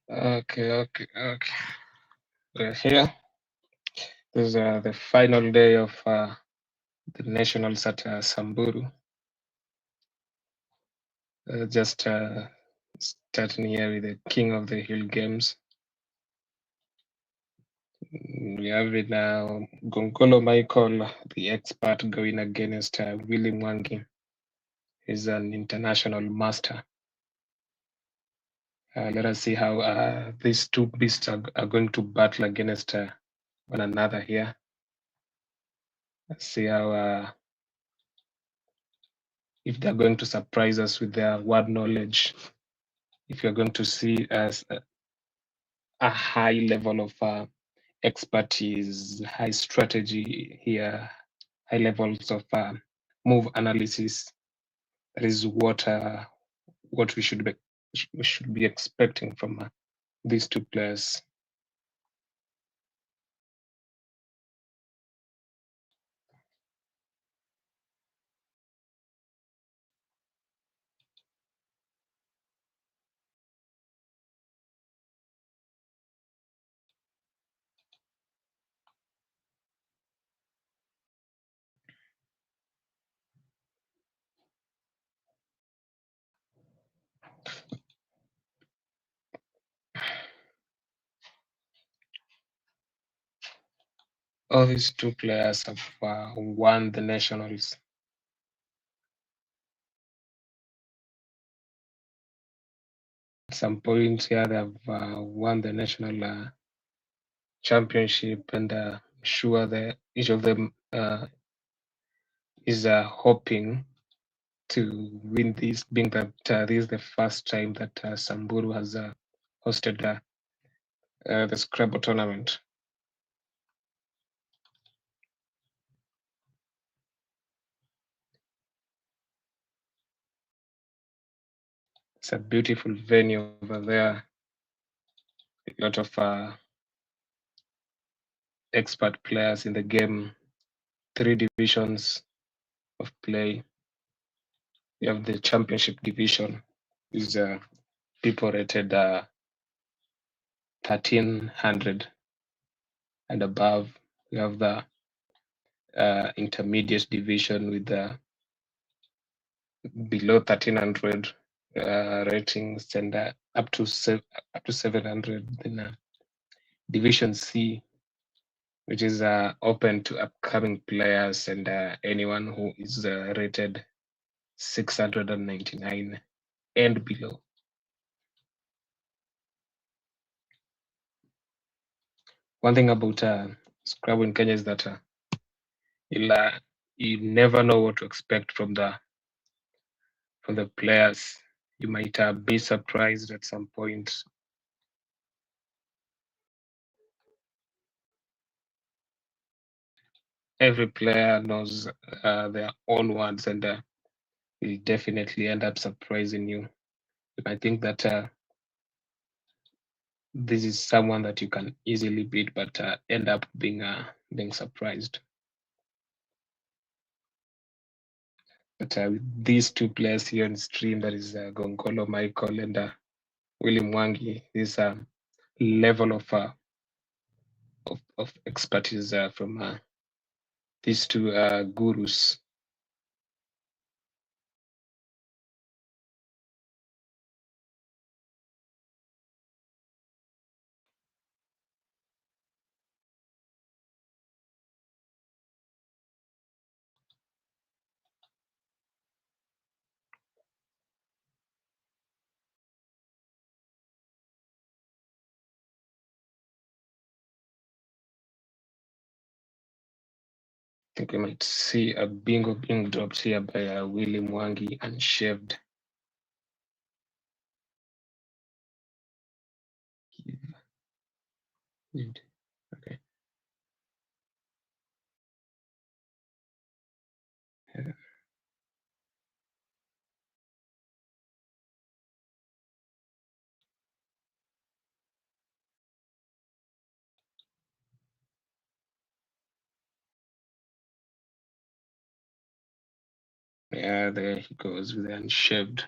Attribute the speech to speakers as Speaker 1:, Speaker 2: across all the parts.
Speaker 1: Okay. We're here. This is the final day of the nationals at Samburu. Just starting here with the King of the Hill Games. We have it now. Gongolo Michael, the expert, going against William Wangi. He's an international master. Let us see how these two beasts are going to battle against one another here. Let's see how if they're going to surprise us with their word knowledge. If you're going to see as a high level of expertise, high strategy here, high levels of move analysis. That is what we should be expecting from these two players. All these two players have won the nationals. At some point here, they have won the national championship, and sure that each of them is hoping to win this, being that this is the first time that Samburu has hosted the Scrabble tournament. It's a beautiful venue over there. A lot of expert players in the game. 3 divisions of play. You have the championship division. Is people rated 1300 and above. You have the intermediate division with the below 1300 ratings and up to 700. Then Division C, which is open to upcoming players and anyone who is rated 699 and below. One thing about Scrabble in Kenya is that you never know what to expect from the players. You might be surprised at some point. Every player knows their own words and will definitely end up surprising you. I think that this is someone that you can easily beat, but end up being surprised. But with these two players here on stream, that is Gongolo Michael and William Wangi, this level of expertise from these two gurus. I think we might see a bingo being dropped here by William Wangi unshaved. Okay. Yeah, there he goes with the unshaved.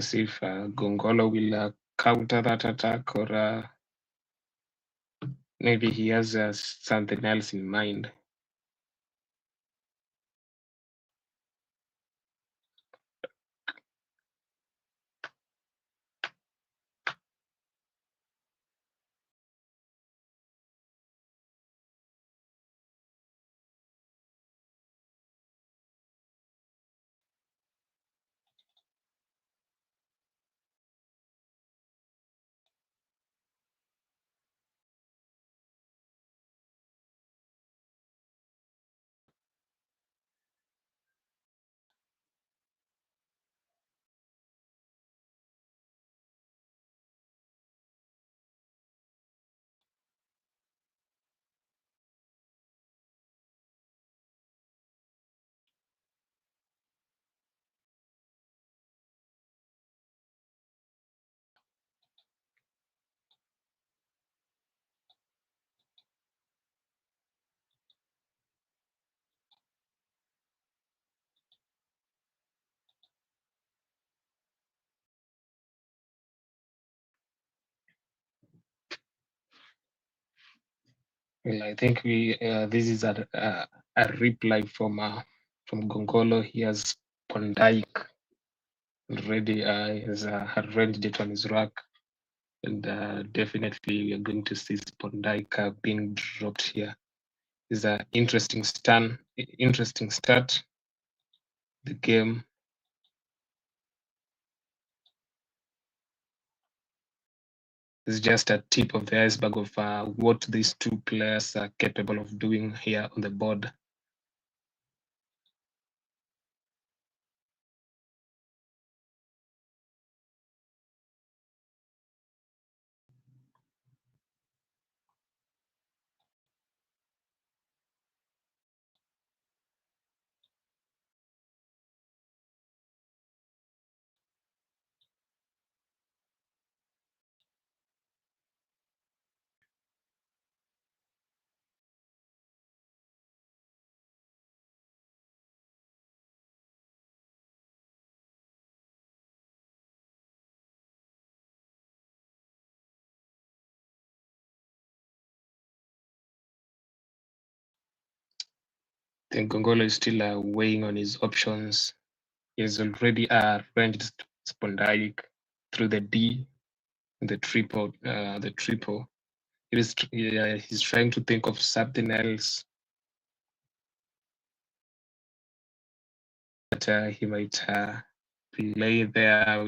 Speaker 1: as if Gongolo will counter that attack, or maybe he has something else in mind. Well, I think this is a reply from Gongolo. He has Pondaik already. Has arranged it on his rack, and definitely we are going to see Pondaik being dropped here. Is an interesting start. The game. Is just a tip of the iceberg of what these two players are capable of doing here on the board. I think Gongolo is still weighing on his options. He's already arranged Spondylic through the D, the triple, the triple. He's trying to think of something else that he might play there.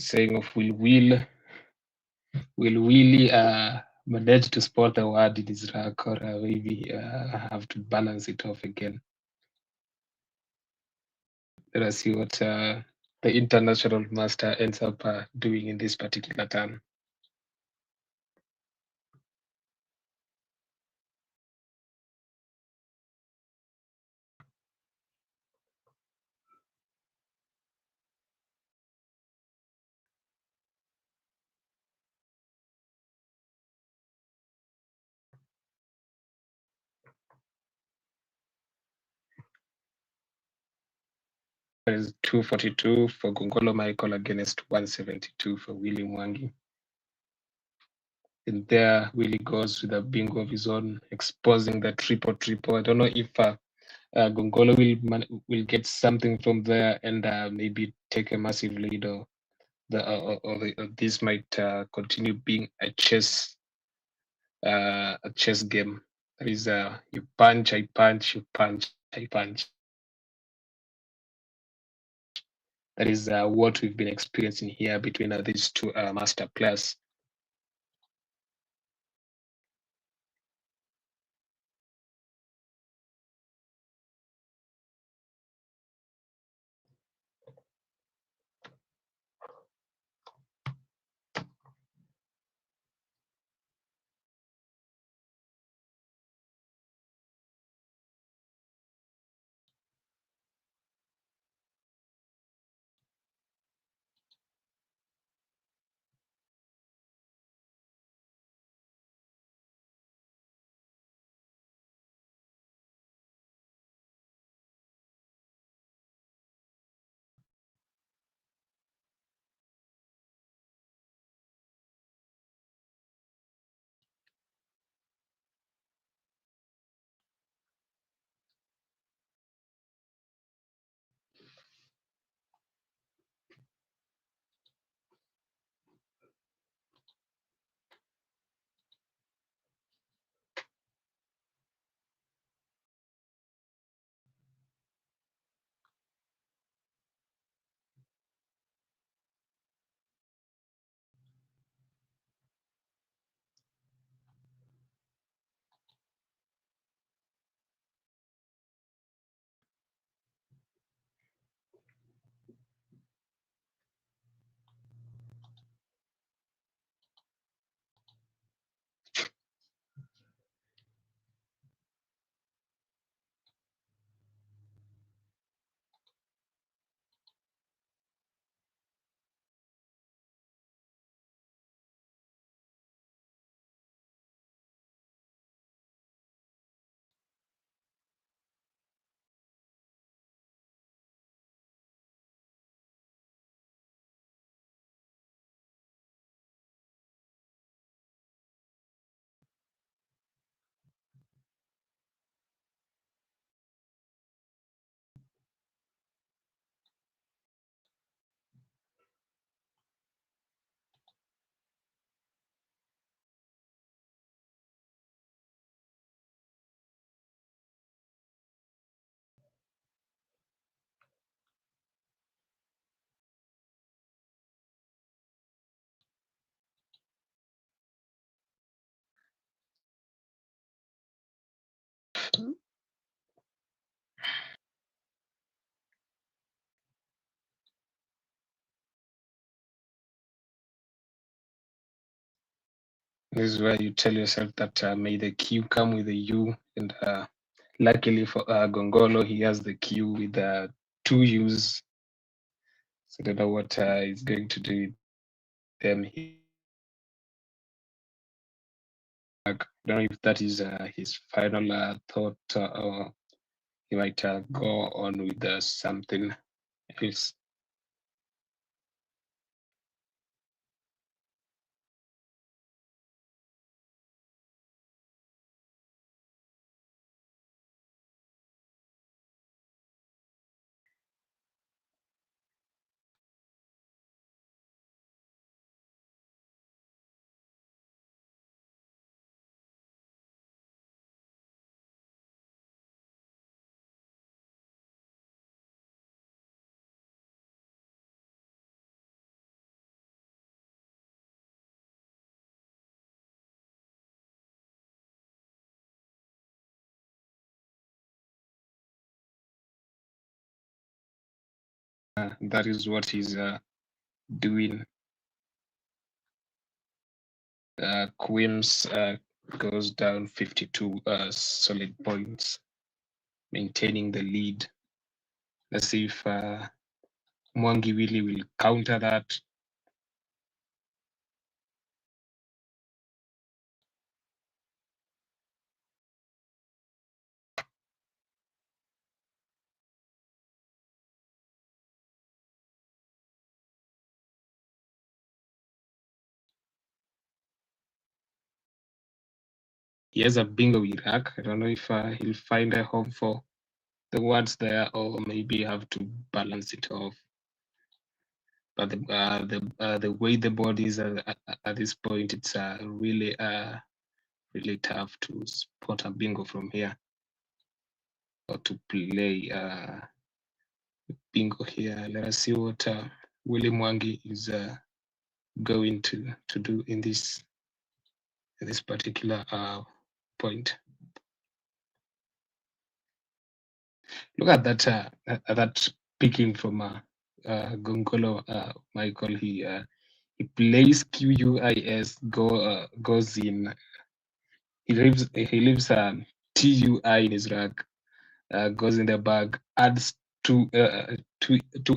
Speaker 1: saying of will Willie manage to spot the word in his rack, or maybe have to balance it off again? Let us see what the international master ends up doing in this particular turn. There is 242 for Gongolo Michael against 172 for Willie Wangi. And there Willie goes with a bingo of his own, exposing the triple. I don't know if Gongolo will get something from there and maybe take a massive lead, or this might continue being a chess game. That is, you punch, I punch, you punch, I punch. That is what we've been experiencing here between these two master players. This is where you tell yourself that may the Q come with a U, and luckily for Gongolo, he has the Q with two U's. So I don't know what he's going to do with them. I don't know if that is his final thought, or he might go on with something else. that is what he's doing. Quims goes down 52 solid points, maintaining the lead. Let's see if Wangi really will counter that. He has a bingo Iraq. I don't know if he'll find a home for the words there, or maybe have to balance it off. But the way the board is at this point, it's really really tough to spot a bingo from here, or to play bingo here. Let us see what William Wangi is going to do in this particular point. Look at that picking from Gongolo, Michael. He plays QUIS, goes in. He leaves TUI in his rack, goes in the bag, adds two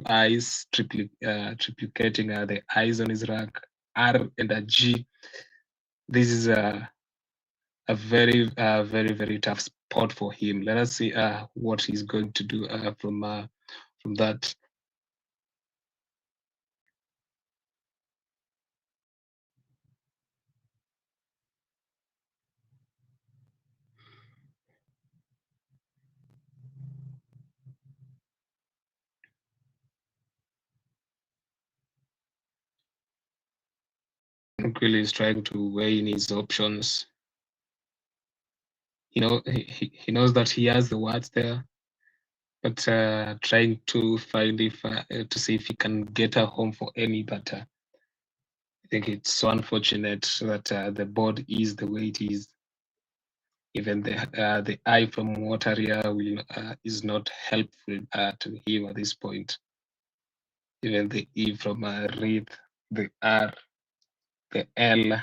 Speaker 1: eyes, triplicating the eyes on his rack, R and a G. This is a very very tough spot for him. Let us see what he's going to do from that. Really is trying to weigh in his options. You know, he knows that he has the words there, but trying to find if to see if he can get a home for any. But I think it's so unfortunate that the board is the way it is. Even the eye from Wataria is not helpful to him at this point. Even the E from Reed, the R, the L,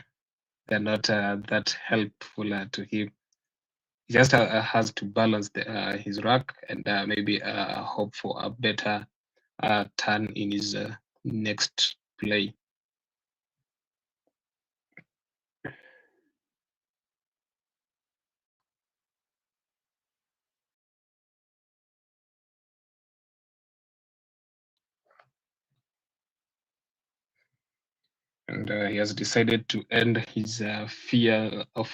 Speaker 1: they're not that helpful to him. He just has to balance his rack and maybe hope for a better turn in his next play. And he has decided to end his fear of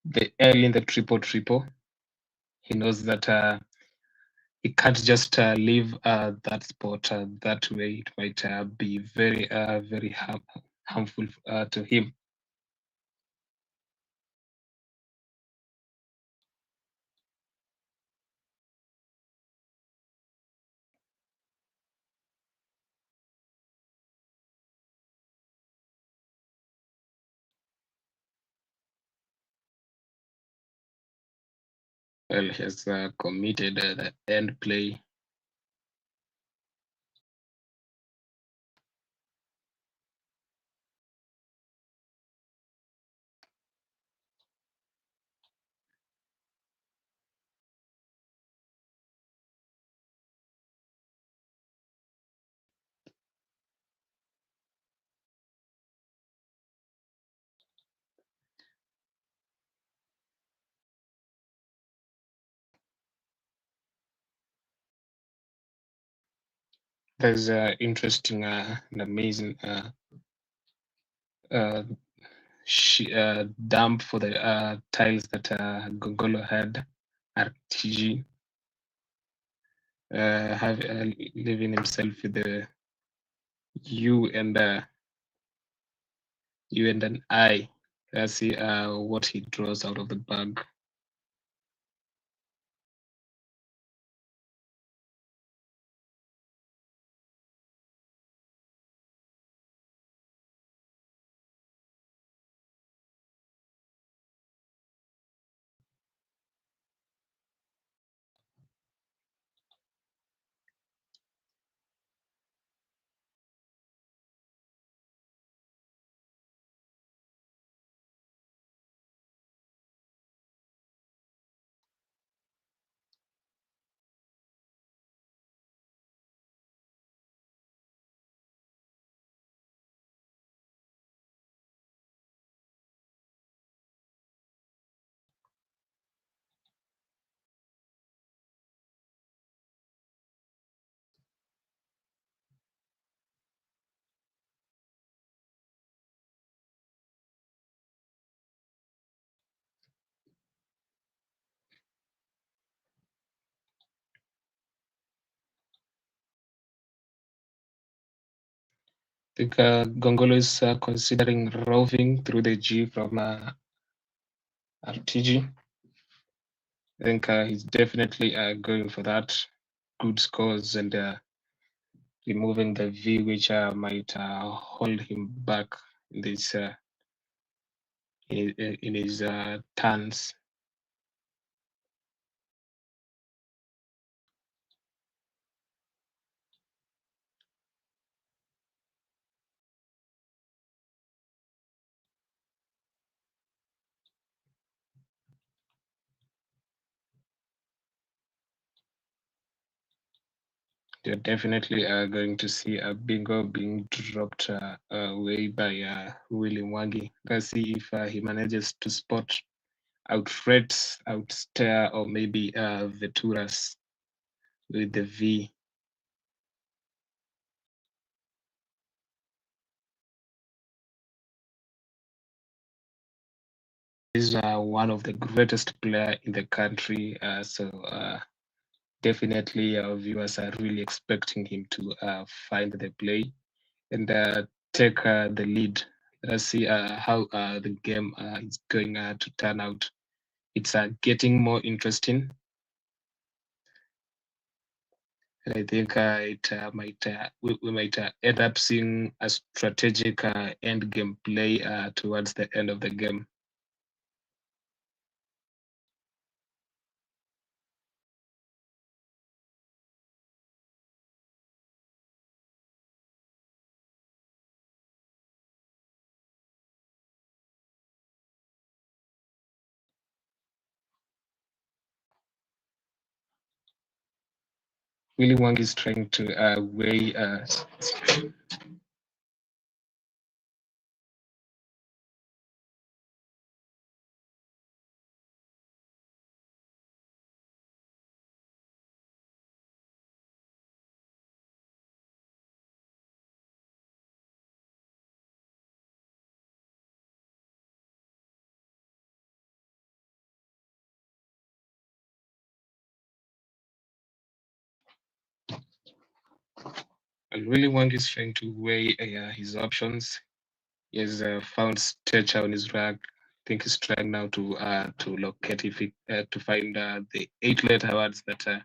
Speaker 1: the L in the triple triple. He knows that he can't just leave that spot that way. It might be very very harmful to him. Well, he has committed the end play. There's interesting and amazing dump for the tiles that Gongolo had. RTG have leaving himself with the U and an I. Let's see what he draws out of the bag. think Gongolo is considering roving through the G from RTG. I think he's definitely going for that. Good scores and removing the V, which might hold him back in this in his turns. You're definitely going to see a bingo being dropped away by Wangi. Let's see if he manages to spot out Freds, out Stare, or maybe Veturas with the V. He's one of the greatest player in the country, so definitely our viewers are really expecting him to find the play and take the lead. Let's see how the game is going to turn out. It's getting more interesting. And I think we might end up seeing a strategic end game play towards the end of the game. Willy Wang is trying to weigh and Willy Wang is trying to weigh his options. He has found Stretcher on his rack. I think he's trying now to locate if he, to find the 8-letter words that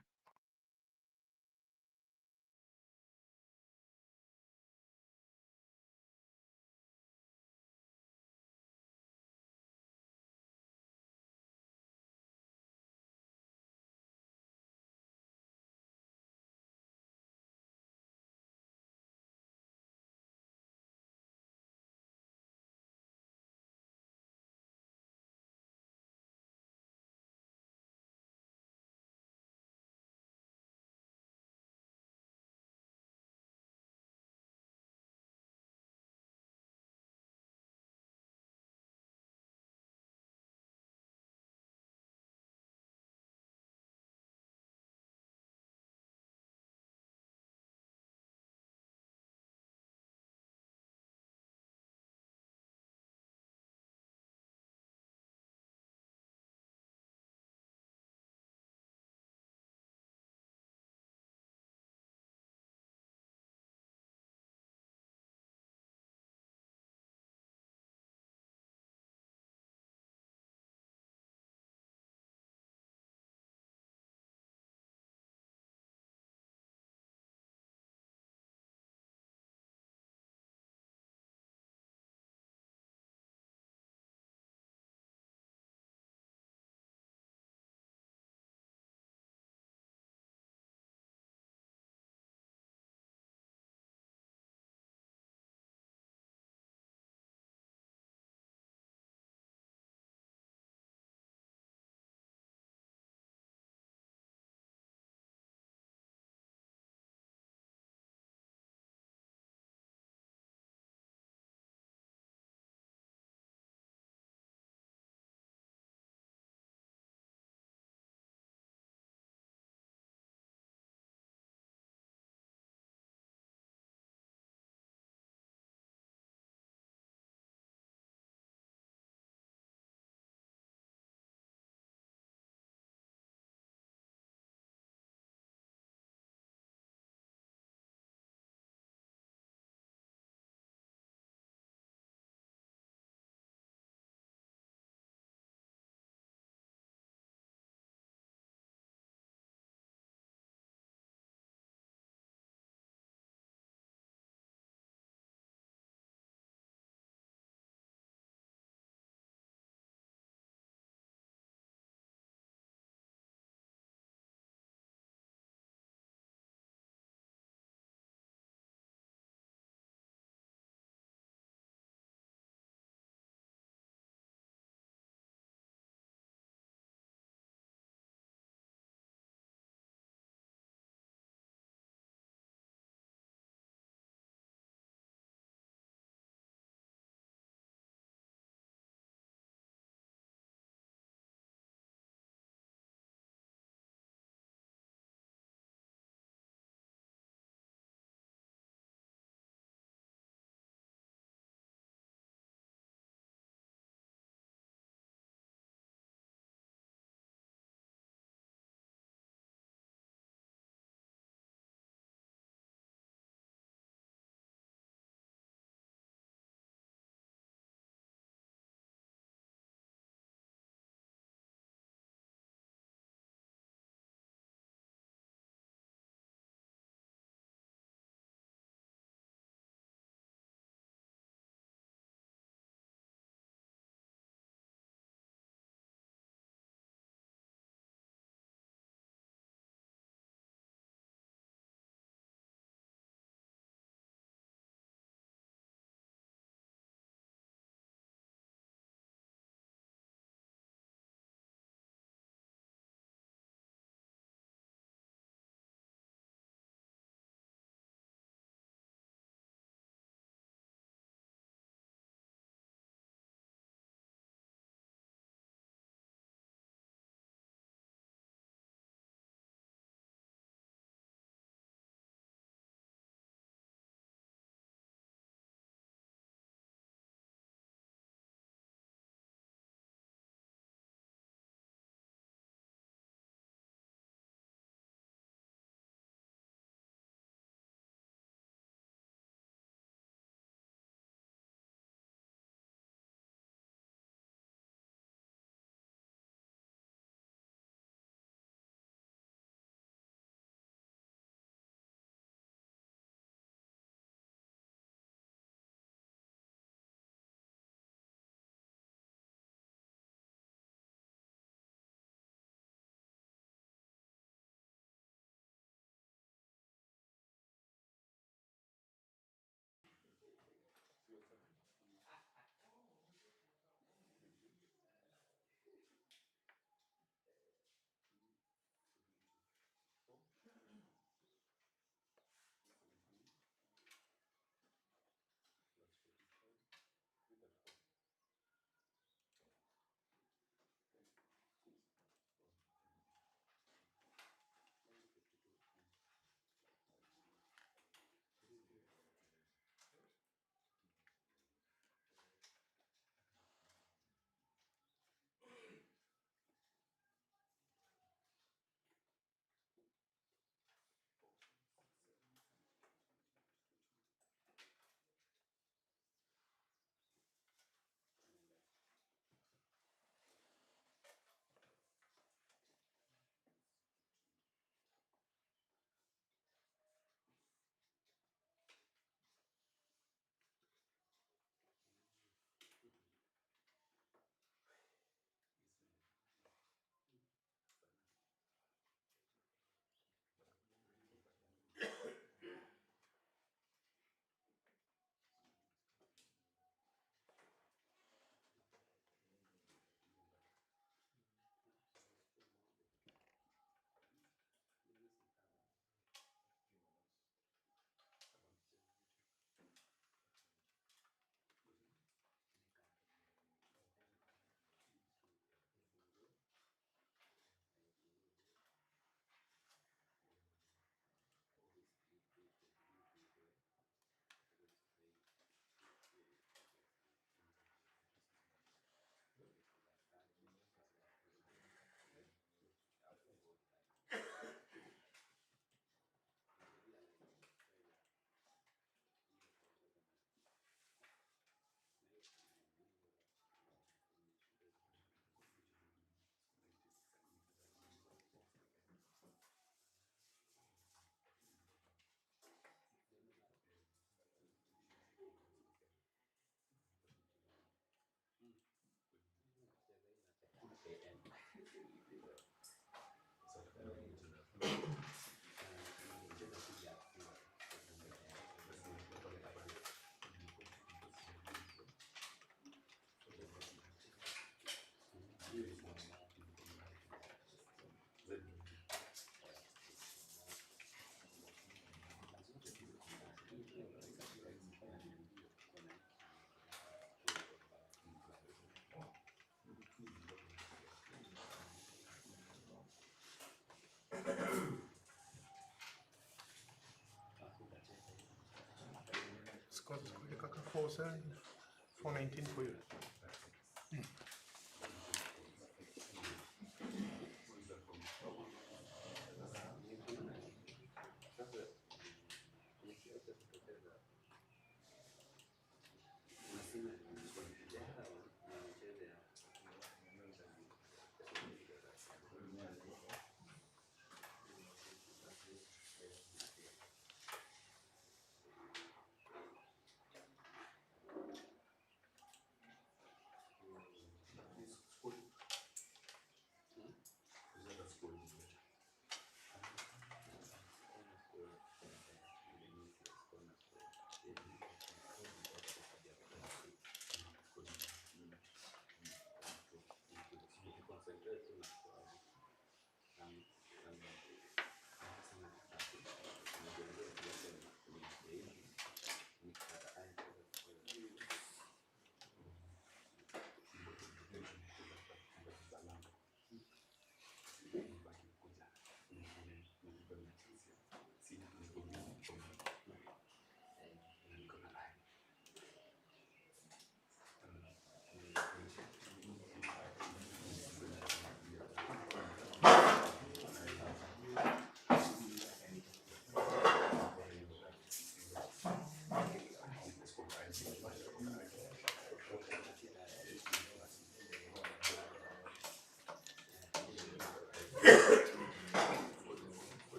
Speaker 2: 419 for you.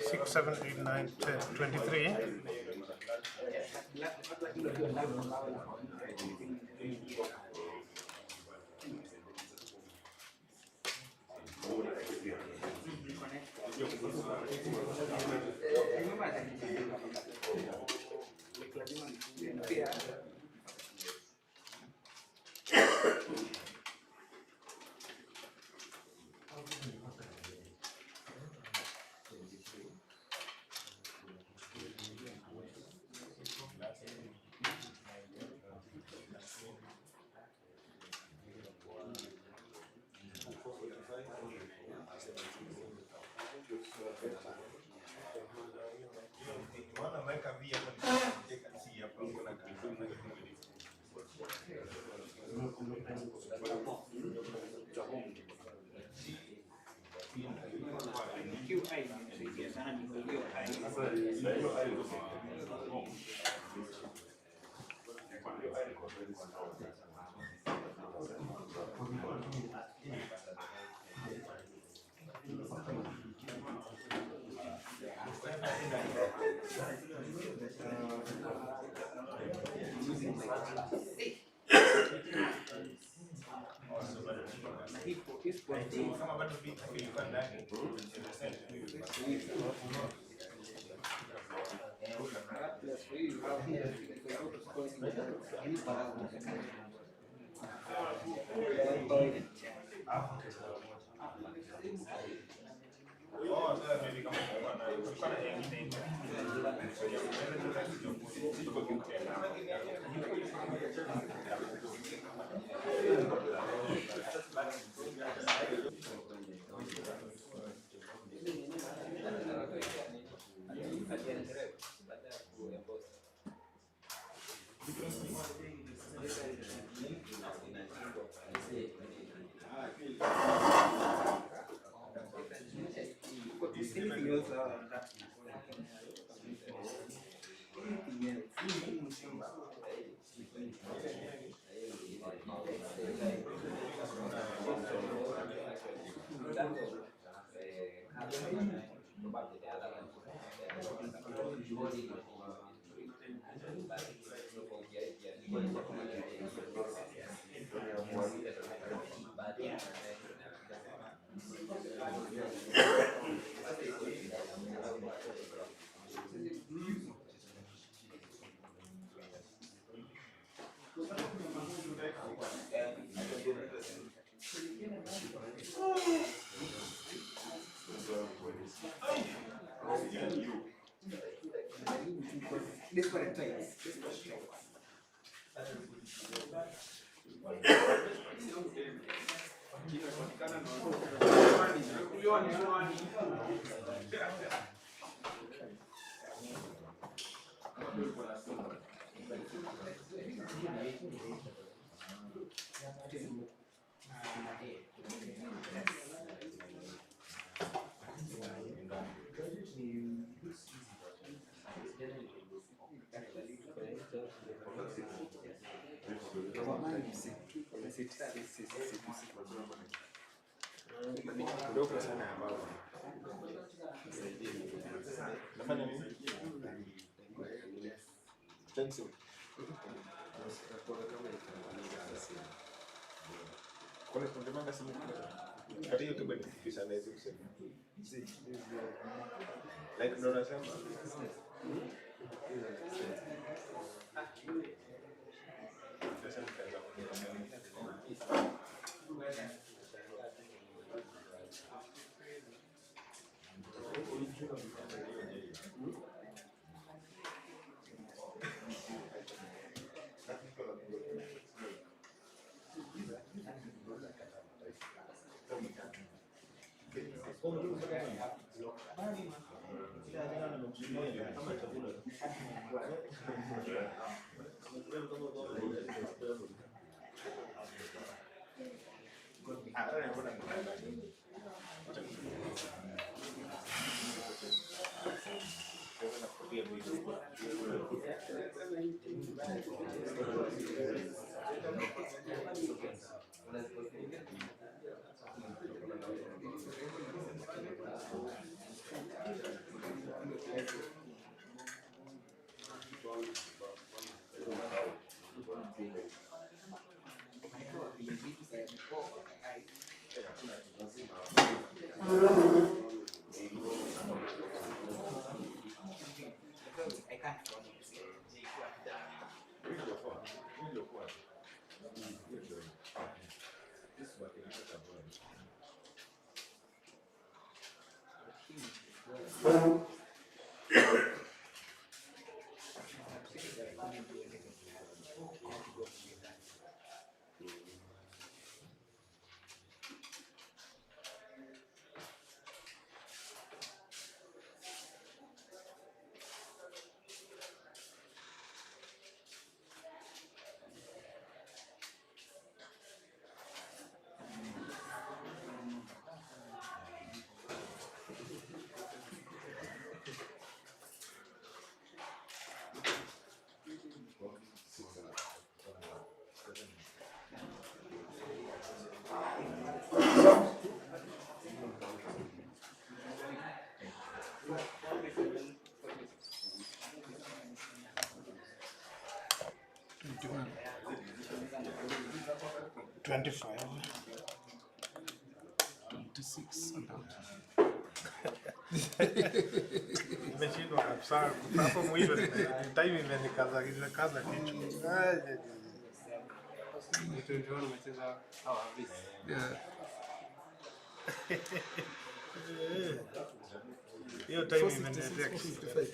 Speaker 2: Six, 7, 8, 9, 10, 23. 25.
Speaker 3: 26 and out.
Speaker 2: Nimeshindwa kabisa. Hapo mwisho time imenikaza kichwa.
Speaker 3: Yeah.
Speaker 2: Hiyo time imeniletea
Speaker 3: 55.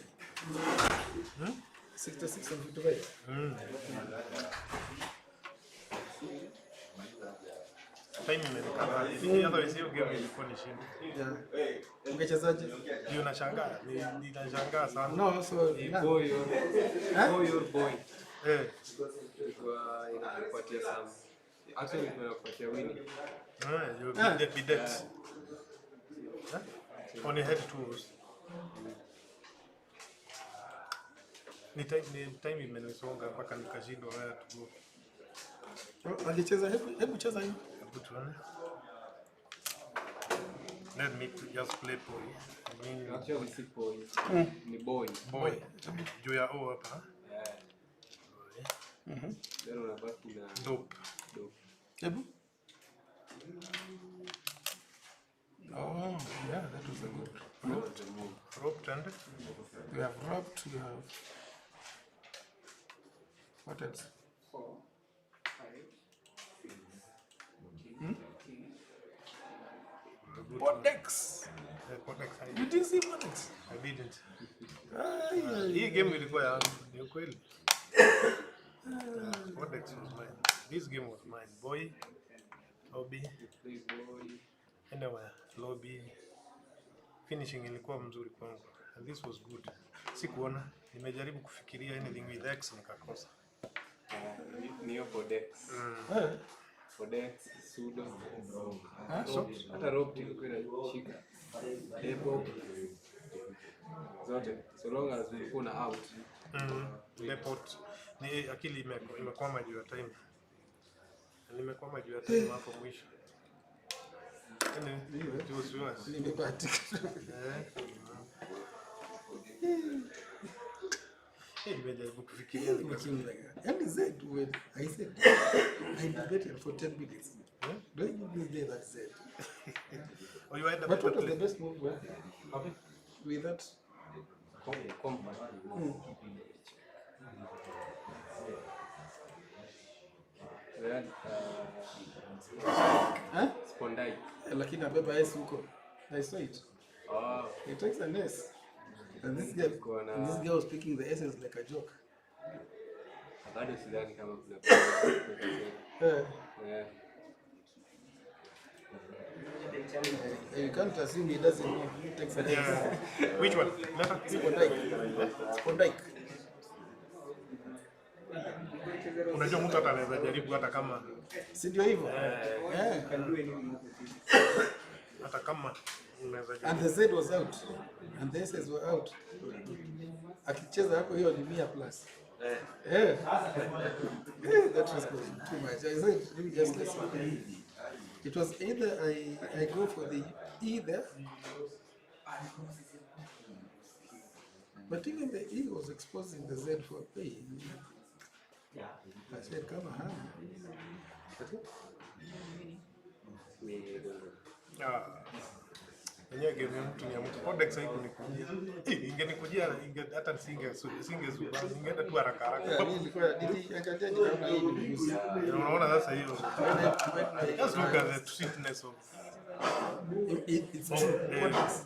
Speaker 3: 66 and 55.
Speaker 2: Time imenikaza. Otherwise hiyo game ilikuwa ni shinda.
Speaker 3: Yeah. Ungechezaje?
Speaker 2: Ndio nashangaa. Ninashangaa sana.
Speaker 3: No, so
Speaker 4: Boy or boy. Inakupatia some. Actually inakupatia winning.
Speaker 2: You be dead. Only head tools. Ni time imenisonga mpaka nikashindwa where to go.
Speaker 3: Angecheza, hebu cheza hiyo.
Speaker 2: Hebu tuone. Let me just play boy. I mean,
Speaker 4: Actually si boy. Ni boy.
Speaker 2: boy. Juu ya O hapa.
Speaker 4: Then unabaki na
Speaker 2: Dope.
Speaker 3: Hebu. Oh, yeah, that was a good move.
Speaker 2: Rope tender.
Speaker 3: You have robbed, you have... What else?
Speaker 4: 4, 5, 6.
Speaker 3: Podex!
Speaker 2: Podex.
Speaker 3: You didn't see Podex?
Speaker 2: I didn't.
Speaker 3: Ah,
Speaker 2: Hii game ilikuwa yangu. Ni ukweli. Podex was mine. This game was mine. Boy. Lobby. Anyway, lobby. Finishing ilikuwa mzuri kwangu. And this was good. Sikuona. Nimejaribu kufikiria anything with X nikakosa.
Speaker 4: Niyo Podex. Podex, Sudo.
Speaker 3: So?
Speaker 4: Hata rope ilikuwa inashika. Depot. Zote. So long as ulikuwa na out.
Speaker 2: Depot. Ni akili imekwama juu ya time. Nimekwama juu ya time hapo mwisho. Nimejaribu kufikiria
Speaker 3: and Z, when I said I debated for 10 minutes. Don't you believe that Z?
Speaker 2: Oh, you had
Speaker 3: But what was the best move with that?
Speaker 4: Spondai.
Speaker 3: Lakini abeba S huko. I saw it. It takes an S. And this guy was speaking the essence like a joke.
Speaker 4: Bado sidhani kama kuna.
Speaker 3: You can't assume he doesn't know. It takes an S.
Speaker 2: Which one?
Speaker 3: Spondike.
Speaker 2: Unajua mtu hata anaweza jaribu hata kama
Speaker 3: si ndio hivyo?
Speaker 2: Hata kama unaweza jaribu.
Speaker 3: And the Z was out. And the S's were out. Akicheza hapo hiyo ni 100 plus. That was too much. I said, let me just listen. It was either I go for the either, but even the E was exposing the Z for pay. I said, come on.
Speaker 2: Yenyewe game ya mtu ni ya mtu. Podex haikunikujia. Ingenikujia hata singezuba. Ningeenda tu haraka haraka.
Speaker 3: Niliangalia nikaona hii ni mgusi.
Speaker 2: Unaona sasa hiyo. Just look at the sweetness of
Speaker 3: it's true. Podex.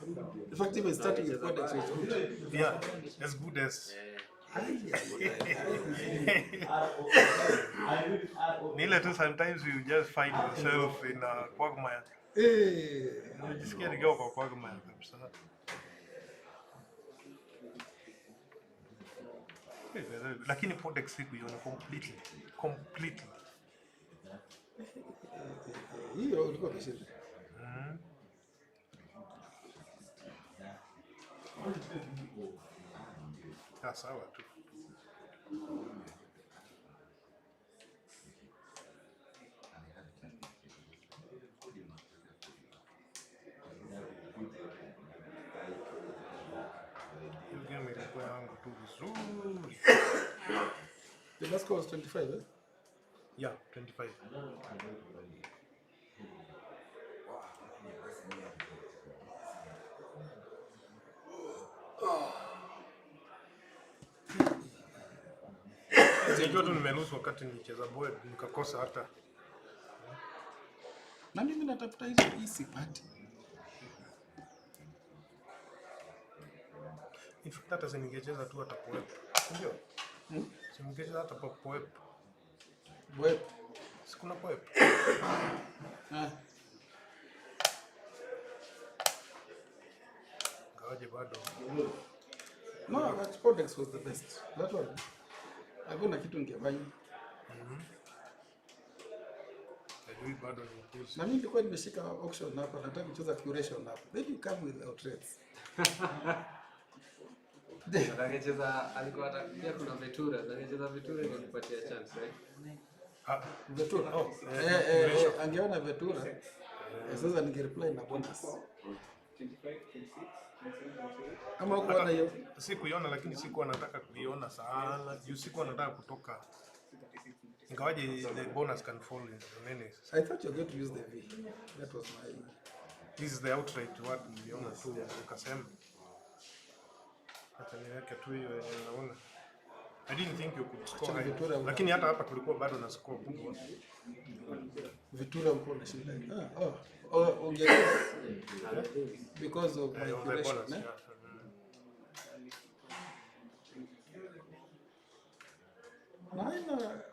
Speaker 3: The fact even starting with Podex was good.
Speaker 2: yeah, as good as Nile tu sometimes you just find yourself in a quagmire. Unajisikia ni kwa quagmire kabisa. Lakini Podex siku hiyo completely.
Speaker 3: Hiyo ulikuwa umeshinda.
Speaker 2: Sawa tu. tu vizuri.
Speaker 3: The last score was 25, eh?
Speaker 2: Yeah, 25. Sijua tu nimeruhusu wakati nicheza board nikakosa hata.
Speaker 3: Na mimi natafuta hii sipati.
Speaker 2: In fact hata ningecheza tu hata poep. Ndio. Ningecheza hata poep.
Speaker 3: Boep.
Speaker 2: Sikuna poep. Gawaje bado.
Speaker 3: No, that codex was the best. That one. Hakuna kitu ningefanya.
Speaker 2: Ajui bado ni mpuzi.
Speaker 3: Na mimi nilikuwa nimeshika auction hapa, nataka kucheza curation hapa. Then you come with outrates.
Speaker 4: Angecheza alikuwa pia kuna Vetura, angecheza Vetura ndio nipatia chance, right?
Speaker 3: Vetura. Angeona Vetura. Sasa ningereply na bonus. Ama uko hiyo?
Speaker 2: Sikuiona lakini sikuwa nataka kuiona sana. Juu sikuwa nataka kutoka. Ingawaje the bonus can fall in nini.
Speaker 3: I thought you were going to use the V. That was my...
Speaker 2: This is the outright what niliona tu ukasema. Hata niweke tu hiyo naona. I didn't think you could score high. Lakini hata hapa tulikuwa bado na score kubwa.
Speaker 3: Vitura mko na shida. Because of my curation, eh?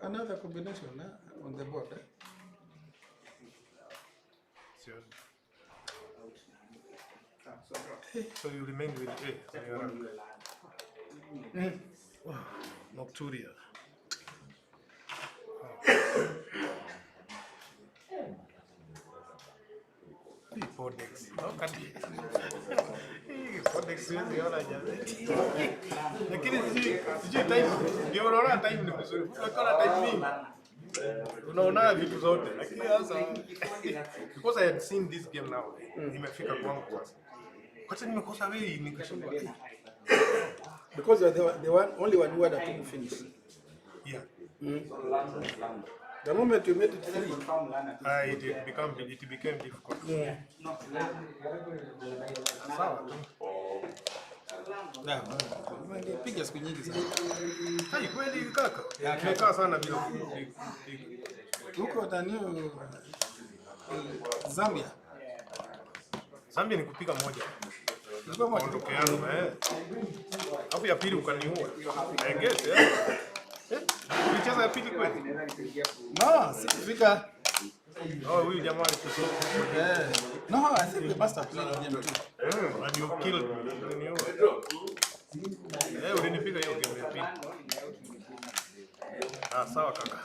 Speaker 3: Another combination on the board.
Speaker 2: So you remain with A. Nocturia. Codex. Codex siwezi ona jamani. Lakini sijui time. Ndio unaona time ni vizuri. Unaona time mingi. Unaona vitu zote. Lakini sasa because I had seen this game now. Nimefika kwangu sasa. Kwa nimekosa wewe nikashindwa.
Speaker 3: Because you're the only one who had to finish.
Speaker 2: Yeah.
Speaker 3: The moment you made it free,
Speaker 2: it became difficult.
Speaker 3: Yeah.
Speaker 2: Sawa tu.
Speaker 3: Piga siku nyingi sana.
Speaker 2: Hai kweli kaka. Nimekaa sana bila
Speaker 3: huko Tanio Zambia.
Speaker 2: Zambia ni kupiga moja.
Speaker 3: Nilikuwa
Speaker 2: maondokeano hapo ya pili ukaniua. I guess ulicheza ya pili kweli?
Speaker 3: No, sikufika.
Speaker 2: Huyu jamaa alicheza.
Speaker 3: No, I think we must have played game too.
Speaker 2: And you killed me. Ulinipiga hiyo game ya pili. Sawa kaka.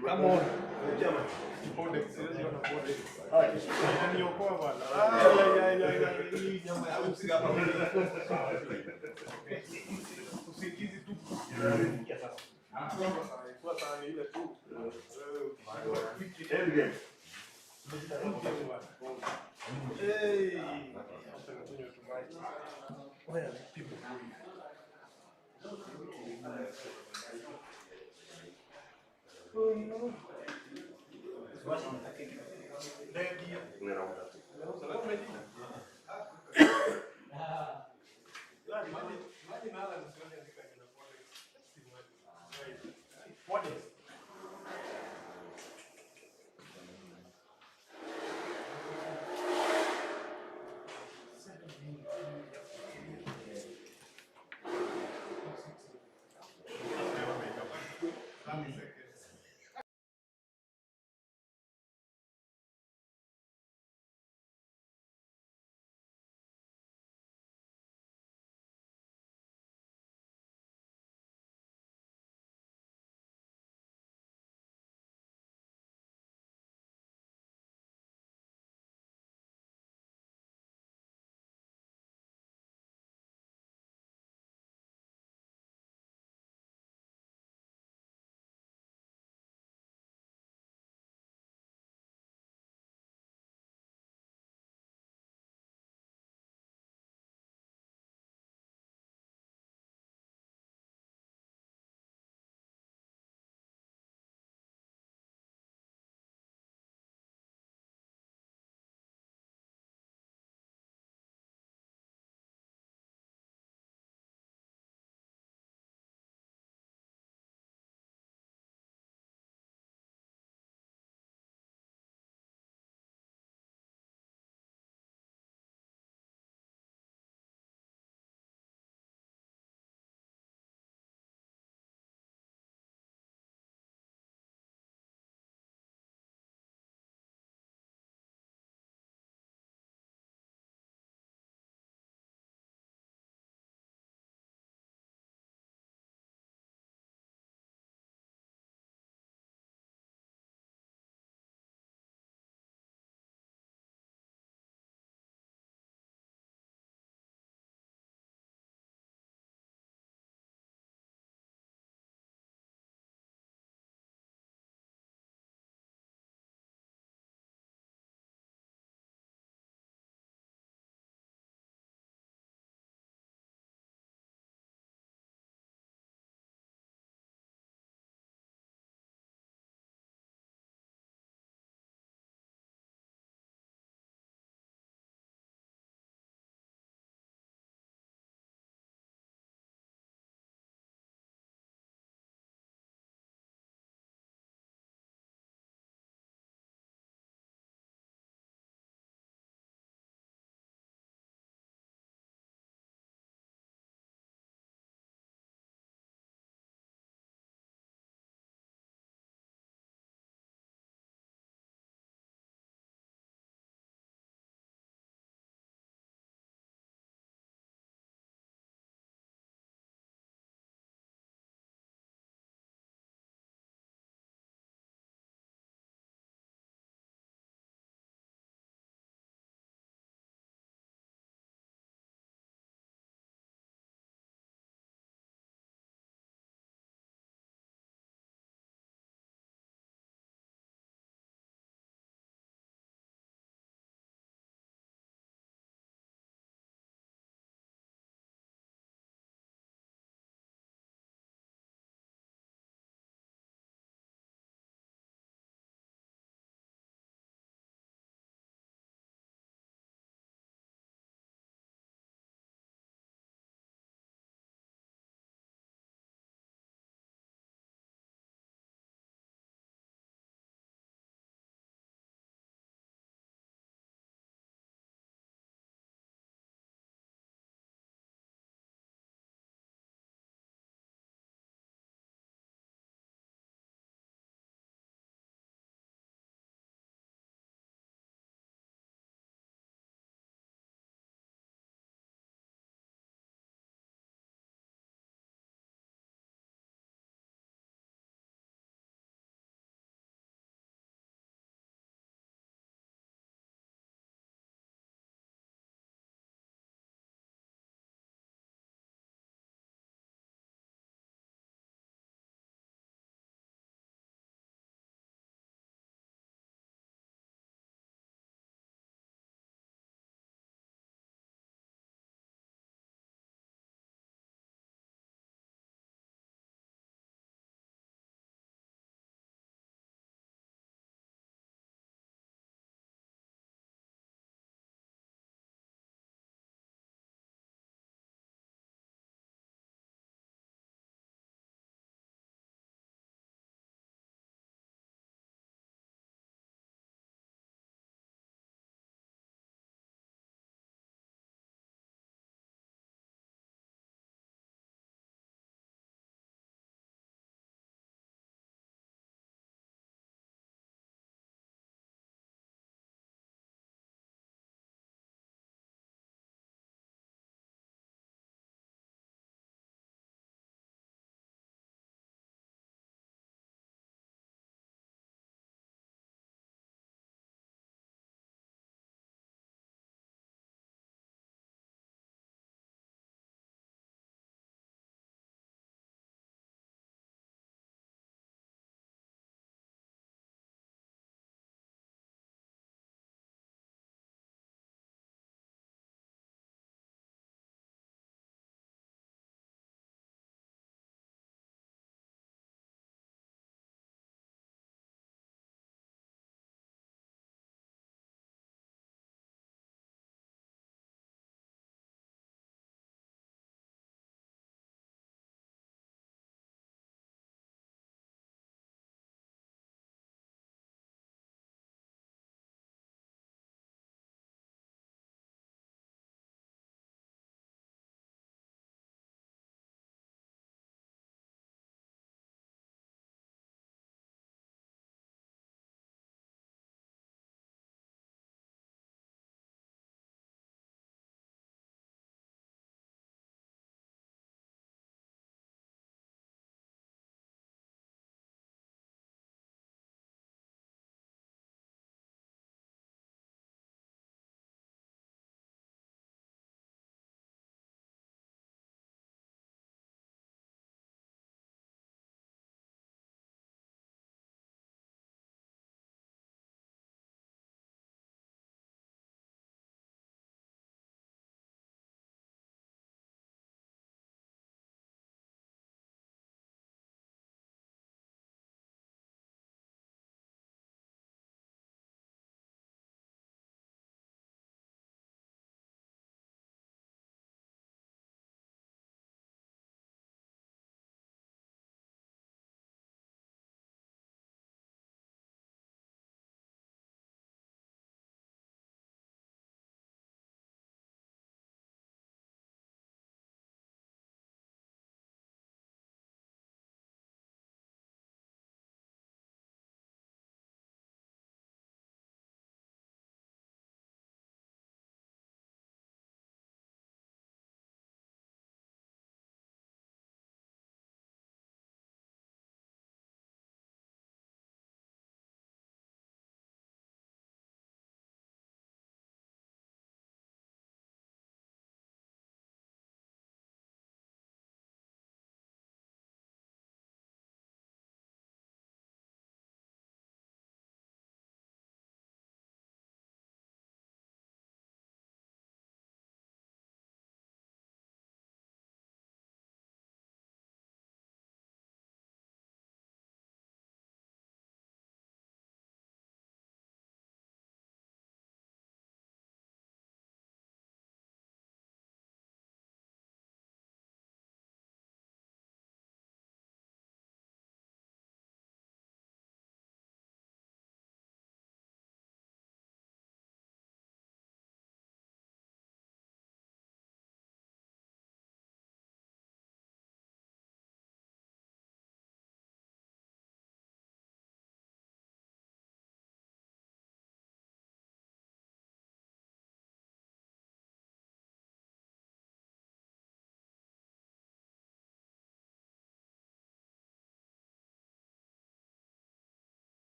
Speaker 2: Come on. What is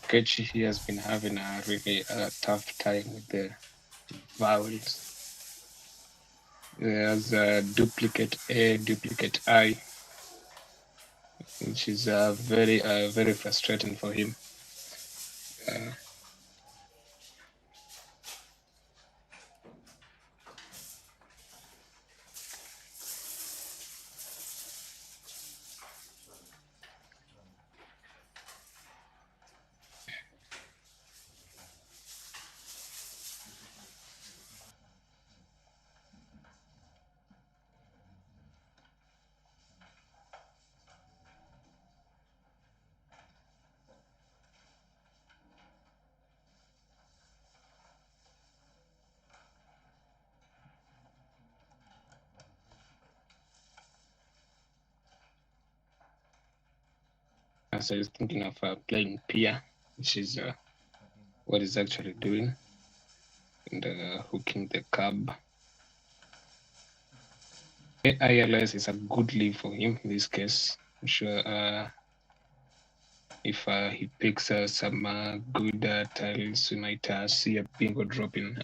Speaker 1: Kechi, he has been having a really tough time with the vowels. There's a duplicate A, duplicate I, which is very frustrating for him. So he's thinking of playing Pia, which is what he's actually doing, and hooking the cub. ILS is a good lead for him in this case. I'm sure if he picks some good tiles, we might see a bingo dropping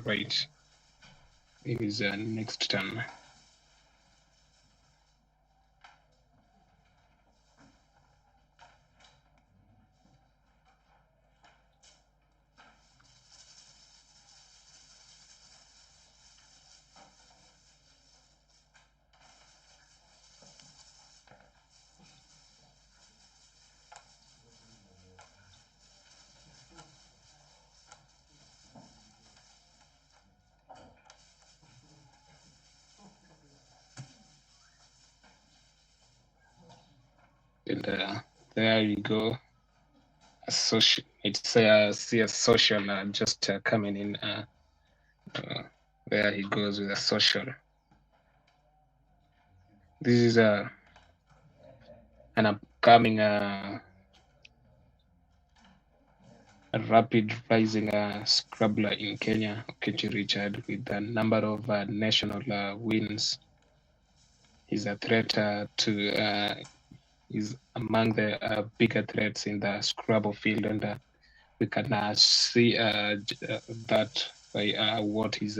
Speaker 1: right in his next turn. And there you go. It's see a social just coming in. There he goes with a social. This is an upcoming a rapid rising Scrabbler in Kenya, Okechi Richard, with a number of national wins. He's a threat to. Is among the bigger threats in the Scrabble field, and we can see that by what he's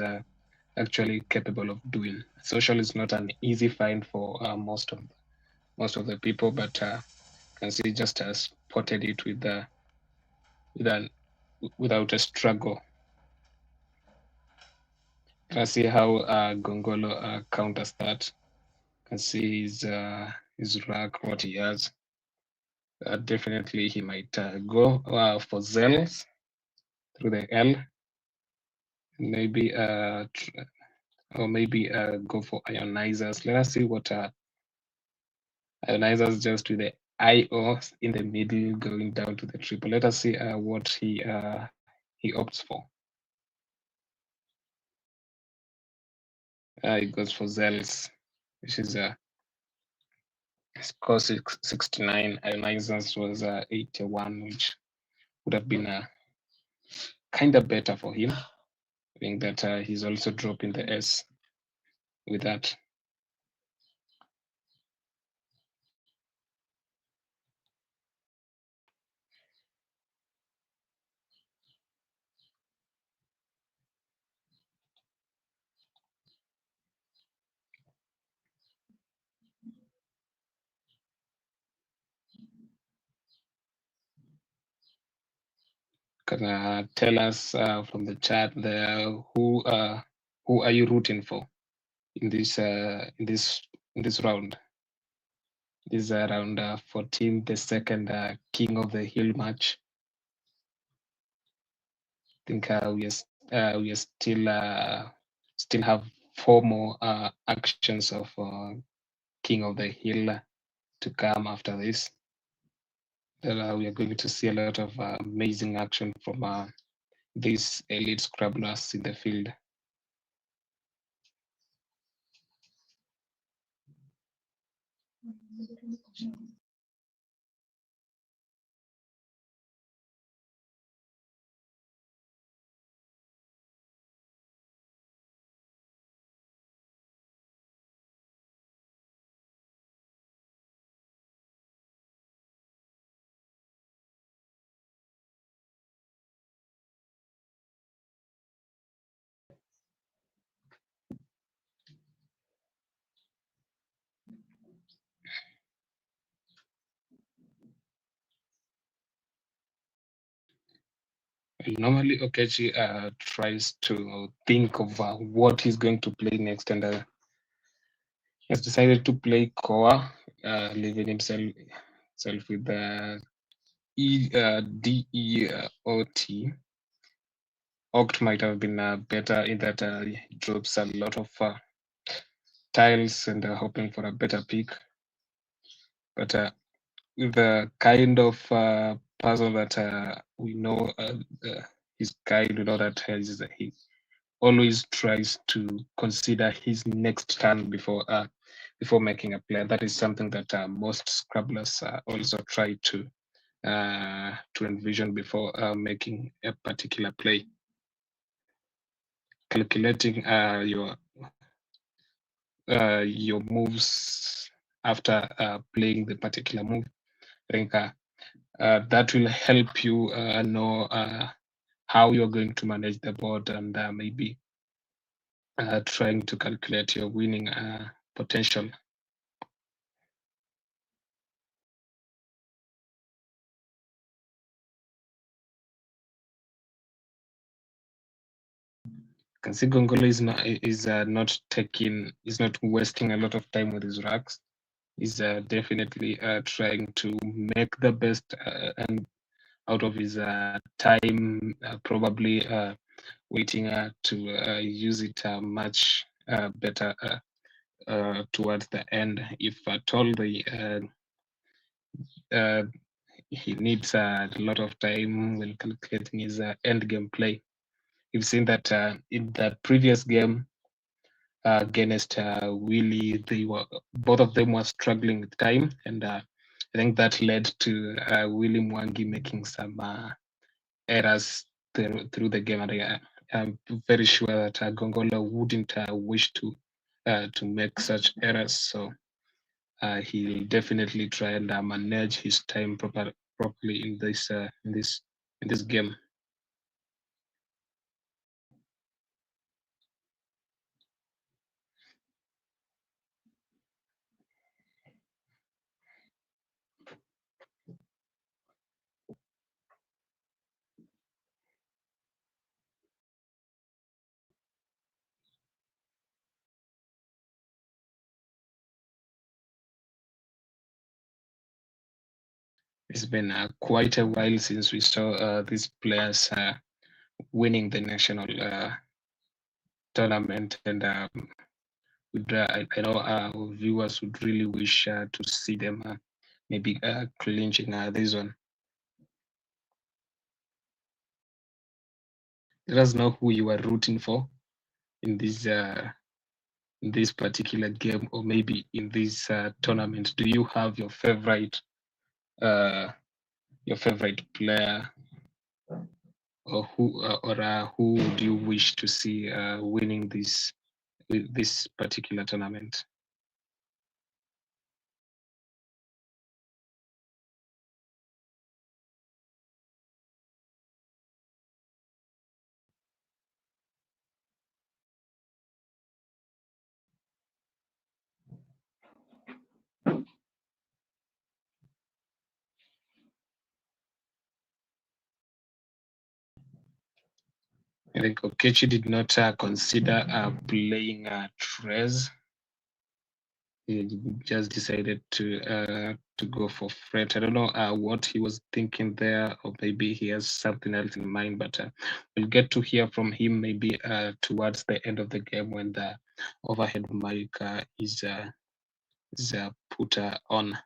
Speaker 1: actually capable of doing. Social is not an easy find for most of the people, but can see just spotted it without a struggle. Can see how Gongolo counters that. Can see his rack, what he has. Definitely he might go for Zells through the L, maybe or maybe go for ionizers. Let us see what ionizers just with the IO in the middle going down to the triple. Let us see what he opts for. He goes for Zells, which is score 69. Ionizers was 81, which would have been kind of better for him. I think that he's also dropping the S with that. Can tell us from the chat there who are you rooting for? in this round. This is round 14, the second King of the Hill match. I think we are still have 4 more actions of King of the Hill to come after this. We are going to see a lot of amazing action from these elite Scrabblers in the field. Normally, Okechi tries to think of what he's going to play next, and has decided to play Koa, leaving himself with DEOT. Oct might have been better in that he drops a lot of tiles and hoping for a better pick. But with the kind of puzzle that we know, his guide, we know that he always tries to consider his next turn before making a play. That is something that most Scrabblers also try to envision before making a particular play. Calculating your moves after playing the particular move. I think that will help you know how you're going to manage the board, and maybe trying to calculate your winning potential. Can see Gongolo is not wasting a lot of time with his racks. He's definitely trying to make the best and out of his time, probably waiting to use it much better towards the end. If at all he needs a lot of time when calculating his end game play. You've seen that in the previous game against Willie, both of them were struggling with time, and I think that led to Willie Wangi making some errors through the game. And I'm very sure that Gongolo wouldn't wish to make such errors. So he'll definitely try and manage his time properly in this game. It's been quite a while since we saw these players winning the national tournament, and I know our viewers would really wish to see them maybe clinching this one. Let us know who you are rooting for in this particular game, or maybe in this tournament. Do you have your favorite player, or who do you wish to see winning this particular tournament? I think Okechi did not consider playing Trez. He just decided to go for Fret. I don't know what he was thinking there, or maybe he has something else in mind, but we'll get to hear from him maybe towards the end of the game when the overhead mic is put on.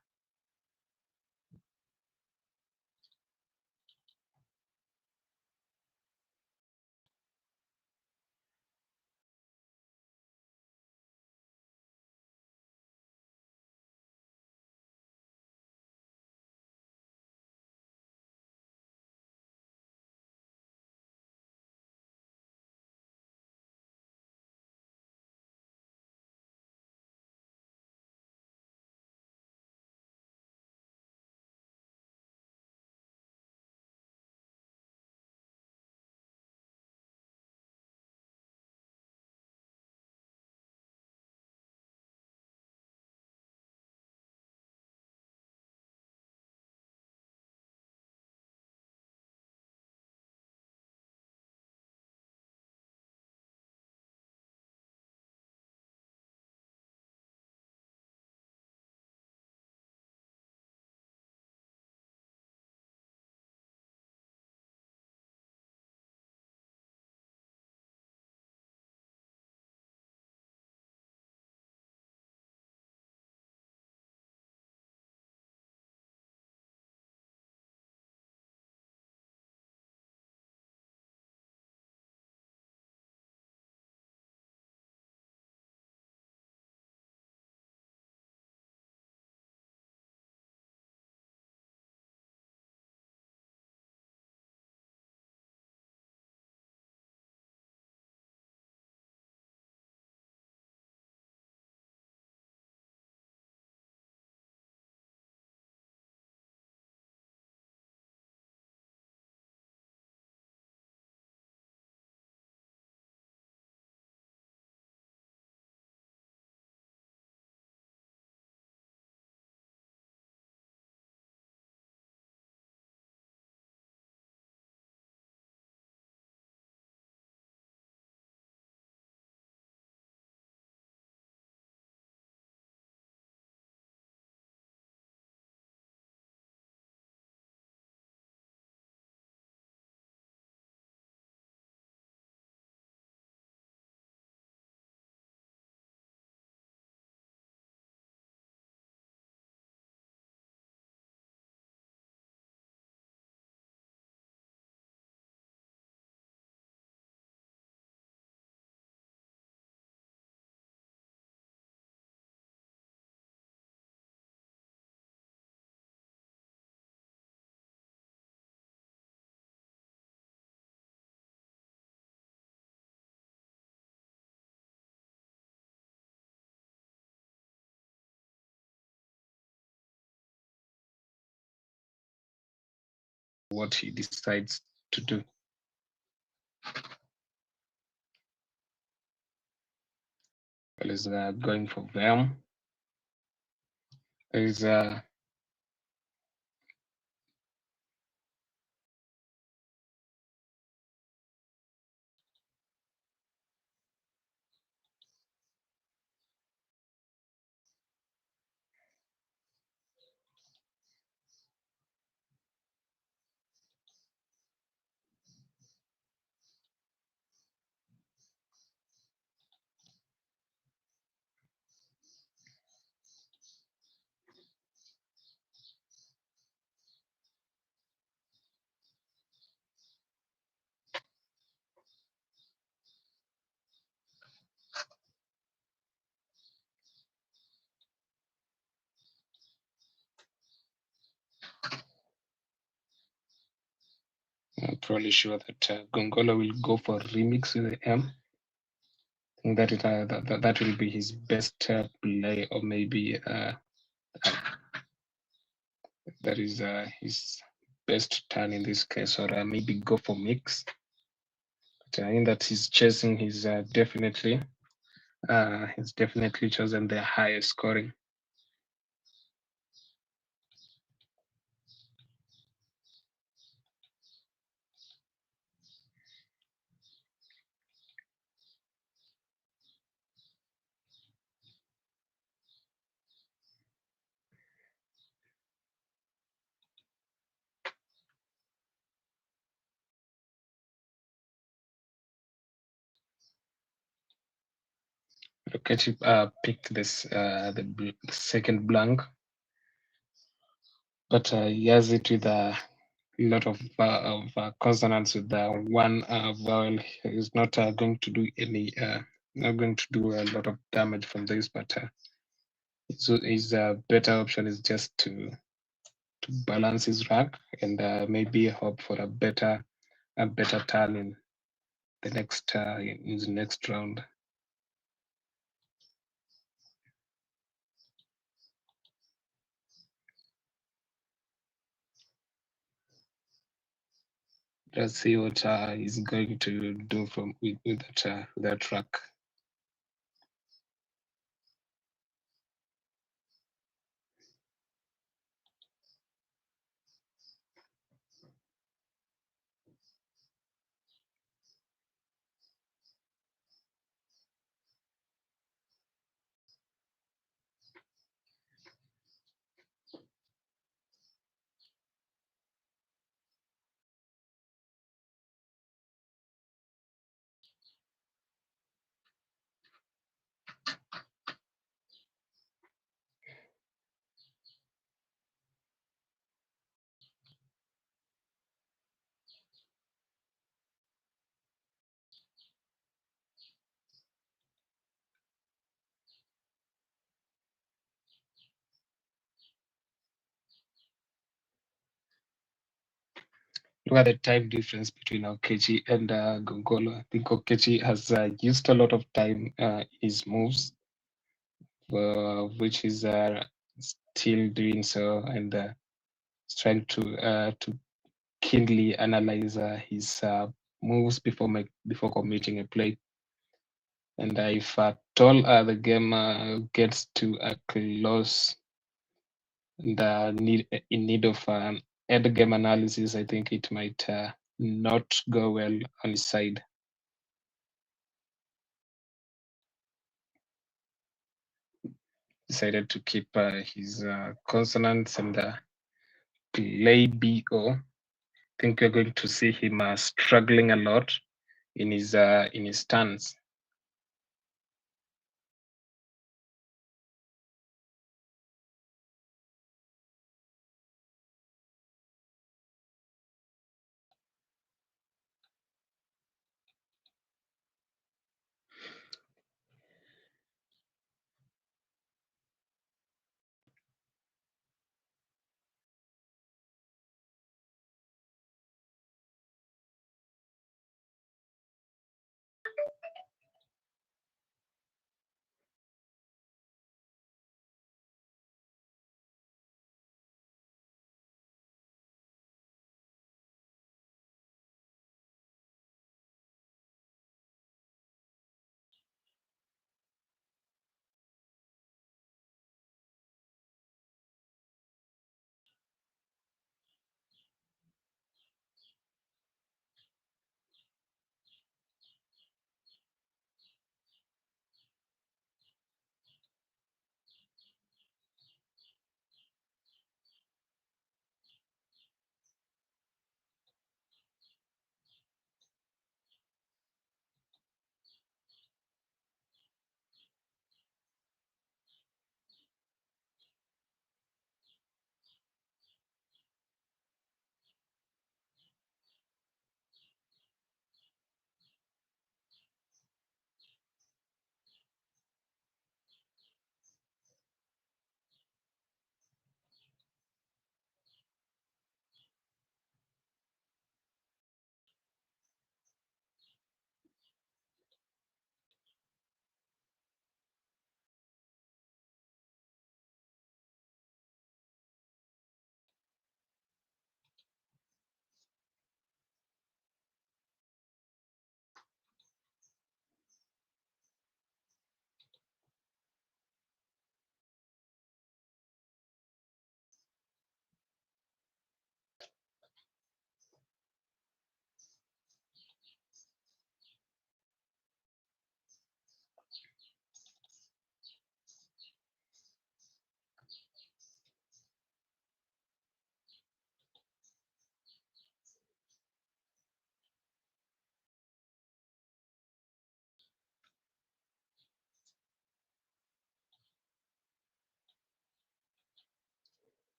Speaker 1: What he decides to do. Well, is going for them. Is I'm probably sure that Gongolo will go for remix with the M. I think that that will be his best play, or maybe that is his best turn in this case, or maybe go for mix. But in that he's chasing, he's definitely chosen the highest scoring. Okechi picked this the second blank, but he has it with a lot of consonants with the one vowel. Is not going to do any not going to do a lot of damage from this, but his better option is just to balance his rack and maybe hope for a better turn in the next round. Let's see what he's going to do with that track. Look at the time difference between Okechi and Gongolo. I think Okechi has used a lot of time in his moves, which is still doing so, and is trying to keenly analyze his moves before committing a play. And if at all the game gets to a close and in need of an end game analysis, I think it might not go well on his side. Decided to keep his consonants and play BO. I think you're going to see him struggling a lot in his stance.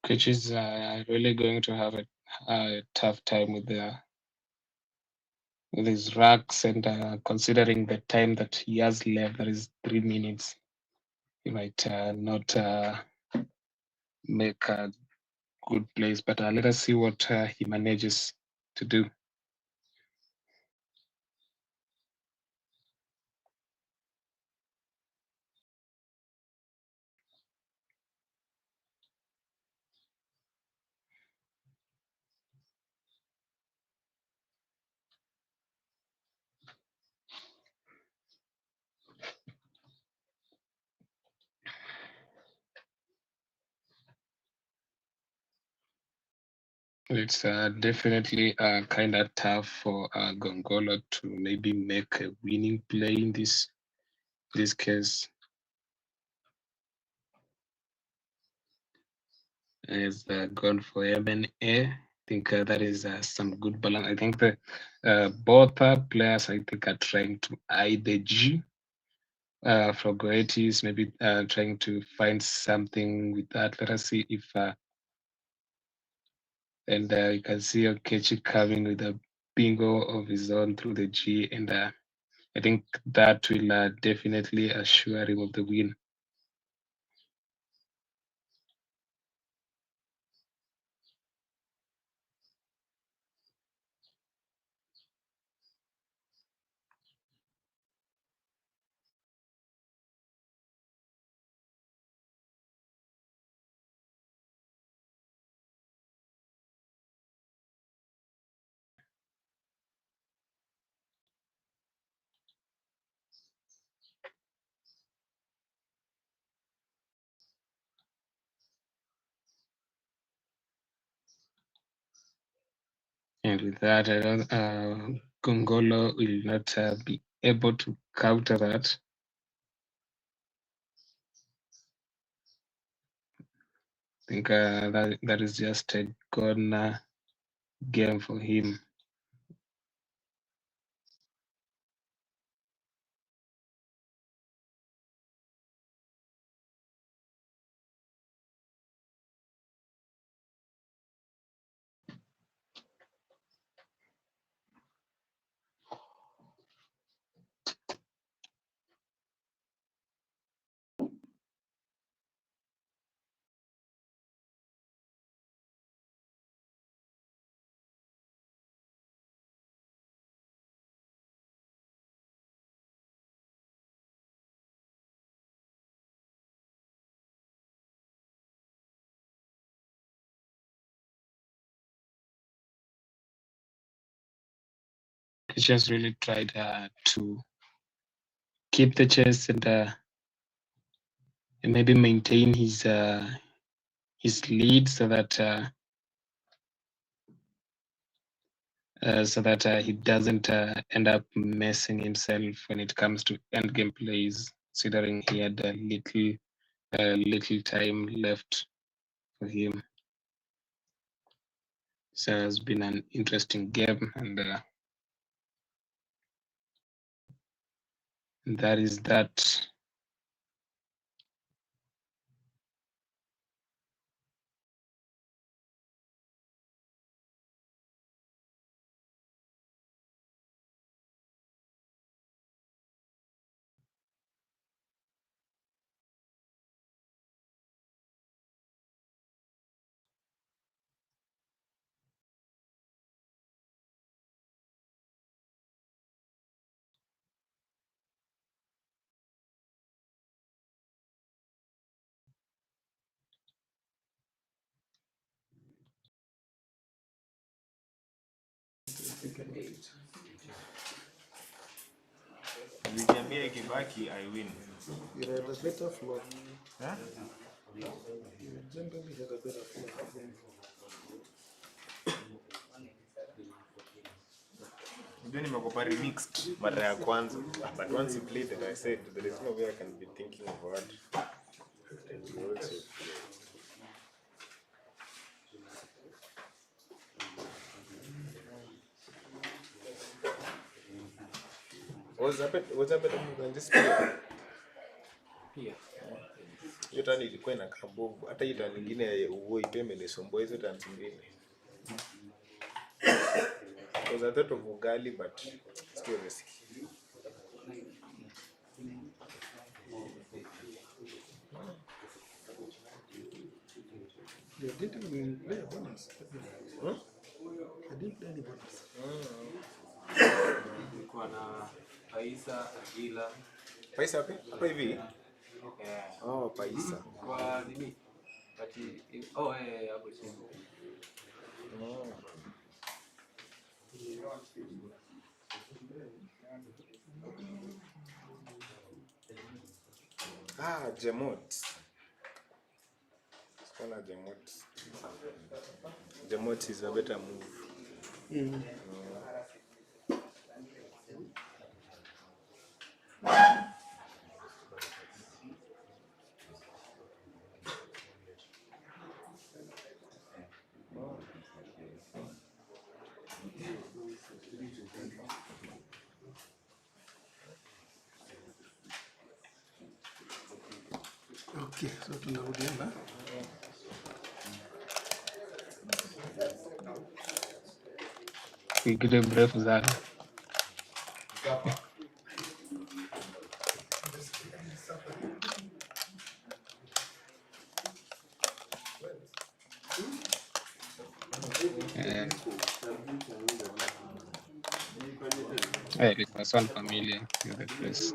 Speaker 1: Which is really going to have a tough time with his racks, and considering the time that he has left, that is 3 minutes, he might not make a good place. But let us see what he manages to do. It's definitely kind of tough for Gongolo to maybe make a winning play in this case. Has gone for M&A. I think that is some good balance. I think the both players, I think, are trying to eye the G. For Goethe is maybe trying to find something with that. Let us see if and you can see Okechi coming with a bingo of his own through the G, and I think that will definitely assure him of the win. And with that, I don't, Gongolo will not be able to counter that. I think that is just a gone game for him. He just really tried to keep the chess and maybe maintain his lead so that he doesn't end up messing himself when it comes to endgame plays, considering he had a little time left for him. So it's been an interesting game, and that is that.
Speaker 5: Nikiambia ikibaki I win.
Speaker 3: You had a better floor.
Speaker 5: Huh?
Speaker 3: You generally had a better floor.
Speaker 5: Ndio nimekupa remixed mara ya kwanza. But once you played it, I said there is no way I can be thinking of what. And you also was a better move than this player?
Speaker 4: Yeah.
Speaker 5: Hiyo tani ilikuwa inakaa mbovu. Hata hiyo tani nyingine uwe ipeme ni sombo hizo tani zingine. Because I thought of ugali but still risky.
Speaker 3: You didn't even play a bonus.
Speaker 5: Hmm?
Speaker 3: I didn't play any bonus.
Speaker 4: Nilikuwa na Paisa, Agila.
Speaker 5: Paisa wapi? Hapa hivi?
Speaker 4: Yeah.
Speaker 5: Oh, Paisa.
Speaker 4: Kwa nini? Kati hapo chini.
Speaker 5: Oh. Jemot. Skona Jemot. Jemot is a better move.
Speaker 3: Okay, so tunarudiana.
Speaker 1: Pigile mrefu sana. It was all familiar with the place.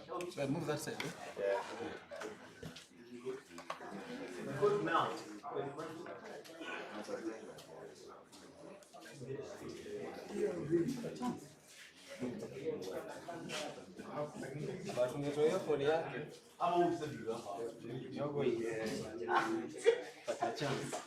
Speaker 3: So I move that side. Eh?
Speaker 4: But ungetoa hiyo phone yake. Yogo pata chance.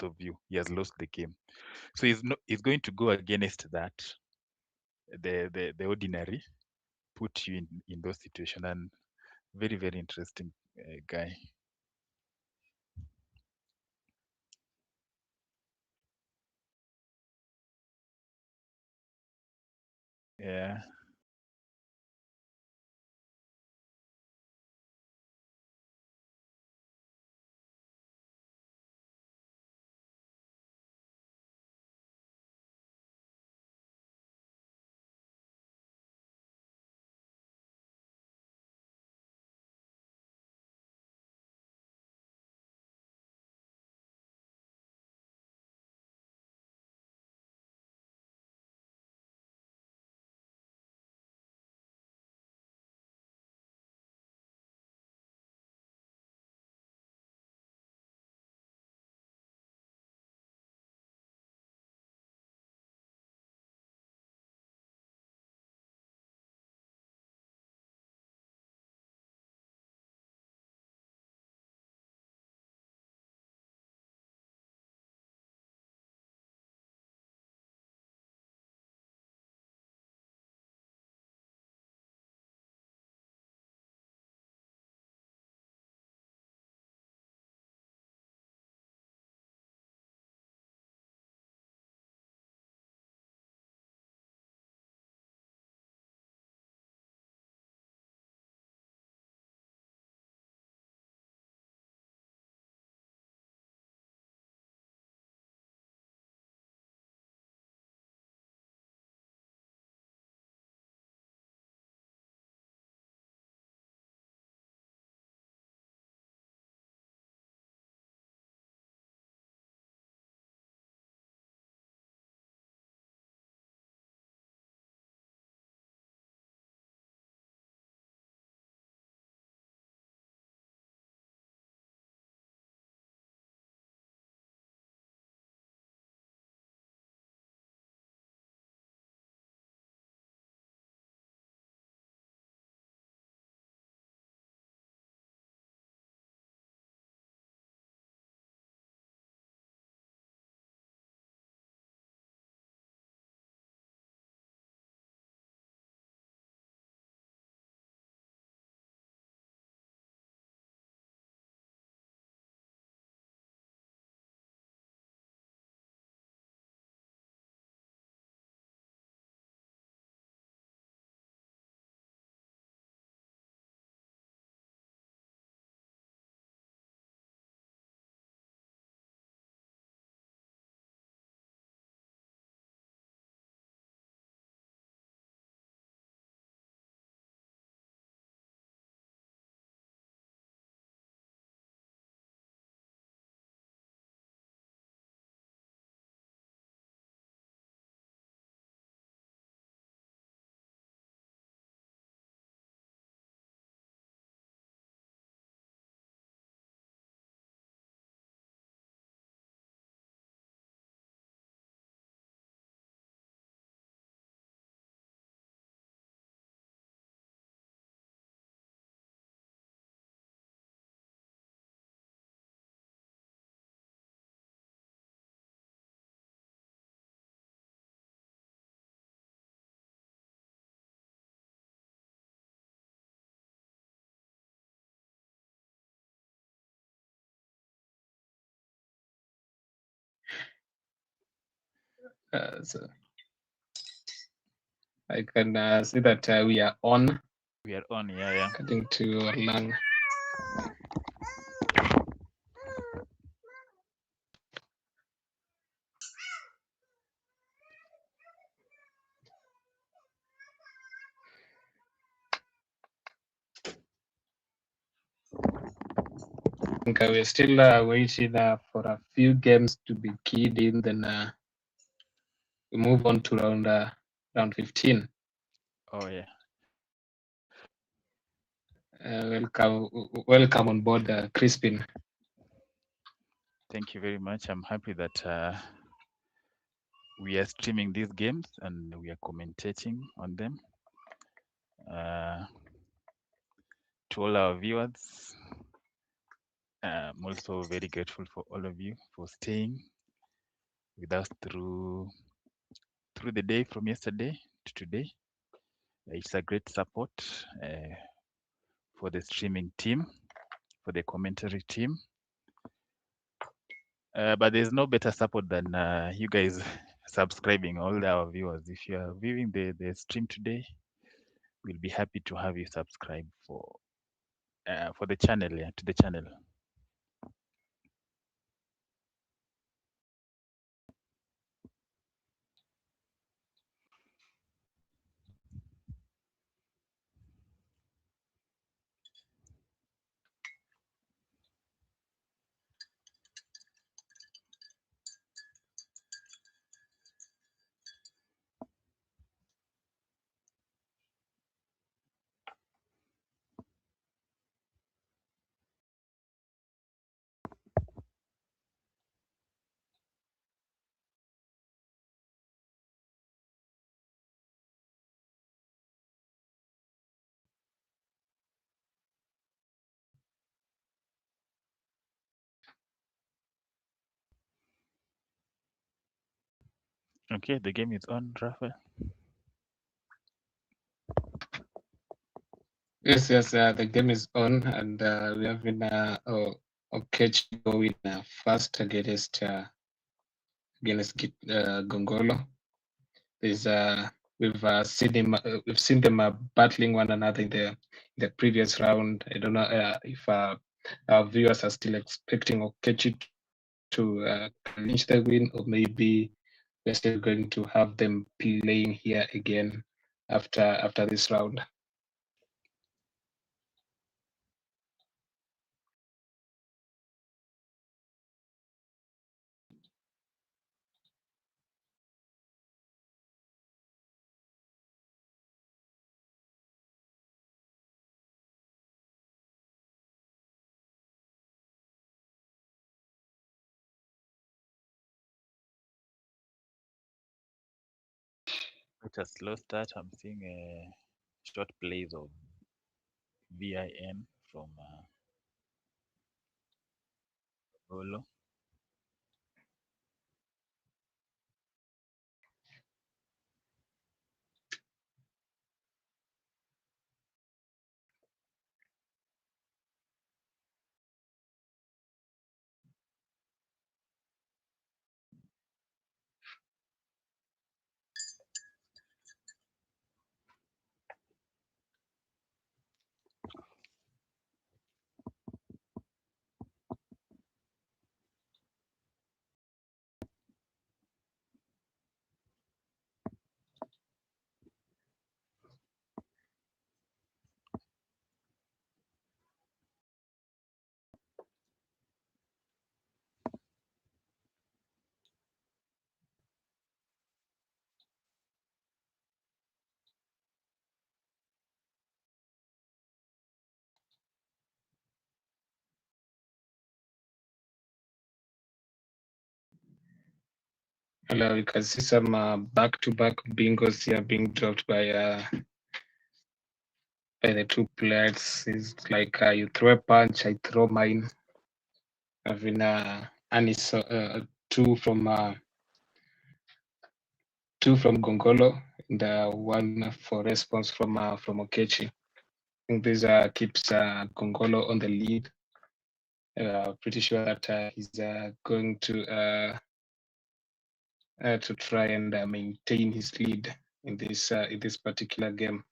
Speaker 6: of you, he has lost the game. So he's going to go against that, the ordinary, put you in those situations, and very very interesting guy. Yeah.
Speaker 1: So I can see that we are on.
Speaker 6: We are on, yeah.
Speaker 1: According to Olang. I think we're still waiting for a few games to be keyed in, then we move on to round 15.
Speaker 6: Oh yeah.
Speaker 1: Welcome on board, Crispin.
Speaker 6: Thank you very much. I'm happy that we are streaming these games and we are commentating on them. To all our viewers, I'm also very grateful for all of you for staying with us through the day from yesterday to today. It's a great support for the streaming team, for the commentary team. But there's no better support than you guys subscribing, all our viewers. If you are viewing the stream today, we'll be happy to have you subscribe for the channel, to the channel. Okay, the game is on, Rafael.
Speaker 1: Yes, yes, the game is on, and we have been Okechi going first against Gongolo. There's we've seen them battling one another in the previous round. I don't know if our viewers are still expecting Okechi to clinch the win, or maybe we're still going to have them playing here again after this round.
Speaker 6: It's a slow start. I'm seeing short plays of VIN from Gongolo.
Speaker 1: Hello, you can see some back-to-back bingos here being dropped by the two players. It's like you throw a punch, I throw mine. Having Anis two from Gongolo and one for response from Okechi. I think this keeps Gongolo on the lead. Pretty sure that he's going to try and maintain his lead in this particular game.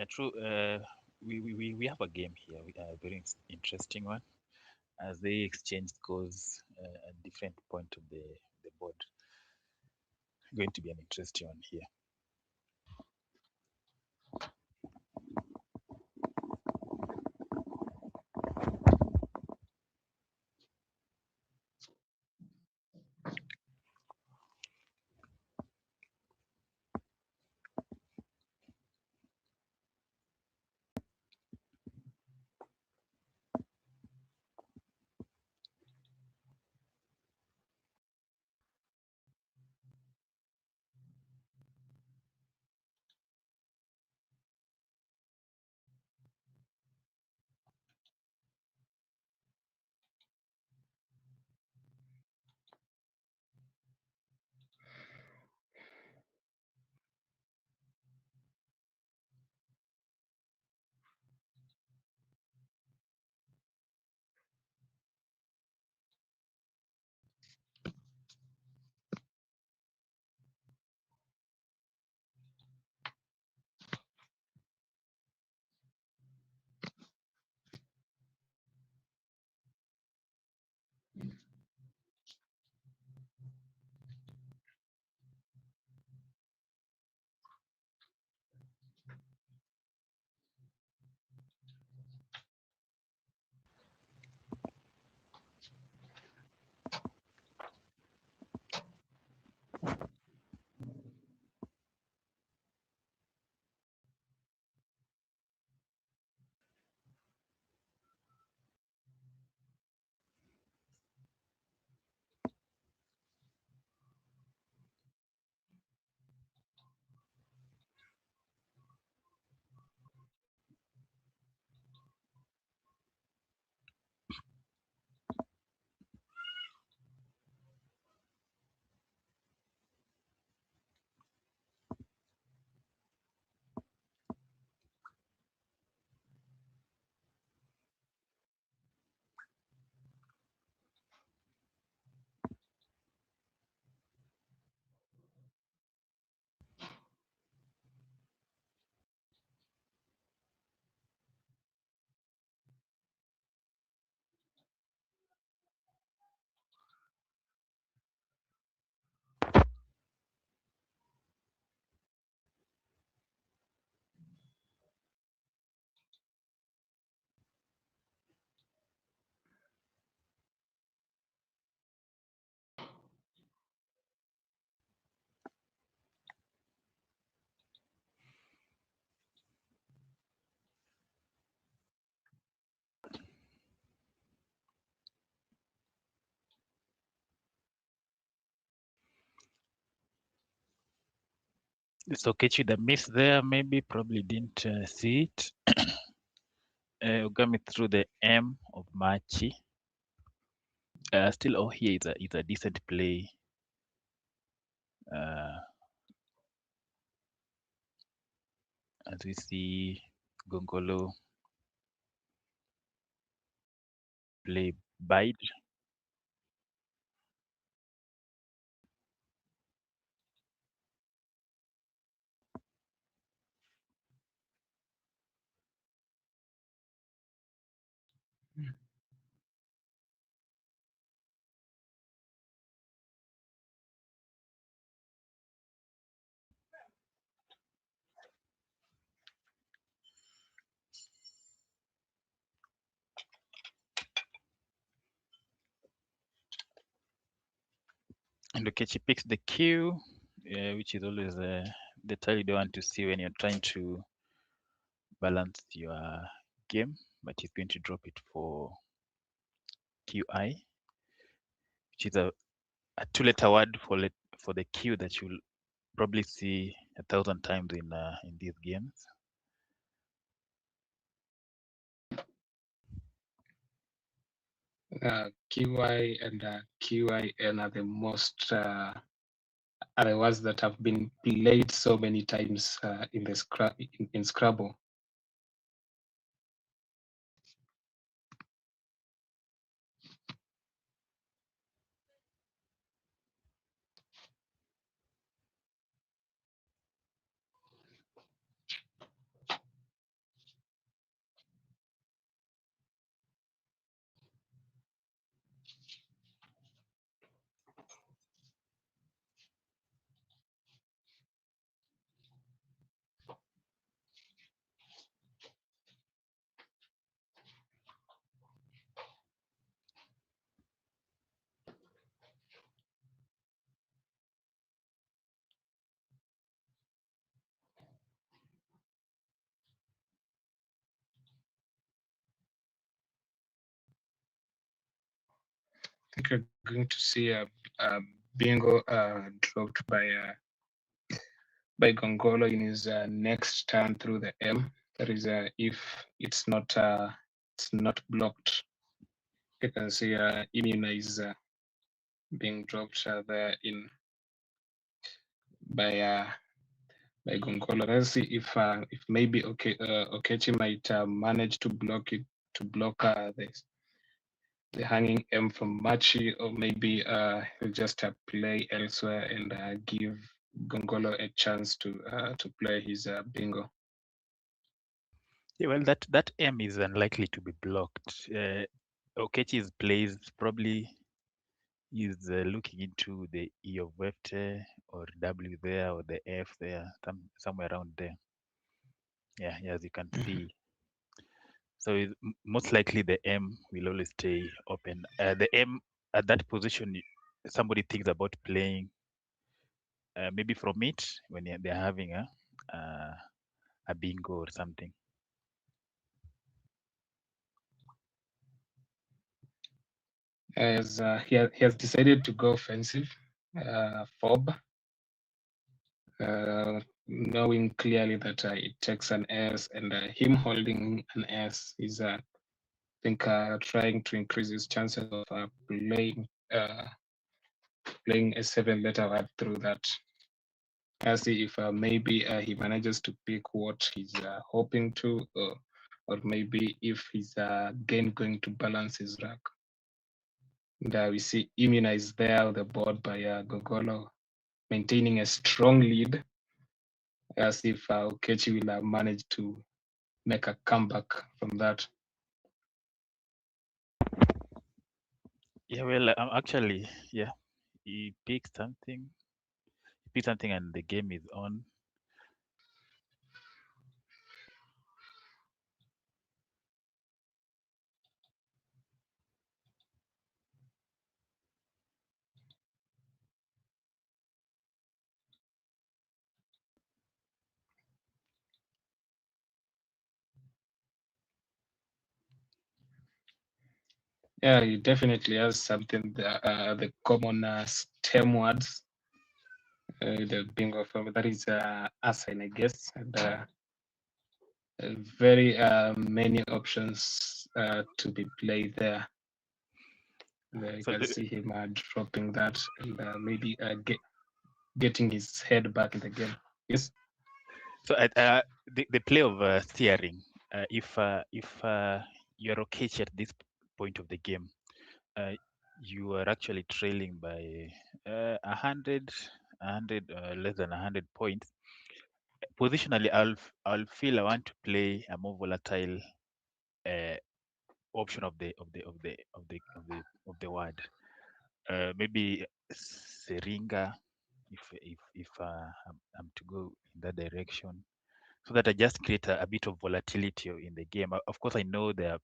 Speaker 6: True. We have a game here. A very interesting one. As they exchange scores at different point of the board. Going to be an interesting one here. So Kechi, the miss there, maybe probably didn't see it. Got me through the M of Machi. Still, oh, here is a decent play. As we see Gongolo play bide. And Okechi picks the Q, which is always the tile you don't want to see when you're trying to balance your game, but he's going to drop it for QI, which is a two-letter word for the Q that you'll probably see 1,000 times in these games.
Speaker 1: QI and QIN are the most are the words that have been played so many times in Scrabble. think you're going to see a bingo dropped by Gongolo in his next turn through the M. That is, if it's not blocked, you can see immunize being dropped there in by Gongolo. Let's see if maybe Okechi might manage to block the hanging M from Machi, or maybe he'll just play elsewhere and give Gongolo a chance to play his bingo.
Speaker 6: Yeah, well, that M is unlikely to be blocked. Okechi's plays probably is looking into the E of Wefte or W there or the F there, somewhere around there. Yeah, as you can see. So most likely the M will always stay open. The M at that position, somebody thinks about playing maybe from it when they're having a bingo or something.
Speaker 1: As he has decided to go offensive, fob, knowing clearly that it takes an S, and him holding an S is, I think, trying to increase his chances of playing a 7-letter word through that. I'll see if maybe he manages to pick what he's hoping to, or maybe if he's again going to balance his rack. And we see immunized there on the board by Gongolo, maintaining a strong lead, as if Okechi will manage to make a comeback from that.
Speaker 6: Yeah, well, actually, yeah, he picked something. He picked something, and the game is on.
Speaker 1: Yeah, he definitely has something. The common STEM words, the bingo from that is assign, I guess, and very many options to be played there. You
Speaker 6: So
Speaker 1: can see him dropping that and maybe getting his head back in the game. Yes.
Speaker 6: So the play of steering, if you're okay at this point of the game, you are actually trailing by 100, less than 100 points. Positionally, I'll feel I want to play a more volatile option of the word. Maybe Seringa, if I'm to go in that direction, so that I just create a bit of volatility in the game. Of course, I know there's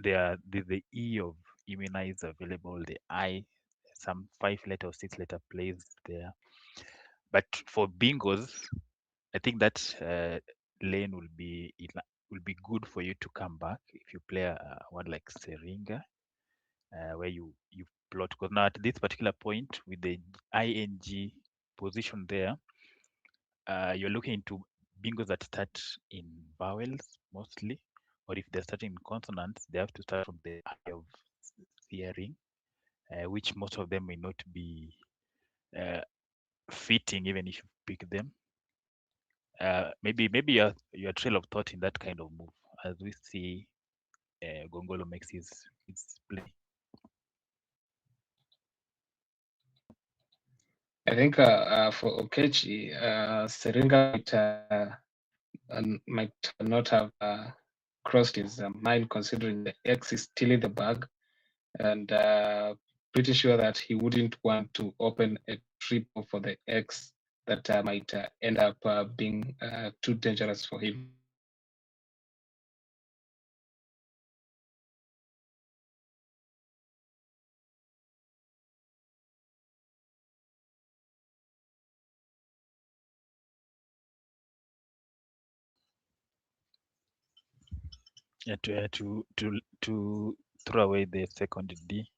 Speaker 6: the E of immunize available, the I, some 5-letter or 6-letter plays there. But for bingos, I think that lane will be good for you to come back if you play one like Seringa, where you plot. Because now at this particular point with the ing position there, you're looking into bingos that start in vowels mostly, or if they're starting in consonants, they have to start from the eye of hearing, which most of them may not be fitting even if you pick them. Maybe your trail of thought in that kind of move, as we see Gongolo makes his play.
Speaker 1: I think for Okechi, Seringa might not have crossed his mind, considering the X is still in the bag, and pretty sure that he wouldn't want to open a triple for the X that might end up being too dangerous for him.
Speaker 6: Yeah, to throw away the second D.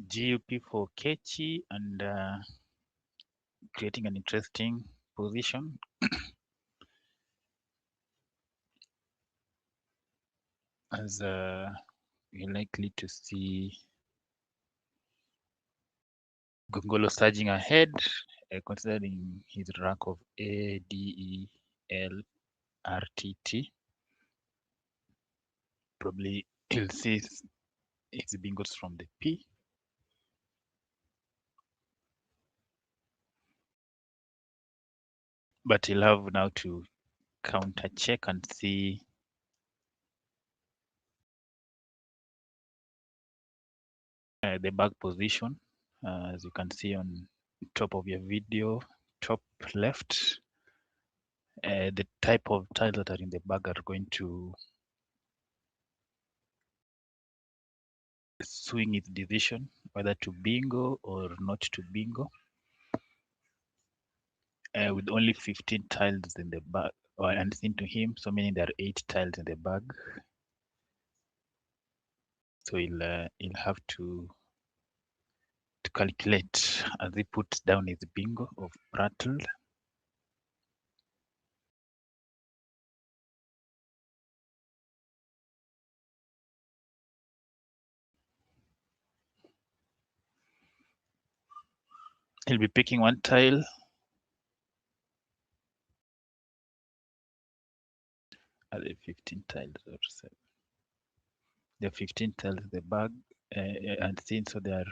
Speaker 6: GUP for Kechi and creating an interesting position. As you're likely to see Gongolo surging ahead, considering his rank of A, D, E, L, R, T, T. Probably he'll see his bingos from the P. But he'll have now to counter check and see the bag position. As you can see on top of your video, top left, the type of tiles that are in the bag are going to swing its decision whether to bingo or not to bingo. With only 15 tiles in the bag, or unseen to him, so meaning there are 8 tiles in the bag. So he'll have to calculate as he puts down his bingo of prattle. He'll be picking one tile. Are there 15 tiles or 7? There are 15 tiles in the bag, unseen, so there are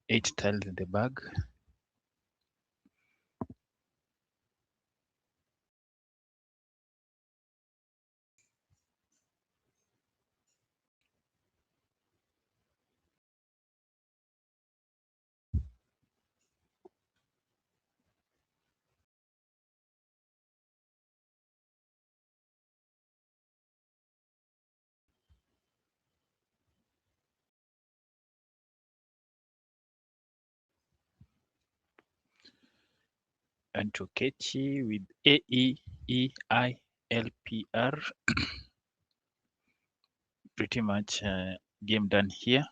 Speaker 6: 8 tiles in the bag. And Tokechi with AEEILPR. Pretty much game done here.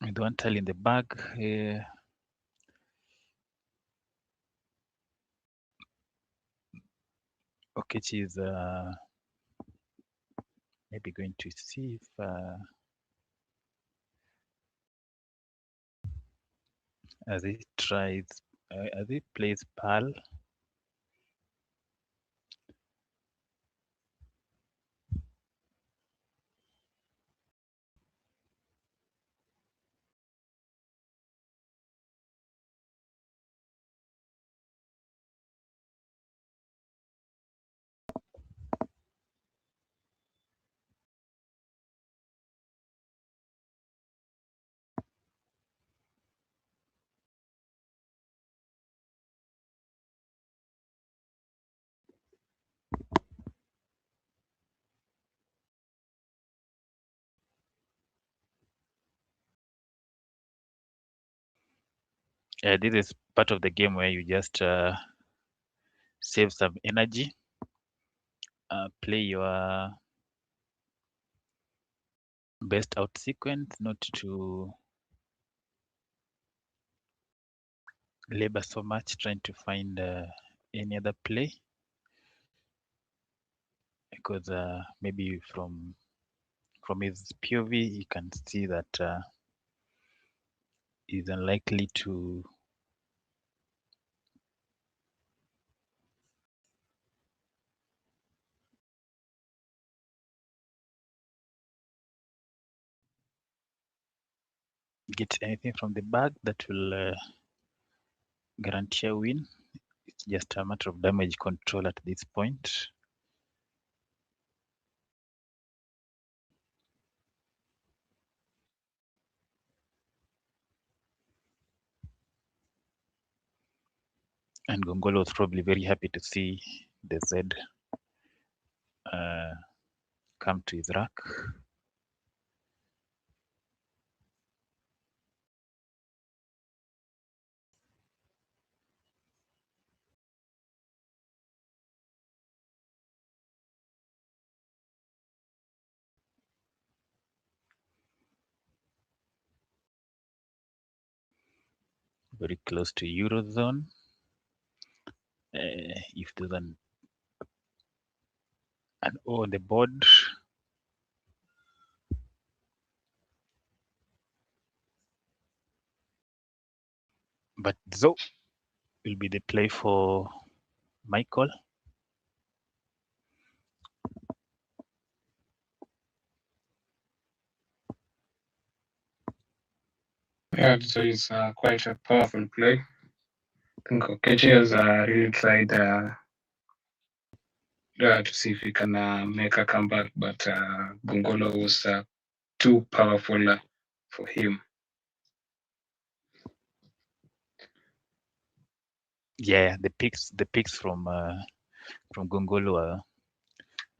Speaker 6: With one tile in the bag, Okechi is maybe going to see if as he tries, as he plays Pearl. This is part of the game where you just save some energy, play your best out sequence, not to labor so much trying to find any other play, because maybe from his POV you can see that he's unlikely to get anything from the bag that will guarantee a win. It's just a matter of damage control at this point. And Gongolo was probably very happy to see the Z come to his rack. Very close to Eurozone. If there's an O on the board, but Zo will be the play for Michael.
Speaker 1: Yeah, so it's quite a powerful play. I think Okechi has really tried to see if he can make a comeback, but Gongolo was too powerful for him.
Speaker 6: Yeah, the picks from Gongolo are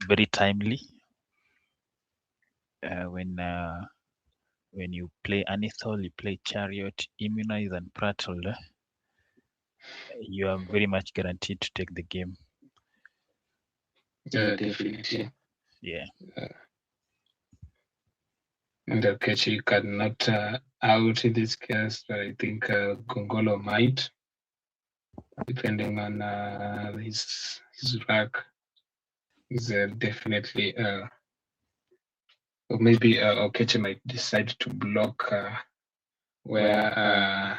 Speaker 6: very timely. When you play Anithol, you play Chariot, Immunize, and Prattle, you are very much guaranteed to take the game.
Speaker 1: Yeah, definitely.
Speaker 6: Yeah.
Speaker 1: And Okechi cannot out in this case, but I think Gongolo might, depending on his rack. Is definitely or maybe Okechi might decide to block where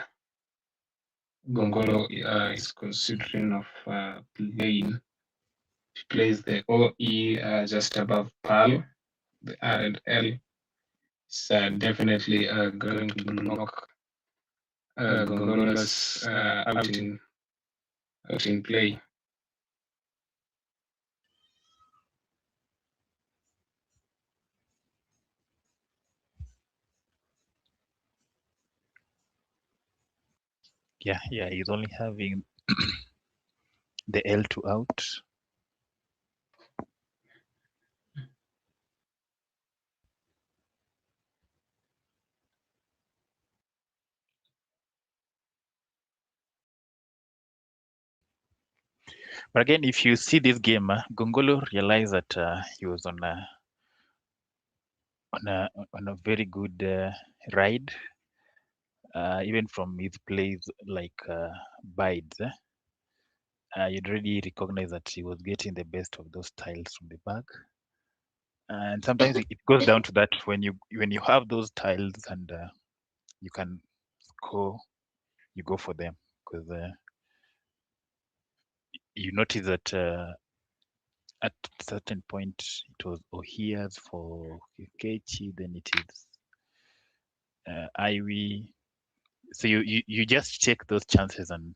Speaker 1: Gongolo is considering of playing. He plays the OE just above Pearl, the R and L. It's definitely going to knock Gongolo's out in play.
Speaker 6: Yeah, he's only having the L2 out. But again, if you see this game, Gongolo realized that he was on a very good ride, even from his plays like bides. You'd already recognize that he was getting the best of those tiles from the back. And sometimes it goes down to that when you have those tiles and you can score, you go for them because you notice that at a certain point it was Ohias for Kechi, then it is Ivy. So you just check those chances and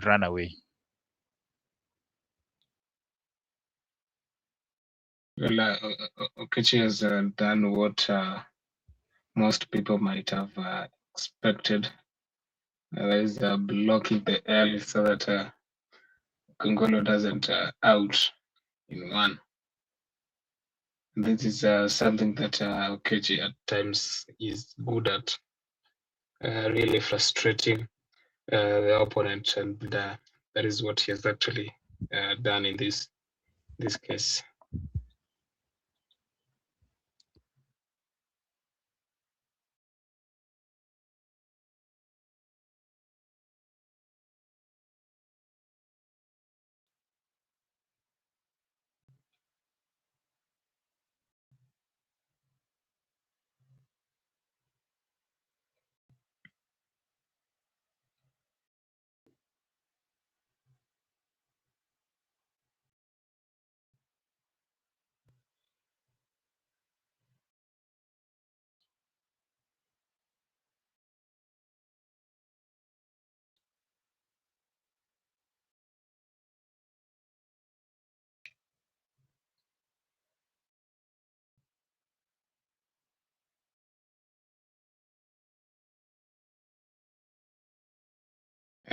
Speaker 6: run away.
Speaker 1: Well, Okechi has done what most people might have expected. That is blocking the L so that Gongolo doesn't out in one. This is something that Okechi at times is good at, really frustrating the opponent, and that is what he has actually done in this case.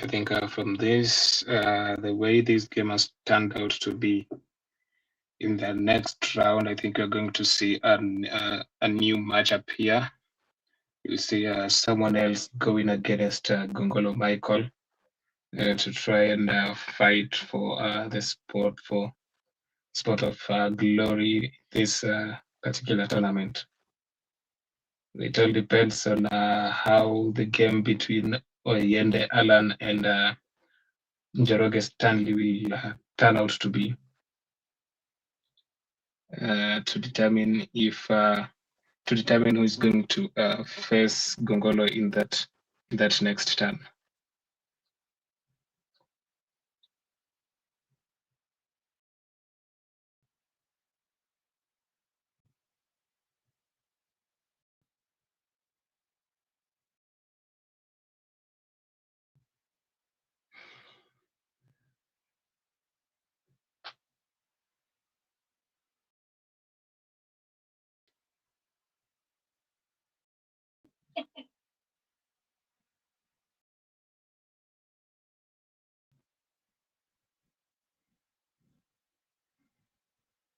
Speaker 1: I think from this, the way this game has turned out to be, in the next round, I think you're going to see a new matchup here. You'll see someone else going against Gongolo Michael to try and fight for the spot of glory this particular tournament. It all depends on how the game between Oyende Alan and Njoroge Stanley will turn out to be, to determine who is going to face Gongolo in that next turn.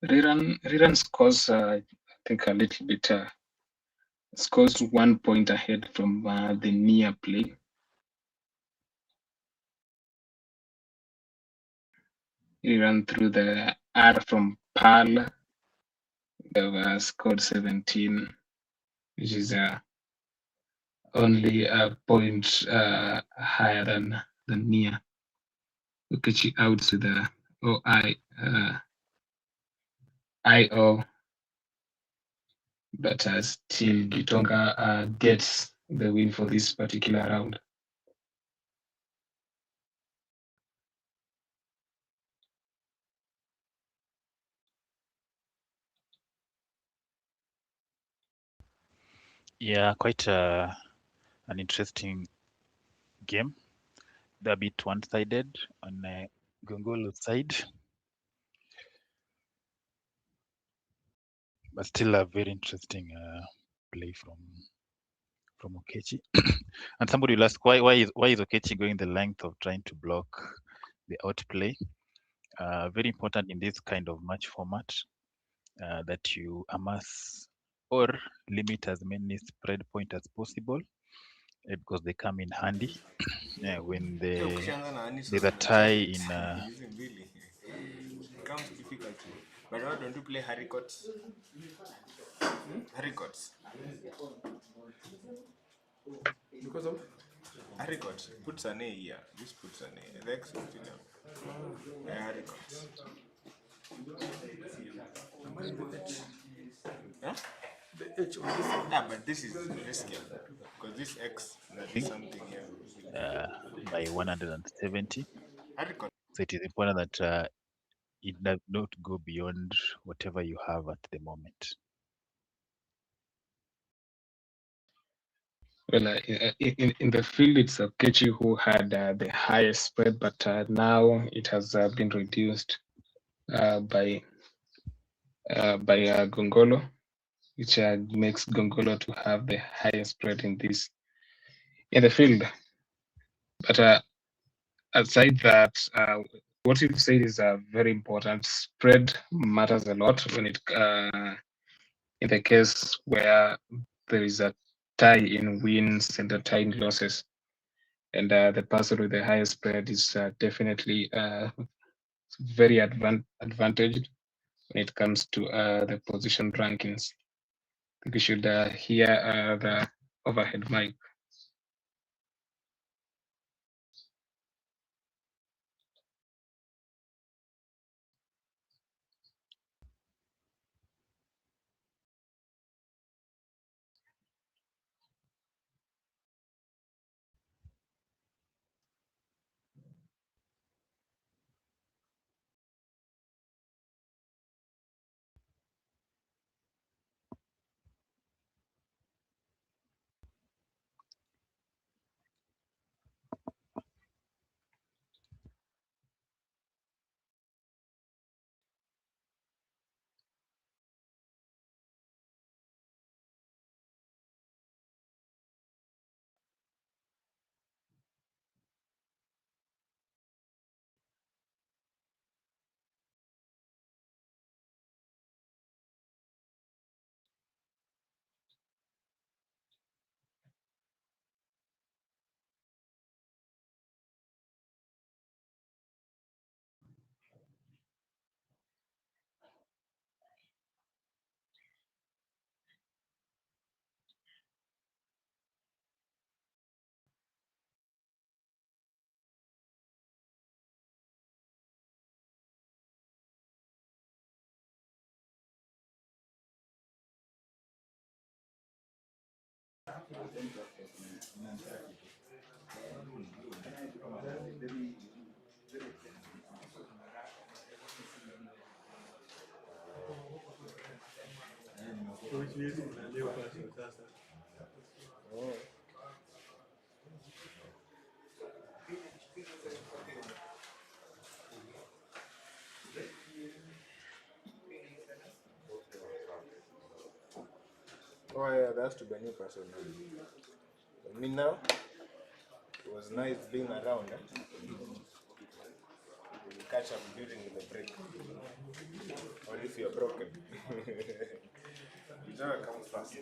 Speaker 1: Rerun scores, I think, a little bit, scores 1 point ahead from the near play. Rerun through the R from Pearl. They've scored 17, which is only a point higher than near. Ukechi out to the IO, but still Gitonga gets the win for this particular round.
Speaker 6: Yeah, quite an interesting game. They're a bit one-sided on Gongolo's side, but still a very interesting play from Okechi. And somebody will ask, why is Okechi going the length of trying to block the outplay? Very important in this kind of match format that you amass or limit as many spread points as possible, because they come in handy when there's a tie in.
Speaker 5: It comes difficult. But why don't you play Haricots? Haricots.
Speaker 3: Because of
Speaker 5: Haricots. Puts an A here. This puts an A. The X is Haricots. Huh?
Speaker 3: the H on this side.
Speaker 5: Yeah, but this is risky because this X, there is something here.
Speaker 6: By 170.
Speaker 5: Haricots.
Speaker 6: So it is important that it does not go beyond whatever you have at the moment.
Speaker 1: Well, in the field, it's Okechi who had the highest spread, but now it has been reduced by Gongolo, which makes Gongolo to have the highest spread in the field. But aside that, what you've said is very important. Spread matters a lot when it in the case where there is a tie in wins and a tie in losses. And the person with the highest spread is definitely very advantaged when it comes to the position rankings. I think we should hear the overhead mic.
Speaker 5: Oh. Oh yeah, that's to be a new person. For me now, it was nice being around. We catch up during the break. Or if you're broken. Whichever comes first.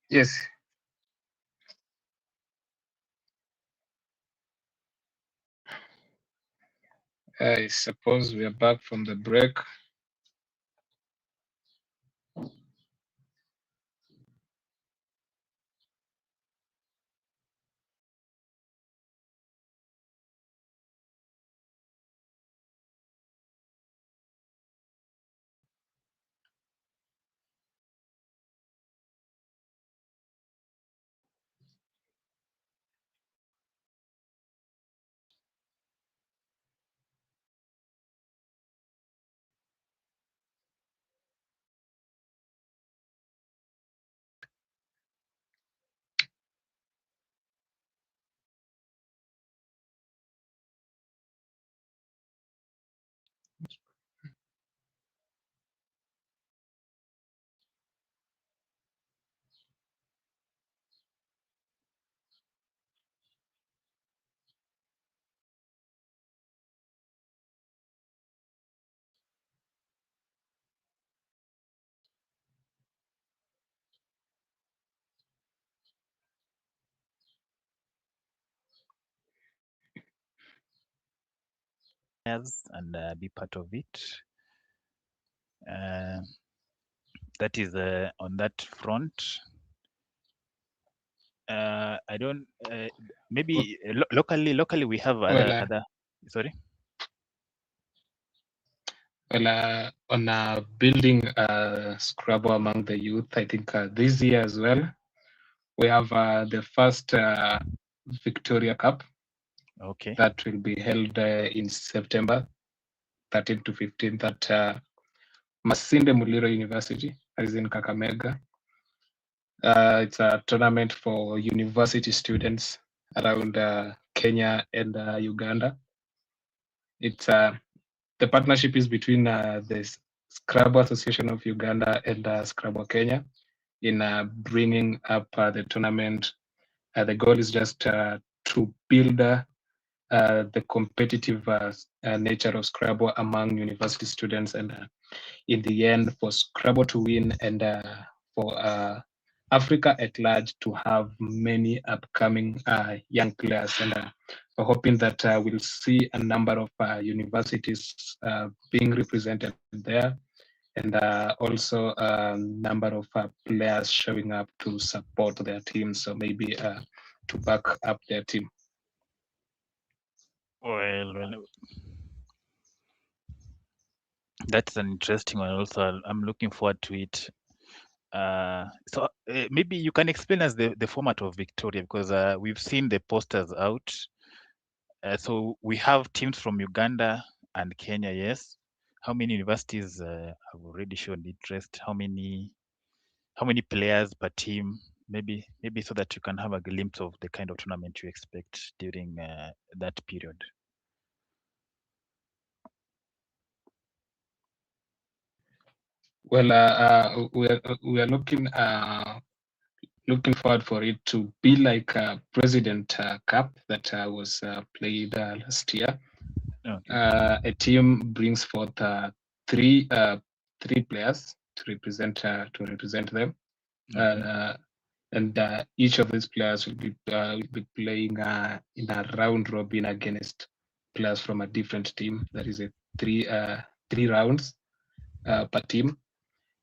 Speaker 1: Yes, I suppose we are back from the break.
Speaker 6: and be part of it. That is on that front. I don't. Maybe locally we have other. Sorry.
Speaker 1: Well, on building Scrabble among the youth, I think this year as well, we have the first Victoria Cup.
Speaker 6: Okay.
Speaker 1: That will be held in September 13 to 15 at Masinde Muliro University, that is in Kakamega. It's a tournament for university students around Kenya and Uganda. It's the partnership is between the Scrabble Association of Uganda and Scrabble Kenya in bringing up the tournament. The goal is just to build the competitive nature of Scrabble among university students, and in the end, for Scrabble to win and for Africa at large to have many upcoming young players. And we're hoping that we'll see a number of universities being represented there, and also a number of players showing up to support their team, so maybe to back up their team.
Speaker 6: Well, that's an interesting one. Also, I'm looking forward to it. So maybe you can explain us the format of Victoria, because we've seen the posters out. So we have teams from Uganda and Kenya, yes. How many universities have already shown interest? How many players per team? Maybe so that you can have a glimpse of the kind of tournament you expect during that period.
Speaker 1: Well, we are looking forward for it to be like a President Cup that was played last year. Okay. A team brings forth three players to represent them, and each of these players will be playing in a round robin against players from a different team. That is a three rounds per team,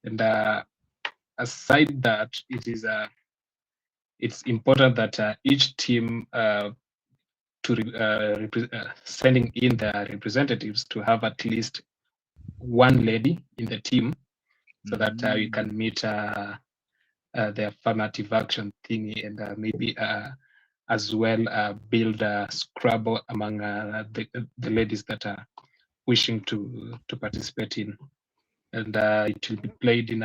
Speaker 1: and aside that, it's important that each team sending in their representatives to have at least one lady in the team, so that we can meet the affirmative action thingy, and maybe as well build a Scrabble among the ladies that are wishing to participate in. And it will be played in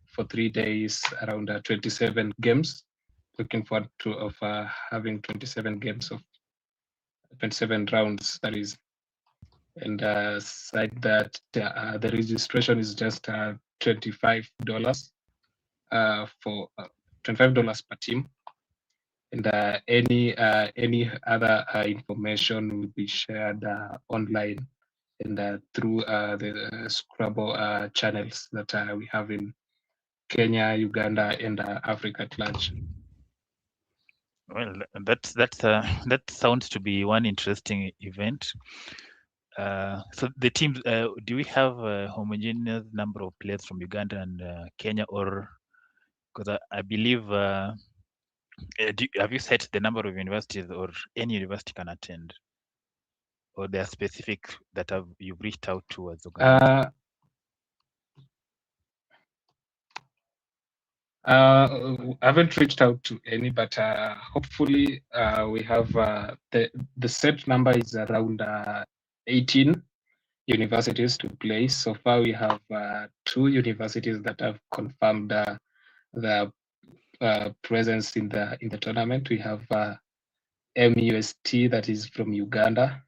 Speaker 1: for 3 days, around 27 games. Looking forward to having 27 games of 27 rounds, that is. And aside that, the registration is just $25 for $25 per team. And any other information will be shared online and through the Scrabble channels that we have in Kenya, Uganda, and Africa at large.
Speaker 6: Well, that sounds to be one interesting event. So the teams, do we have a homogeneous number of players from Uganda and Kenya, or because I believe, have you set the number of universities, or any university can attend, or they are specific that you've reached out to as organizers?
Speaker 1: I haven't reached out to any, but hopefully we have the set number is around 18 universities to play. So far, we have 2 universities that have confirmed their presence in the tournament. We have MUST, that is from Uganda,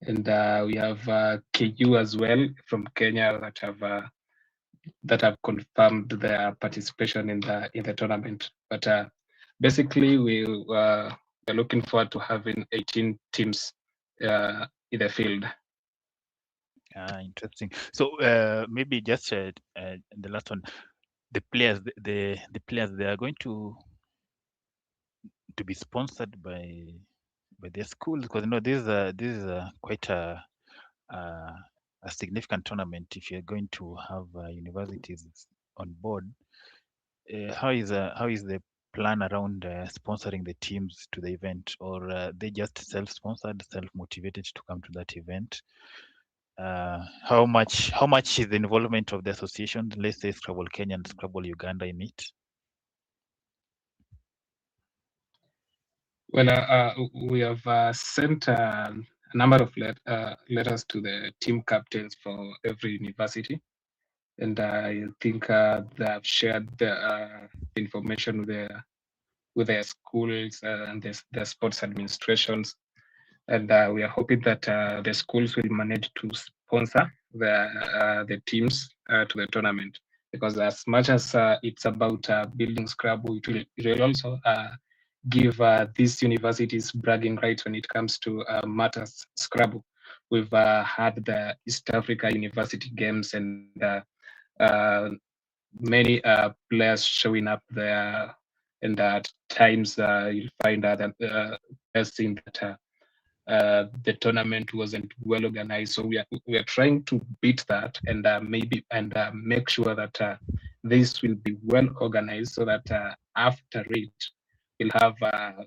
Speaker 1: and we have KU as well from Kenya that have confirmed their participation in the tournament. But basically, we're looking forward to having 18 teams in the field.
Speaker 6: Interesting. So maybe just the last one, the players, the players, they are going to be sponsored by their schools, because this is quite a a significant tournament, if you're going to have universities on board, how is the plan around sponsoring the teams to the event, or they just self-sponsored, self-motivated to come to that event? How much is the involvement of the association, let's say Scrabble Kenya and Scrabble Uganda, in it?
Speaker 1: Well, we have sent a number of letters to the team captains for every university, and I think they have shared the information with their schools and their sports administrations. And we are hoping that the schools will manage to sponsor the teams to the tournament, because as much as it's about building Scrabble, it will also give these universities bragging rights when it comes to matters Scrabble. We've had the East Africa University Games, and many players showing up there, and at times you'll find that players saying that the tournament wasn't well organized. So we are trying to beat that, and make sure that this will be well organized, so that after it we'll have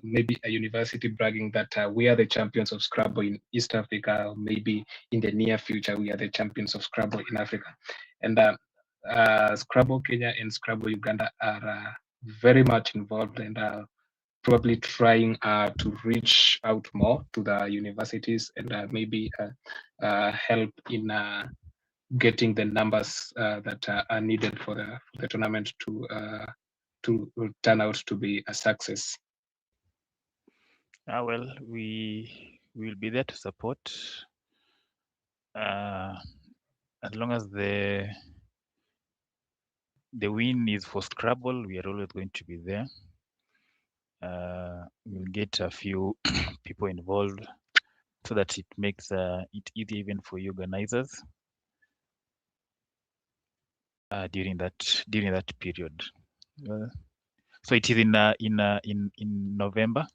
Speaker 1: maybe a university bragging that we are the champions of Scrabble in East Africa, or maybe in the near future we are the champions of Scrabble in Africa. And Scrabble Kenya and Scrabble Uganda are very much involved, and probably trying to reach out more to the universities, and maybe help in getting the numbers that are needed for the tournament to turn out to be a success.
Speaker 6: Well, we will be there to support, as long as the win is for Scrabble. We are always going to be there. We'll get a few people involved, so that it makes it easy even for you organizers during that period. So it is in November.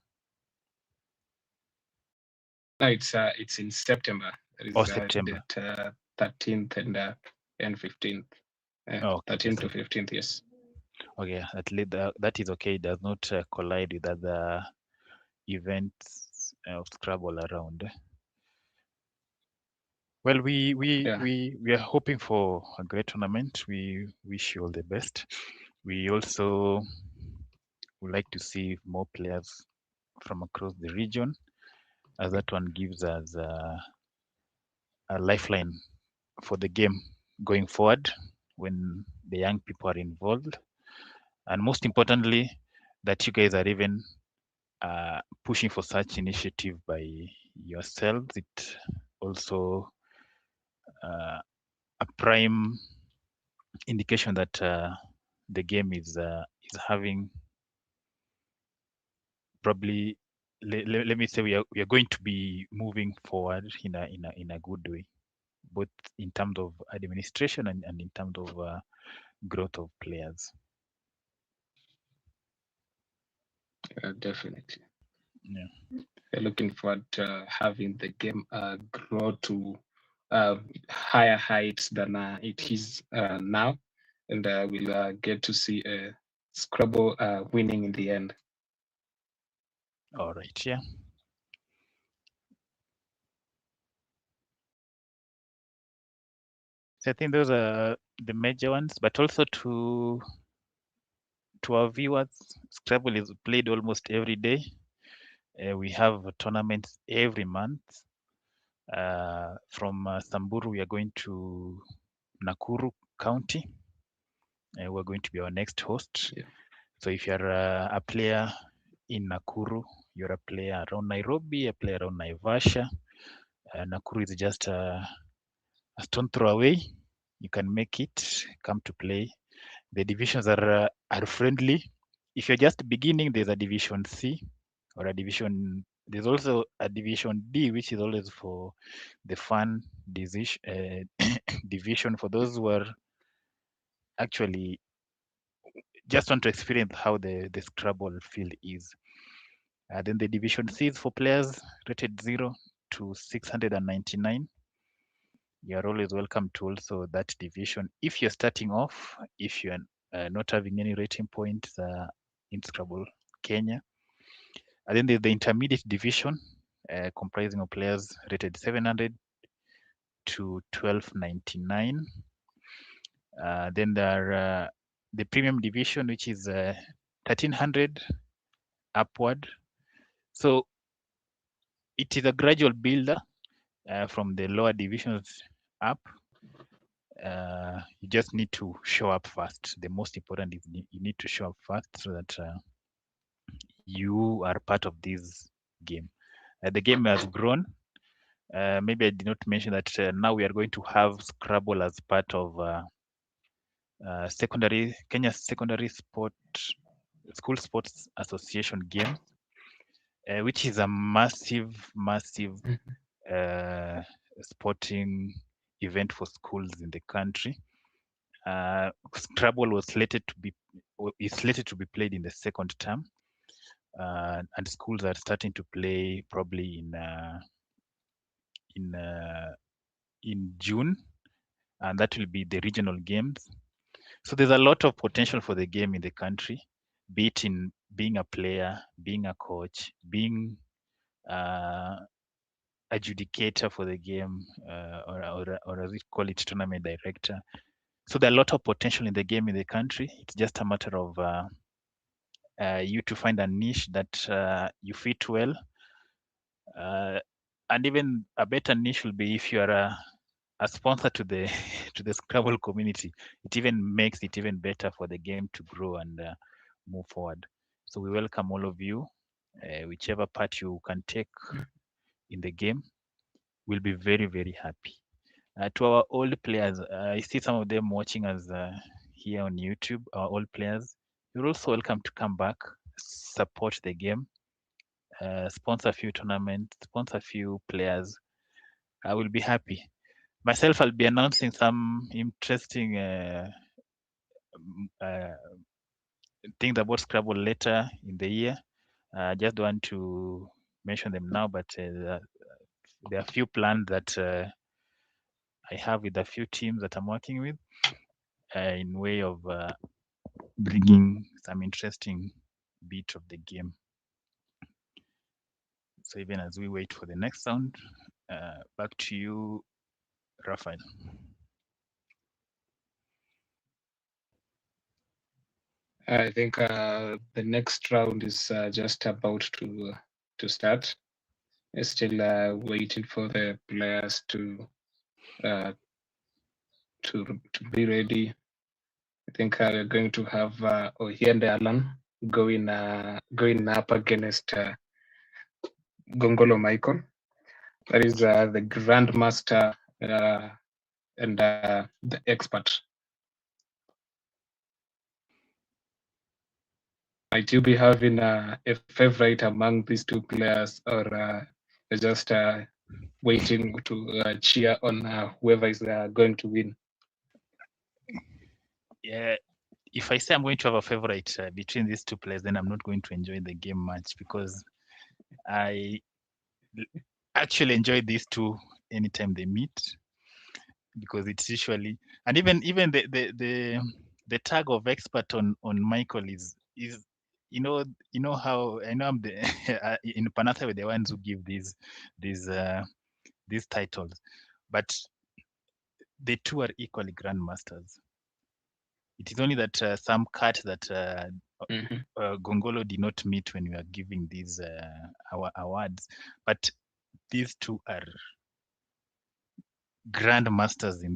Speaker 1: No, it's in September. That is
Speaker 6: September.
Speaker 1: 13th and 15th.
Speaker 6: Okay,
Speaker 1: 13th to 15th, yes.
Speaker 6: Okay, at least that is okay. It does not collide with other events of Scrabble around. Well, we are hoping for a great tournament. We wish you all the best. We also would like to see more players from across the region, as that one gives us a lifeline for the game going forward when the young people are involved. And most importantly, that you guys are even pushing for such initiative by yourselves. It also a prime indication that the game is having, probably, let me say, we are going to be moving forward in a good way, both in terms of administration and in terms of growth of players.
Speaker 1: Definitely.
Speaker 6: Yeah.
Speaker 1: We're looking forward to having the game grow to higher heights than it is now, and we'll get to see Scrabble winning in the end.
Speaker 6: All right, yeah. So I think those are the major ones, but also to our viewers, Scrabble is played almost every day. We have tournaments every month. From Samburu, we are going to Nakuru County. We're going to be our next host.
Speaker 1: Yeah.
Speaker 6: So if you're a player in Nakuru, you're a player around Nairobi, a player around Naivasha, Nakuru is just a stone throw away. You can make it, come to play. The divisions are friendly. If you're just beginning, there's a Division C or a Division. There's also a Division D, which is always for the fun division for those who are actually just want to experience how the Scrabble field is. Then the Division C is for players rated 0 to 699. you're always welcome to also that division. If you're starting off, if you're not having any rating points in Scrabble Kenya, and then there's the intermediate division comprising of players rated 700 to 1299. Then there are the premium division, which is 1300 upward. So it is a gradual builder from the lower divisions up. You just need to show up first. The most important is you need to show up first so that you are part of this game. The game has grown. Maybe I did not mention that now we are going to have Scrabble as part of Kenya Secondary School Sports Association game, which is a massive sporting event for schools in the country. Scrabble is slated to be played in the second term, and schools are starting to play probably in June, and that will be the regional games. So there's a lot of potential for the game in the country, be it in being a player, being a coach, being adjudicator for the game, or as we call it, tournament director. So there are a lot of potential in the game in the country. It's just a matter of you to find a niche that you fit well. And even a better niche will be if you are a sponsor to the to the Scrabble community. It even makes it even better for the game to grow and move forward. So we welcome all of you, whichever part you can take in the game. We'll be very, very happy. To our old players, I see some of them watching us here on YouTube, our old players. You're also welcome to come back, support the game, sponsor a few tournaments, sponsor a few players. I will be happy. Myself, I'll be announcing some interesting things about Scrabble later in the year. I just don't want to mention them now, but there are a few plans that I have with a few teams that I'm working with in way of bringing some interesting bit of the game. So even as we wait for the next sound, back to you, Raphael.
Speaker 1: I think the next round is just about to start. Still waiting for the players to be ready. I think we're going to have Oend Alan going up against Gongolo Michael. That is the Grandmaster and the expert. Might you be having a favorite among these two players, or just waiting to cheer on whoever is going to win?
Speaker 6: Yeah, if I say I'm going to have a favorite between these two players, then I'm not going to enjoy the game much because I actually enjoy these two anytime they meet, because it's usually, and even the tag of expert on Michael is you know how I know I'm the in Panatha we're the ones who give these titles, but the two are equally grandmasters. It is only that some cut that Gongolo did not meet when we are giving these our awards, but these two are grandmasters in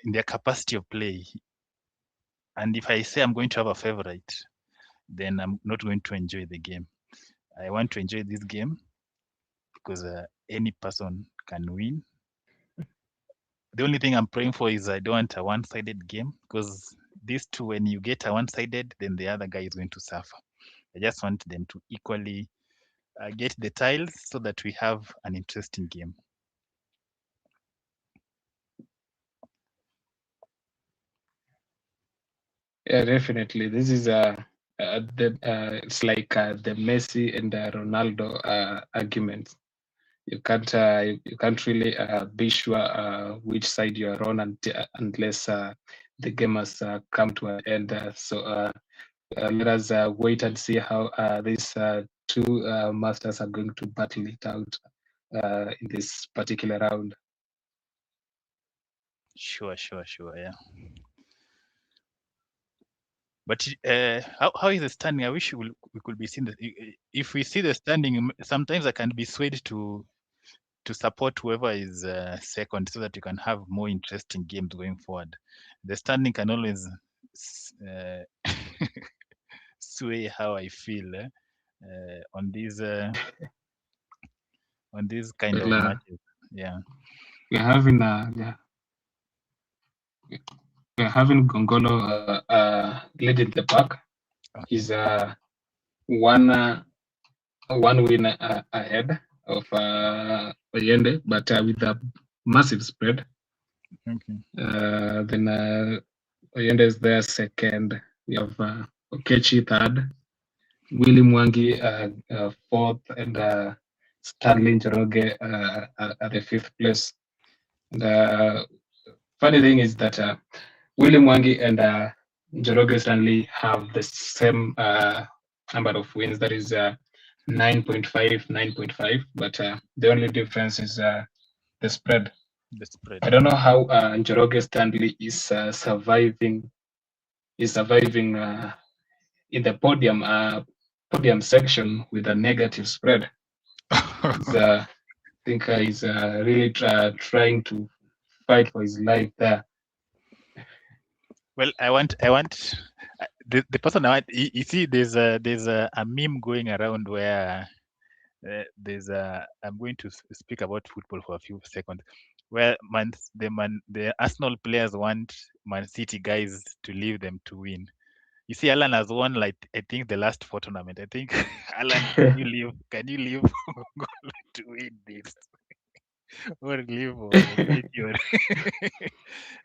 Speaker 6: their capacity of play. And if I say I'm going to have a favorite, then I'm not going to enjoy the game. I want to enjoy this game because any person can win. The only thing I'm praying for is I don't want a one-sided game, because these two, when you get a one-sided, then the other guy is going to suffer. I just want them to equally get the tiles so that we have an interesting game.
Speaker 1: Yeah, definitely. This is it's like the Messi and Ronaldo arguments. you can't really be sure which side you are on unless the game has come to an end. So let us wait and see how these two masters are going to battle it out in this particular round.
Speaker 6: Sure, yeah. But how is the standing? I wish we could be seeing if we see the standing. Sometimes I can be swayed to support whoever is second, so that you can have more interesting games going forward. The standing can always sway how I feel on these kind of matches. Yeah,
Speaker 1: We're having Gongolo leading the pack. He's one win ahead of Oend, but with a massive spread.
Speaker 6: okay.
Speaker 1: Then Oend is there second. We have Okechi third, William Wangi fourth, and Stanley Njoroge at the fifth place. The funny thing is that William Wangi and Njoroge Stanley have the same number of wins. That is 9.5, 9.5. But the only difference is the spread.
Speaker 6: The spread.
Speaker 1: I don't know how Njoroge Stanley is surviving. Is surviving in the podium section with a negative spread. I think he's really trying to fight for his life there.
Speaker 6: Well, I want the person I want. You see, there's a meme going around where I'm going to speak about football for a few seconds, where the Arsenal players want Man City guys to leave them to win. You see, Alan has won, like, I think the last 4 tournament. I think Alan, can you leave Gongolo to win this? Or leave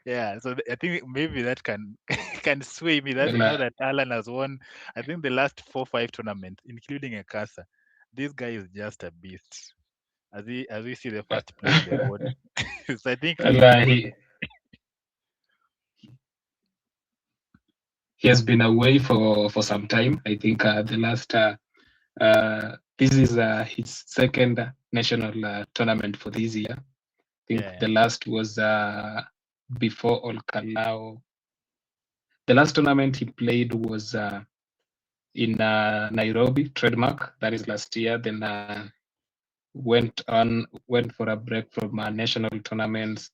Speaker 6: yeah, so I think maybe that can sway me. That now that Alan has won, I think the last 4-5 tournaments, including a Casa, this guy is just a beast. As we see the first place on the board. So I think
Speaker 1: he has been away for some time. I think the last this is his second national tournament for this year. I think the last was before Olkalao. The last tournament he played was in Nairobi, trademark. That is last year. Then went for a break from national tournaments.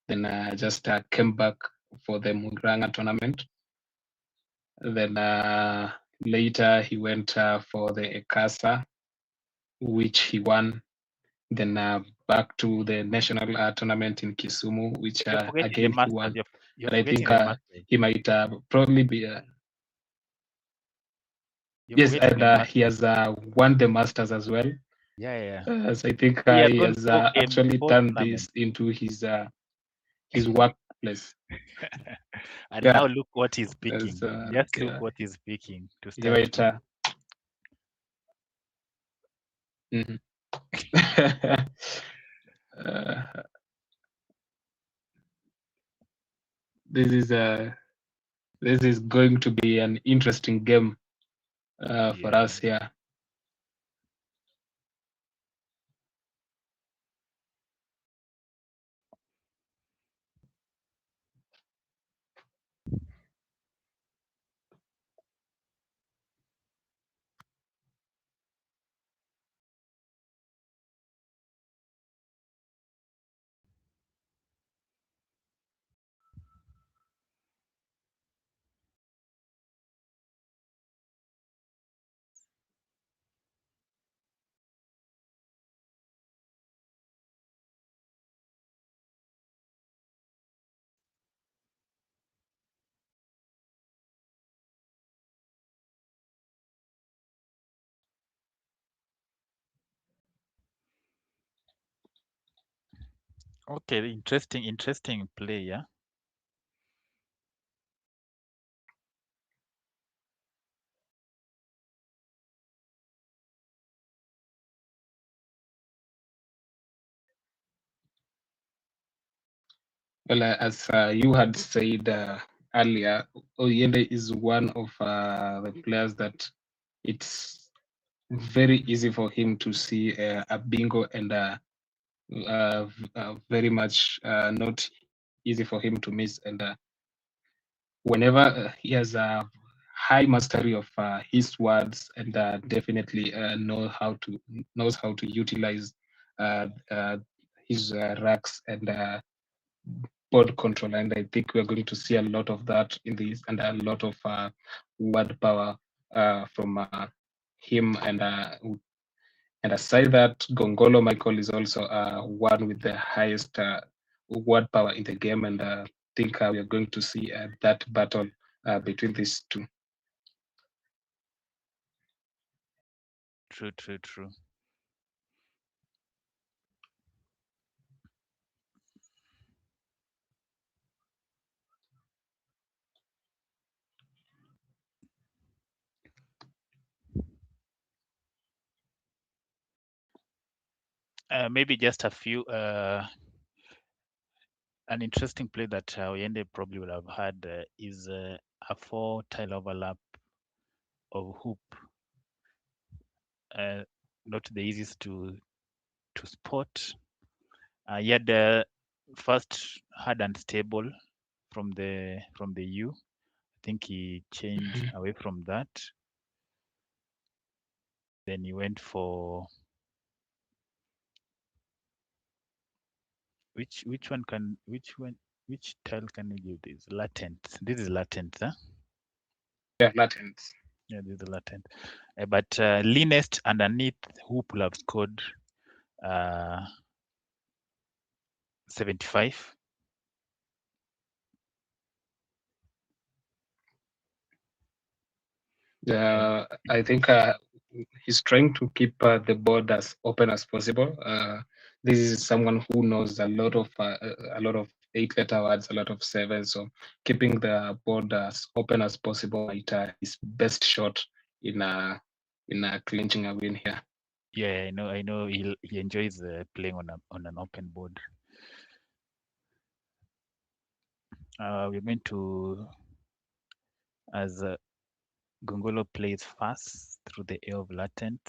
Speaker 1: Then just came back for the Muranga tournament. Then later he went for the Ekasa, which he won. Then back to the national tournament in Kisumu, which again he won. But I think he might probably be. Yes, and he has won the Masters as well.
Speaker 6: Yeah.
Speaker 1: So I think he has actually turned this into his workplace.
Speaker 6: And now look what he's picking. Just look what he's picking to start.
Speaker 1: This is going to be an interesting game for us here.
Speaker 6: Okay, interesting play, yeah.
Speaker 1: Well, as you had said earlier, Oyende is one of the players that it's very easy for him to see a bingo and very much not easy for him to miss. And whenever he has a high mastery of his words and definitely knows how to utilize his racks and board control, and I think we're going to see a lot of that in this, and a lot of word power from him. And aside that, Gongolo Michael is also one with the highest word power in the game, and I think we are going to see that battle between these two.
Speaker 6: True. Maybe just a few. An interesting play that Oyende probably would have had is a 4-tile overlap of hoop. Not the easiest to spot. He had first hard and stable from the U. I think he changed away from that. Then he went for which tile can we give this? Latent. This is latent, huh?
Speaker 1: Yeah, latent.
Speaker 6: Yeah, this is latent. But leanest underneath hoop will have scored 75.
Speaker 1: I think he's trying to keep the board as open as possible. This is someone who knows a lot of 8-letter words, a lot of 7. So keeping the board as open as possible is his best shot in clinching a win here.
Speaker 6: Yeah, I know he enjoys playing on an open board. We're going to, as Gongolo plays fast through the air of latent.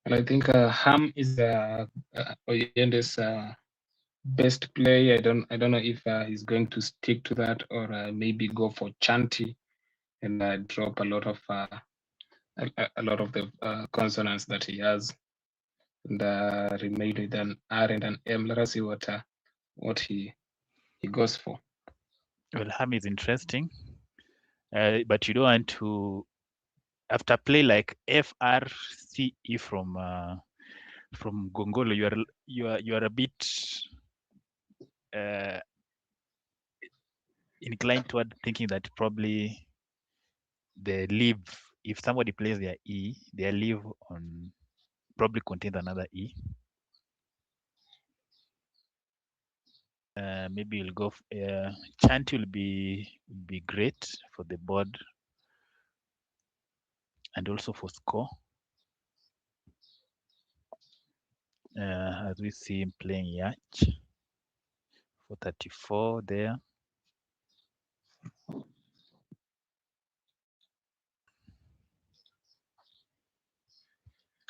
Speaker 1: And I think Ham is Oyende's best play. I don't know if he's going to stick to that or maybe go for Chanty and drop a lot of the consonants that he has and remain with an R and an M. Let us see what he goes for.
Speaker 6: Well, Ham is interesting, but you don't want to, after play like FRCE from Gongolo, you are a bit inclined toward thinking that probably the leave, if somebody plays their E, their leave on probably contains another E. Maybe you'll go. Chant will be great for the board and also for score. As we see him playing Yach for 34 there.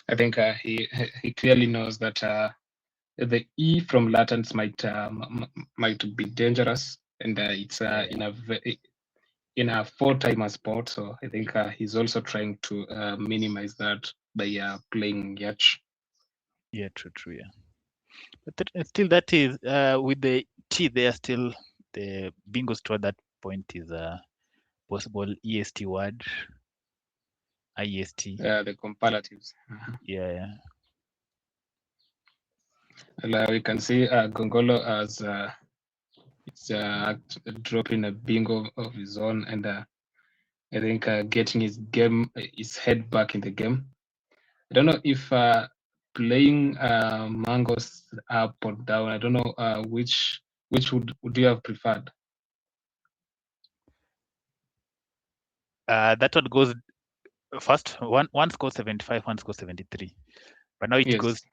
Speaker 1: I think he clearly knows that the E from latents might be dangerous, and it's in a 4-timer spot. So I think he's also trying to minimize that by playing Yach.
Speaker 6: Yeah, true. Yeah, but still, that is with the T there. Still, the bingos toward that point is a possible EST word. IEST.
Speaker 1: The comparatives.
Speaker 6: Yeah.
Speaker 1: And, we can see Gongolo as It's dropping a bingo of his own, and I think getting his head back in the game. I don't know if playing mangoes up or down. I don't know which would you have preferred.
Speaker 6: That one goes first. One scores 75, one scores 73. But now it goes.
Speaker 1: Yes.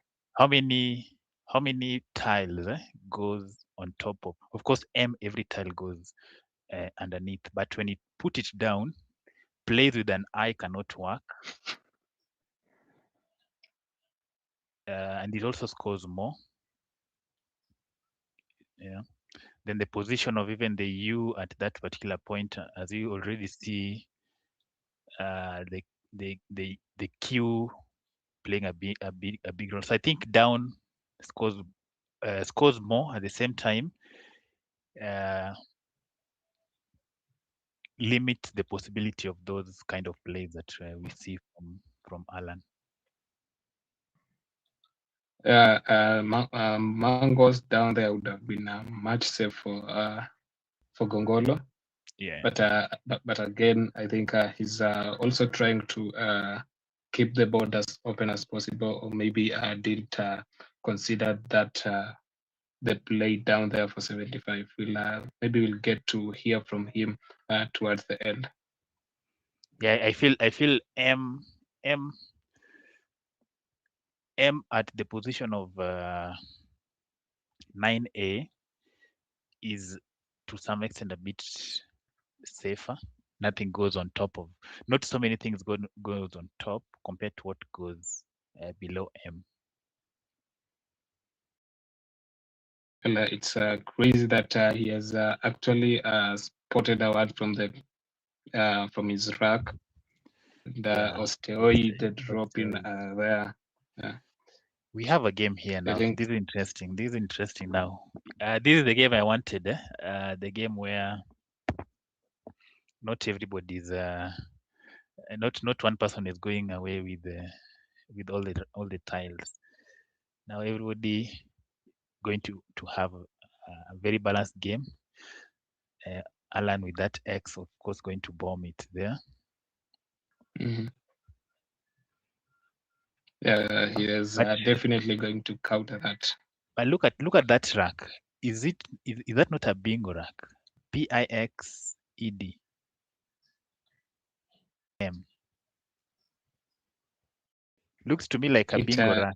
Speaker 6: How many tiles goes on top of? Of course, every tile goes underneath. But when you put it down, plays with an eye cannot work. And it also scores more. Yeah. Then the position of even the U at that particular point, as you already see, the Q playing a big role. So I think down scores more. At the same time, limit the possibility of those kind of plays that we see from Alan.
Speaker 1: Mangoes down there would have been much safe for Gongolo.
Speaker 6: Yeah.
Speaker 1: But again, I think he's also trying to keep the board as open as possible, or maybe didn't consider that the play down there for 75. Maybe we'll get to hear from him towards the end.
Speaker 6: Yeah, I feel M at the position of 9A is to some extent a bit safer. Nothing goes on top of, not so many things goes on top compared to what goes below M.
Speaker 1: Well, it's crazy that he has actually spotted a word from his rack. The Osteoi, the drop in there. Yeah.
Speaker 6: We have a game here now. This is interesting. This is interesting now. This is the game I wanted. The game where not everybody's not one person is going away with all the tiles. Now everybody going to have a very balanced game. Alan with that X, of course, going to bomb it there.
Speaker 1: Mm-hmm. Yeah, he is definitely going to counter that.
Speaker 6: But look at that rack. Is that not a bingo rack? BIXED. M. Looks to me like a bingo rack.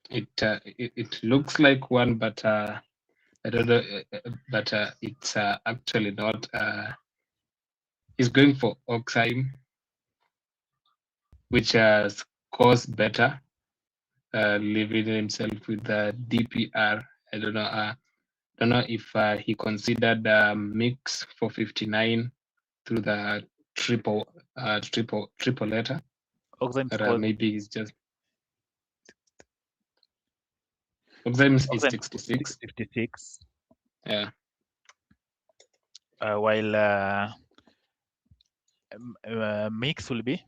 Speaker 1: It looks like one, but I don't know. But it's actually not. He's going for Oxheim, which scores better, leaving himself with the DPR. I don't know if he considered mix for 59 through the triple letter. Or maybe he's just Oxheim is 66.
Speaker 6: 56.
Speaker 1: Yeah.
Speaker 6: While mix will be?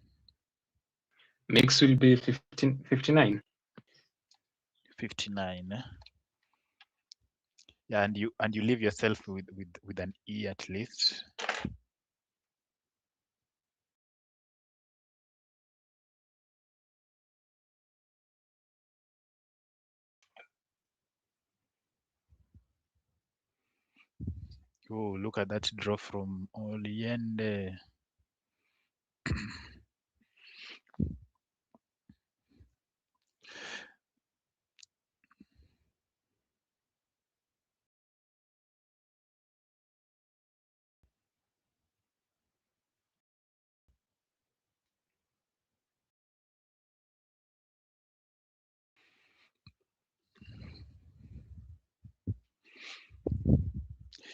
Speaker 1: Mix will be 59.
Speaker 6: 59. Yeah, and you leave yourself with an E at least. Oh, look at that draw from Oend.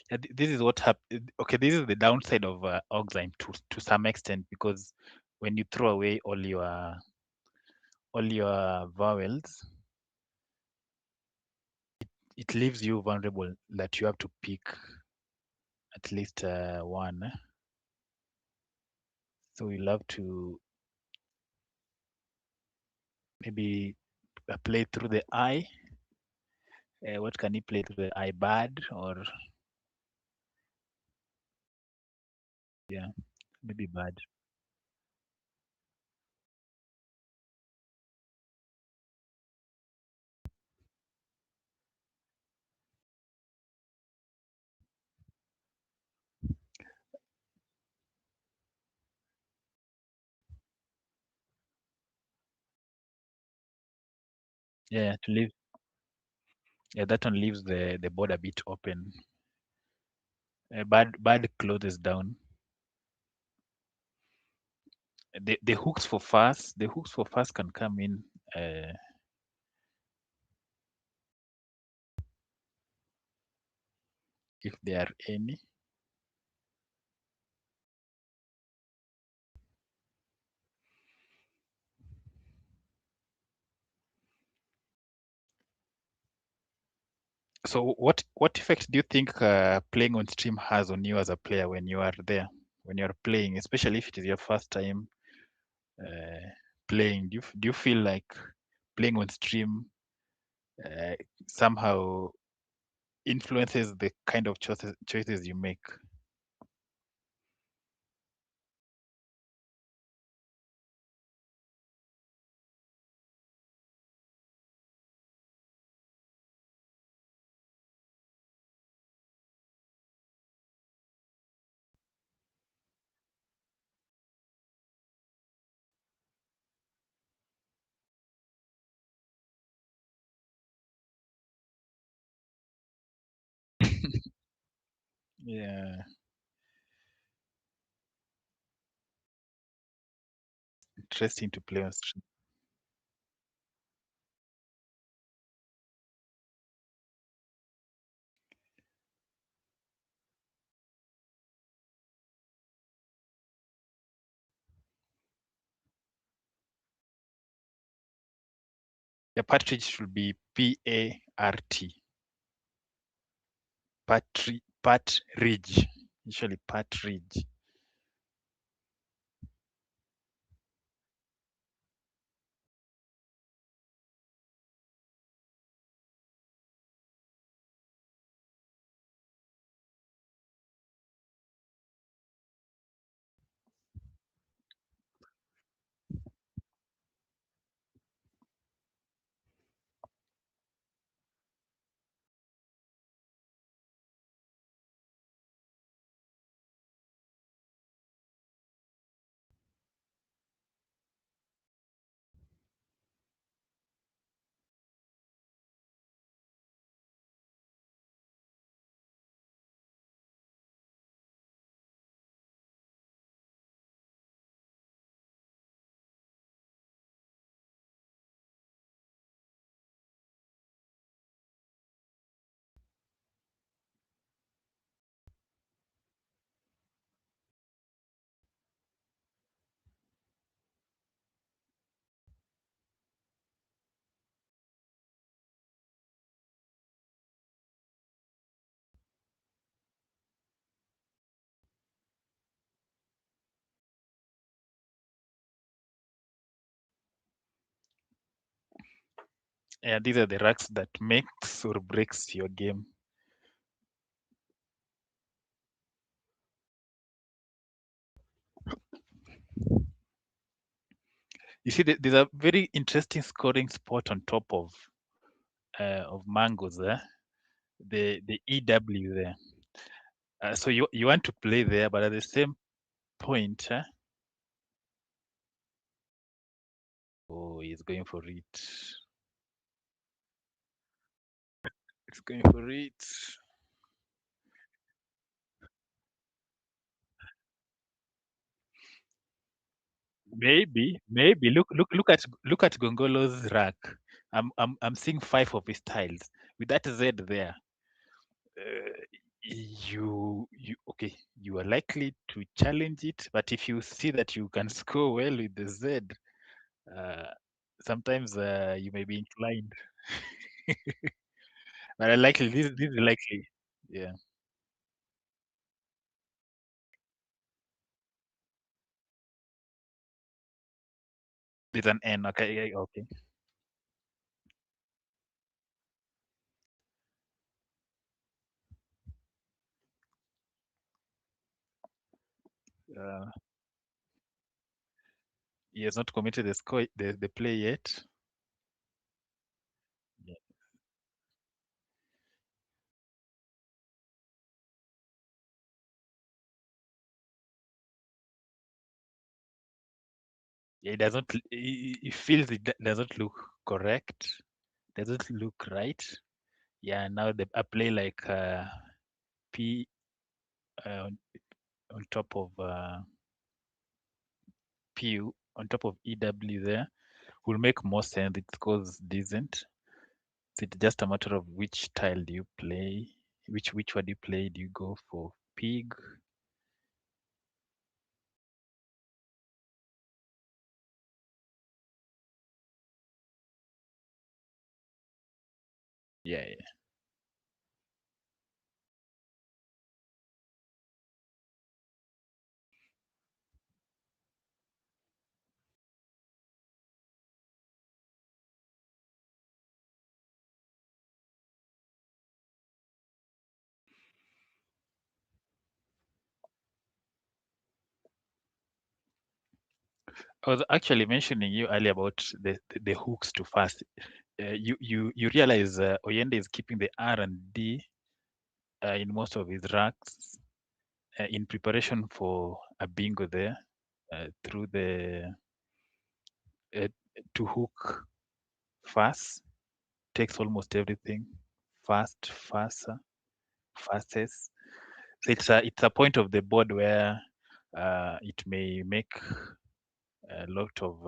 Speaker 6: Yeah, this is what happened. Okay, this is the downside of Oxheim to some extent, because when you throw away all your vowels, it leaves you vulnerable that you have to pick at least one. So you'll have to maybe play through the eye. What can you play through the eye? Bad or Yeah, maybe bad. Yeah, to leave. Yeah, that one leaves the board a bit open. Bad closes down. The hooks for fast. The hooks for fast can come in. If there are any. So what effect do you think playing on stream has on you as a player when you are there, when you are playing, especially if it is your first time playing? Do you feel like playing on stream uh, somehow influences the kind of choices you make? Yeah, interesting to play on stream. The partridge should be P-A-R-T. Partridge. Usually partridge. Yeah, these are the racks that makes or breaks your game. You see, there's a very interesting scoring spot on top of mangoes there. The EW there. So you want to play there, but at the same point, oh, he's going for it. It's going for it. Maybe look at Gongolo's rack. I'm seeing 5 of his tiles with that Z there. Uh, you okay? You are likely to challenge it, but if you see that you can score well with the Z, uh, sometimes you may be inclined. But I likely this is likely. Yeah, with an N. Okay, yeah, okay. He has not committed the score, the play yet. Yeah. It doesn't. It feels it doesn't look correct. Doesn't look right. Yeah. Now a play like P on top of P on top of EW there will make more sense. It scores decent. It's just a matter of which tile do you play, which one do you play? Do you go for pig? Yeah, yeah. I was actually mentioning you earlier about the hooks to fast. You realize Oyende is keeping the R and D in most of his racks in preparation for a bingo there through the to hook fast takes almost everything faster fastest. So it's a point of the board where it may make a lot of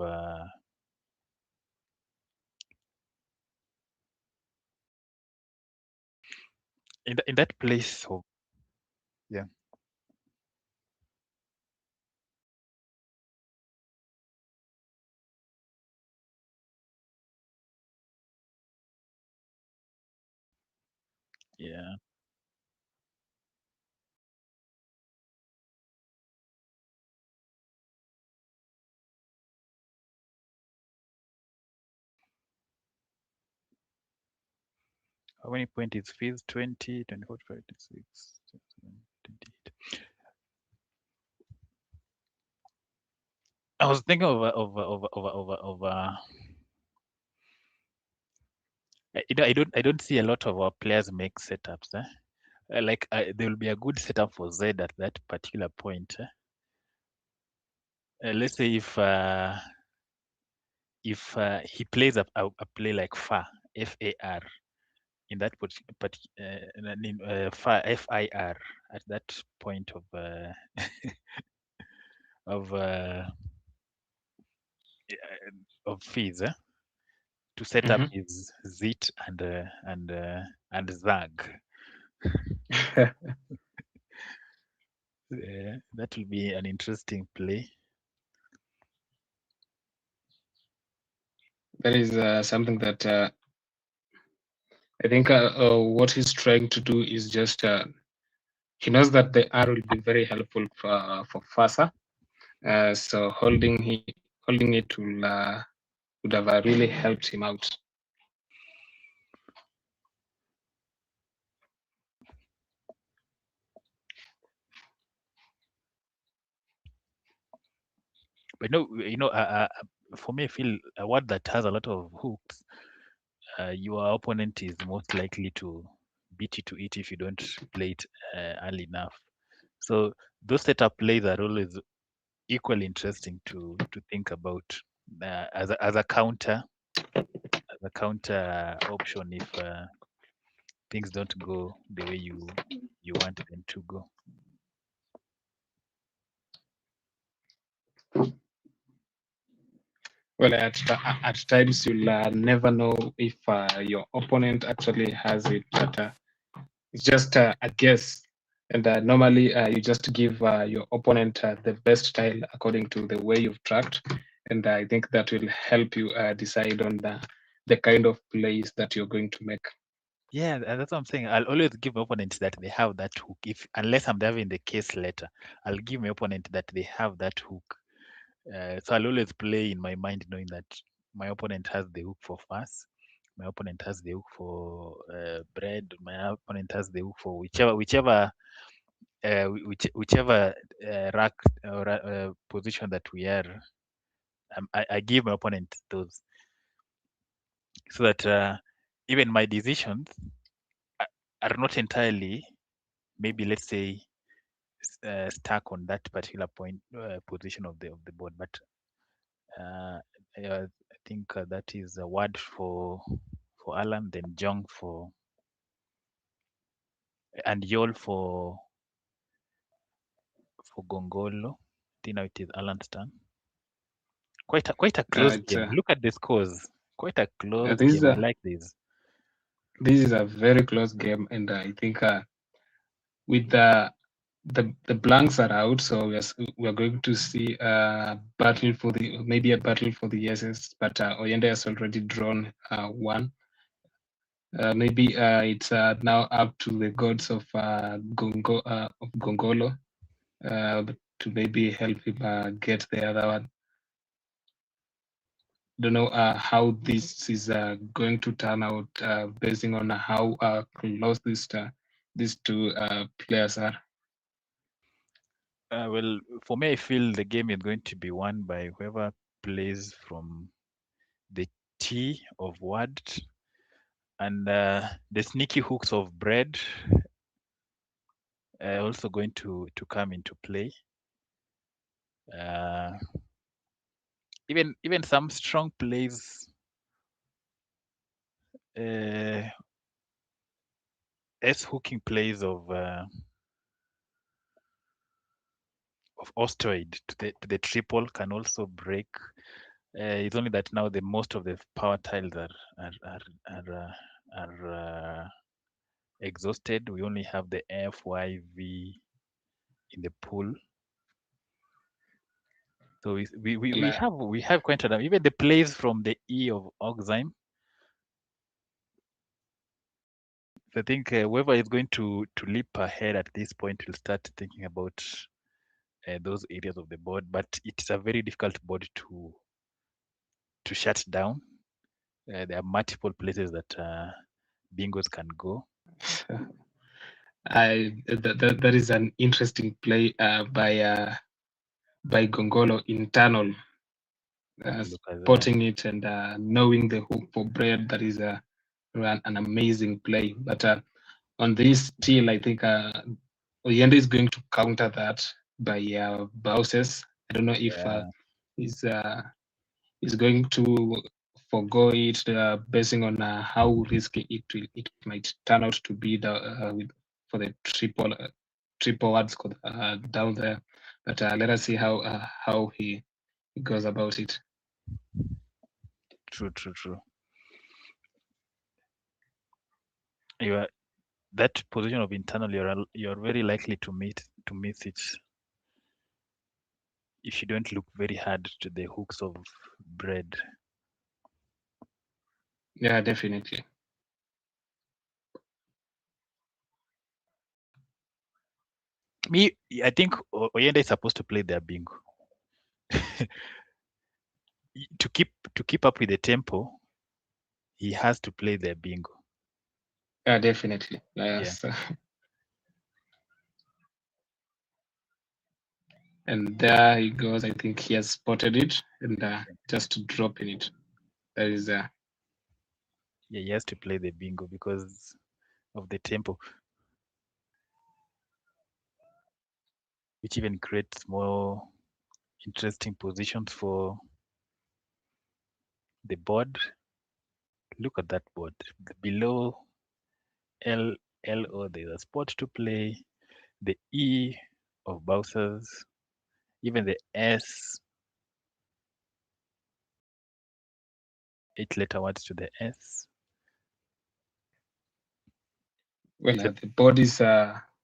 Speaker 6: in that place of yeah. Yeah. How many points is fees? 20, 24, 26, 27, 28. I was thinking I don't see a lot of our players make setups. Like there will be a good setup for Z at that particular point. Let's say if he plays a play like FAR, FAR, in that FAR, FIR at that point of of fees to set up his ZIT and ZAG. That will be an interesting play.
Speaker 1: That is something that I think what he's trying to do is just he knows that the R will be very helpful for Fasa. So holding it would have really helped him out.
Speaker 6: But for me, I feel a word that has a lot of hooks, your opponent is most likely to beat you to it if you don't play it early enough. So those setup plays are always equally interesting to think about as a counter option if things don't go the way you want them to go.
Speaker 1: Well, at times you'll never know if your opponent actually has it, but it's just a guess. And normally you just give your opponent the best tile according to the way you've tracked. And I think that will help you decide on the kind of plays that you're going to make.
Speaker 6: Yeah, that's what I'm saying. I'll always give my opponent that they have that hook. Unless I'm having the case later, I'll give my opponent that they have that hook. So I'll always play in my mind knowing that my opponent has the hook for fast, my opponent has the hook for bread, my opponent has the hook for whichever whichever rack or position that we are, I give my opponent those, so that even my decisions are not entirely, maybe let's say, stuck on that particular point position of the board. But I think that is a word for Alan, then Jong and Yol for Gongolo. I think now it is Alan's turn. Quite a close
Speaker 1: It's
Speaker 6: game. Look at the scores. Quite a close
Speaker 1: this is
Speaker 6: game. I like this.
Speaker 1: this is a very close game, and I think with the blanks are out, so we're going to see a battle for the yeses. But Oyende has already drawn one. Maybe it's now up to the gods of Gongolo to maybe help him get the other one. Don't know how this is going to turn out, basing on how close these two players are.
Speaker 6: Well, for me, I feel the game is going to be won by whoever plays from the T of word, and the sneaky hooks of bread are also going to come into play. Even some strong plays, hooking plays of Ostoid to the triple can also break. It's only that now the most of the power tiles are exhausted. We only have the F, Y, V in the pool. So we have quite a even the plays from the E of Oxime. I think whoever is going to leap ahead at this point will start thinking about those areas of the board, but it's a very difficult board to shut down. There are multiple places that bingos can go.
Speaker 1: That is an interesting play by Gongolo internal, spotting it and knowing the hook for bread. That is an amazing play. But on this still, I think Oyende is going to counter that by Bowses. I don't know if he's going to forgo it, basing on how risky it might turn out to be for the triple words down there. But let us see how he goes about it.
Speaker 6: True. That position of internal, you're very likely to miss it if you don't look very hard to the hooks of bread.
Speaker 1: Yeah, definitely.
Speaker 6: I think Oyenda is supposed to play their bingo. to keep up with the tempo, he has to play their bingo.
Speaker 1: Yeah, definitely. Yes. Yeah. And there he goes. I think he has spotted it and just dropping it. That is
Speaker 6: yeah, he has to play the bingo because of the tempo, which even creates more interesting positions for the board. Look at that board. Below LO, there's a spot to play. The E of Bowser's, even the S, 8-letter words to the S.
Speaker 1: Well, the board is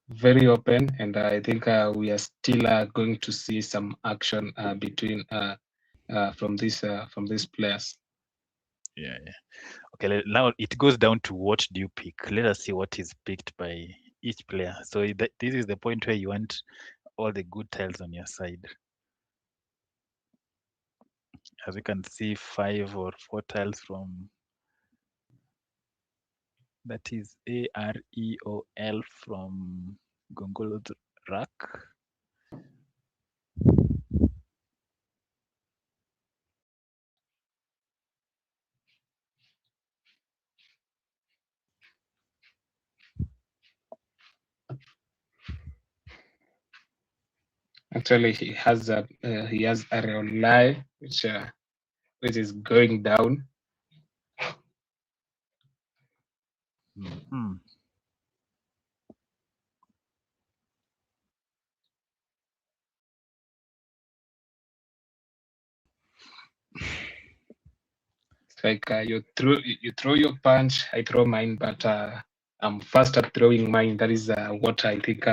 Speaker 1: very open, and I think we are still going to see some action between from these players.
Speaker 6: Yeah. Okay, now it goes down to what do you pick. Let us see what is picked by each player. So this is the point where you want all the good tiles on your side. As you can see, 5 or 4 tiles from, that is AREOL from Gongolo rack.
Speaker 1: Actually, he has a lie, which is going down.
Speaker 6: Mhm.
Speaker 1: It's like you throw your punch, I throw mine, but I'm fast at throwing mine. That is what I think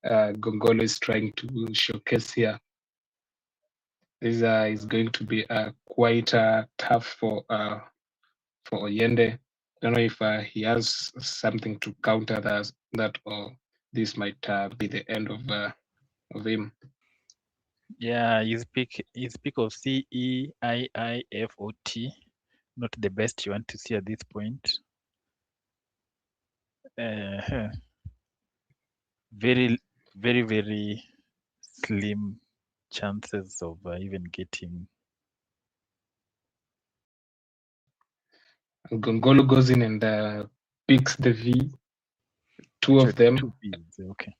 Speaker 1: Gongolo is trying to showcase here. This is going to be quite tough for Oyende. I don't know if he has something to counter that, or this might be the end of him.
Speaker 6: Yeah, you speak of CEIIFOT, not the best you want to see at this point. Very, very, very slim chances of even getting.
Speaker 1: Gongolo goes in and picks the V. Two of them.
Speaker 6: 2 Bs. Okay,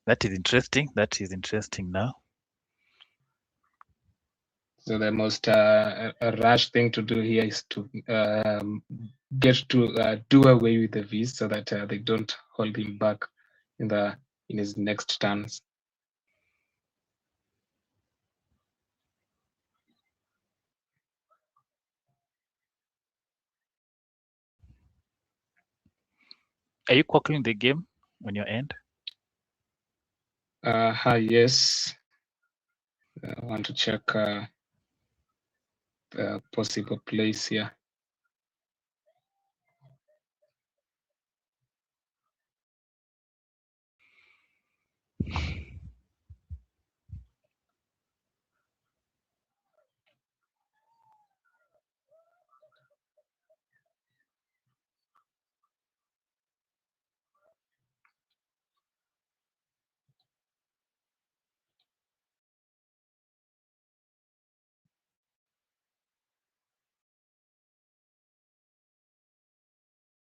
Speaker 6: that is interesting. That is interesting now.
Speaker 1: So the most rash thing to do here is to get to do away with the V's so that they don't hold him back in his next turns.
Speaker 6: Are you calculating the game on your end?
Speaker 1: Yes. I want to check the possible place here.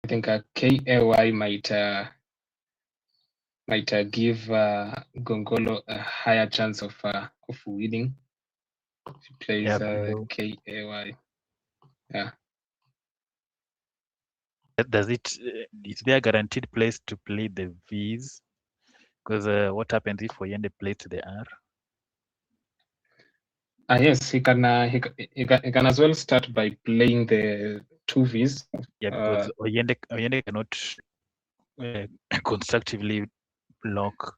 Speaker 1: I think KAY might give Gongolo a higher chance of winning if he plays
Speaker 6: below.
Speaker 1: KAY. Yeah.
Speaker 6: Does it? Is there a guaranteed place to play the V's? Because what happens if Oyende plays the R?
Speaker 1: Yes, he can as well start by playing the two V's.
Speaker 6: Yeah, because Oyende cannot constructively block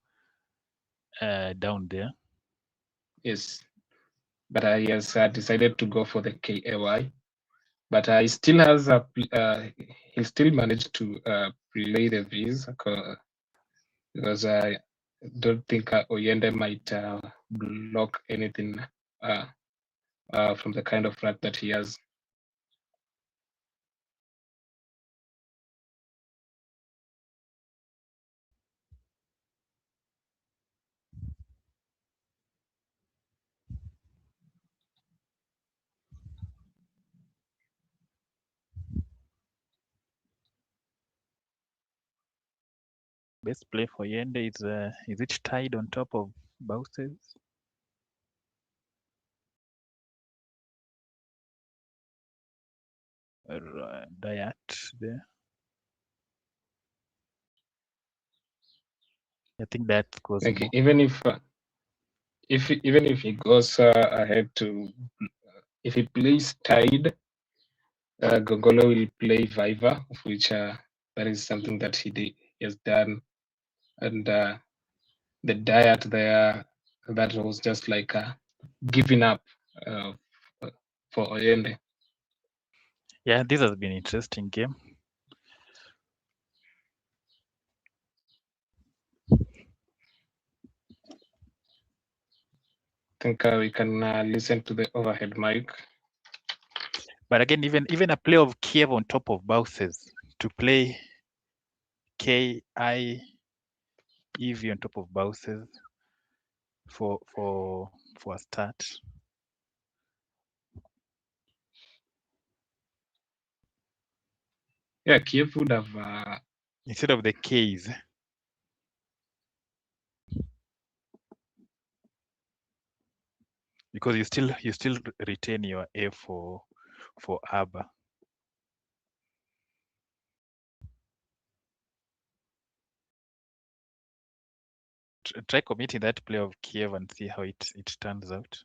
Speaker 6: down there.
Speaker 1: Yes, but he has decided to go for the KAY. But he still has he still managed to play the V's because I don't think Oyende might block anything from the kind of rack that he has.
Speaker 6: Best play for Oyende is it tied on top of Bauses? Diat there. I think that goes
Speaker 1: Like
Speaker 6: more.
Speaker 1: even if he goes ahead to if he plays tied, Gongolo will play Viva, which that is something that he has done, and the diet there that was just like giving up for Oyende.
Speaker 6: Yeah, this has been an interesting game.
Speaker 1: I think we can listen to the overhead mic.
Speaker 6: But again, even a play of Kiev on top of Bauses to play KI Eevee on top of Bowser's for a start.
Speaker 1: Yeah, Kiev would have
Speaker 6: Instead of the K's. Because you still retain your A for ABBA. Try committing that play of Kiev and see how it turns out.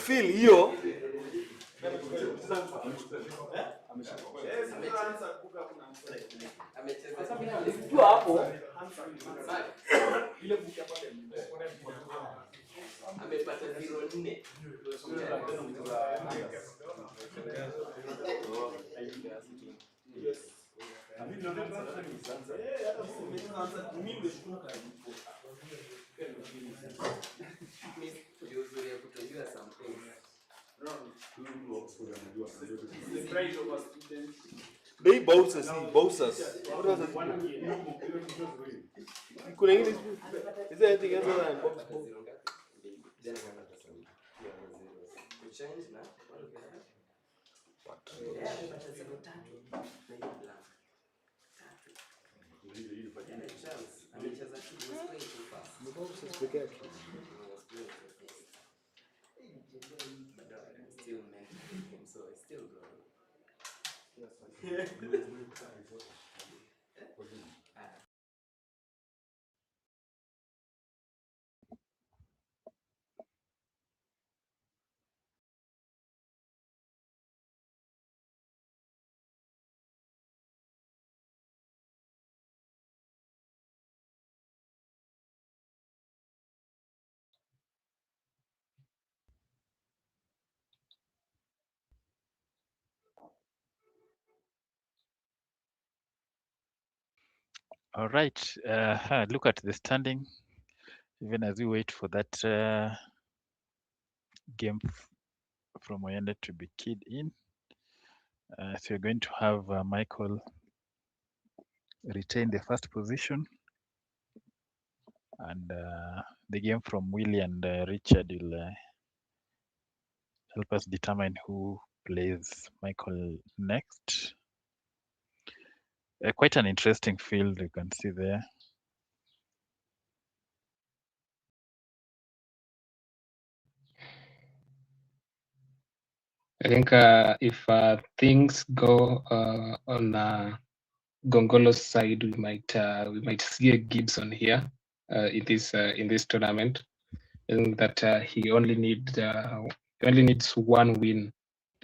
Speaker 3: Feel hiyo tu hapo amepata 0.4. They bouncers, bouncers. What else is kuna ingine is there anything else other than box?
Speaker 6: All right. Look at the standing. Even as we wait for that game from Oend to be keyed in. So you're going to have Michael retain the first position. And the game from Willie and Richard will help us determine who plays Michael next. Quite an interesting field you can see there.
Speaker 1: I think if things go on Gongolo's side, we might see a Gibson here in this tournament. I think that he only needs one win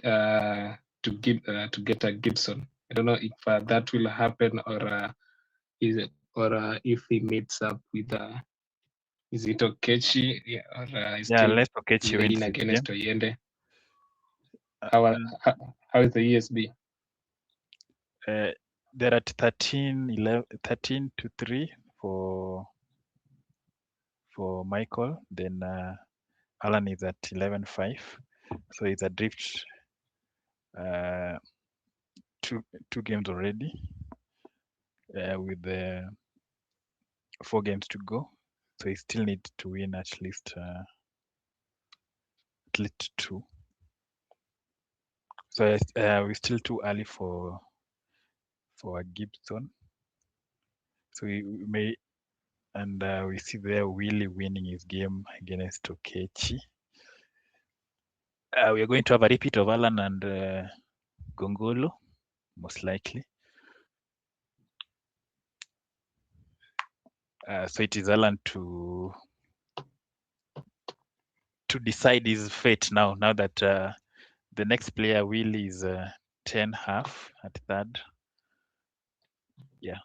Speaker 1: to get a Gibson. I don't know if that will happen or if he meets up with is it Okechi? Yeah, or
Speaker 6: Unless Okechi wins
Speaker 1: playing
Speaker 6: this
Speaker 1: against
Speaker 6: game.
Speaker 1: Oyende. How is the ESB?
Speaker 6: They're at 13-3 for Michael. Then Alan is at 11-5. So it's adrift two games already with 4 games to go. So he still needs to win at least 2. So we're still too early for a Gibson. So we may, and we see there Willie winning his game against Okechi. We are going to have a repeat of Alan and Gongolo, most likely. So it is Alan to decide his fate now that the next player, Willie, is 10 half at third. Yeah.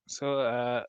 Speaker 6: So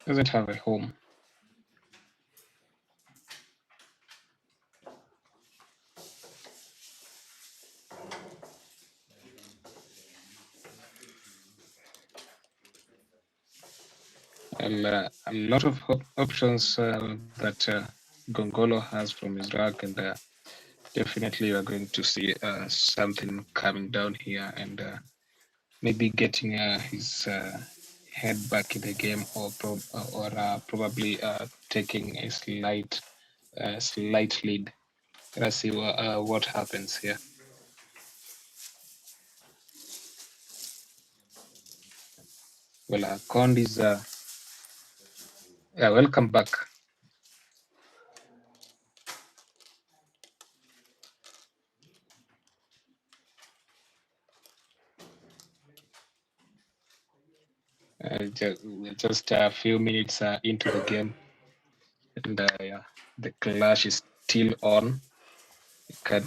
Speaker 1: Doesn't have a home. A lot of options that Gongolo has from his rack, and definitely you are going to see something coming down here, and maybe getting his head back in the game, or probably taking a slight lead. Let's see what happens here. Well, Kond is welcome back. Just a few minutes into the game, and yeah, the clash is still on. It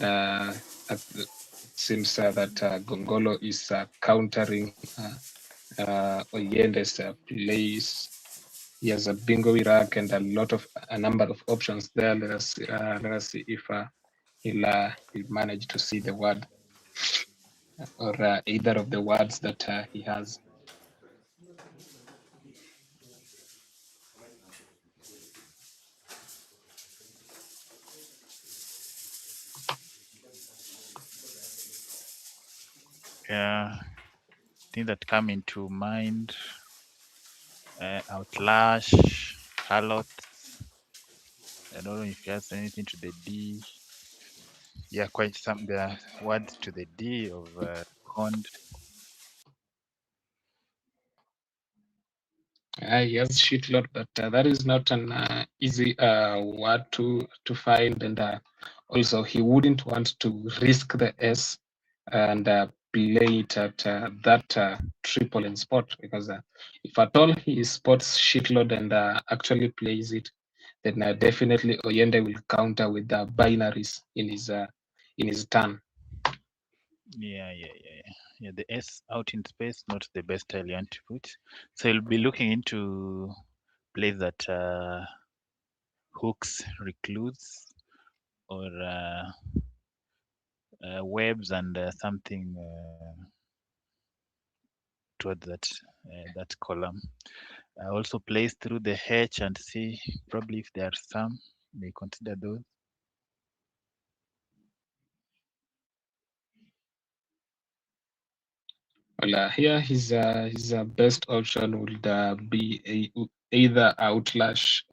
Speaker 1: seems that Gongolo is countering Oyende's plays. He has a bingo rack and a number of options there. Let us see if he'll manage to see the word or either of the words that he has.
Speaker 6: Yeah, things that come into mind: outlash, harlot. I don't know if he has anything to the D. Yeah, quite some. There are words to the D of cond.
Speaker 1: Yes, shitload, but that is not an easy word to find, and also he wouldn't want to risk the S and play it at that triple in spot, because if at all he spots shitload and actually plays it, then definitely Oyende will counter with the binaries in his turn.
Speaker 6: Yeah. The S out in space, not the best tile you want to put. So you'll be looking into plays that hooks, recluse, or webs and something towards that column. Also plays through the H and see probably if there are some, may consider those.
Speaker 1: Well, here his best option would be either outlash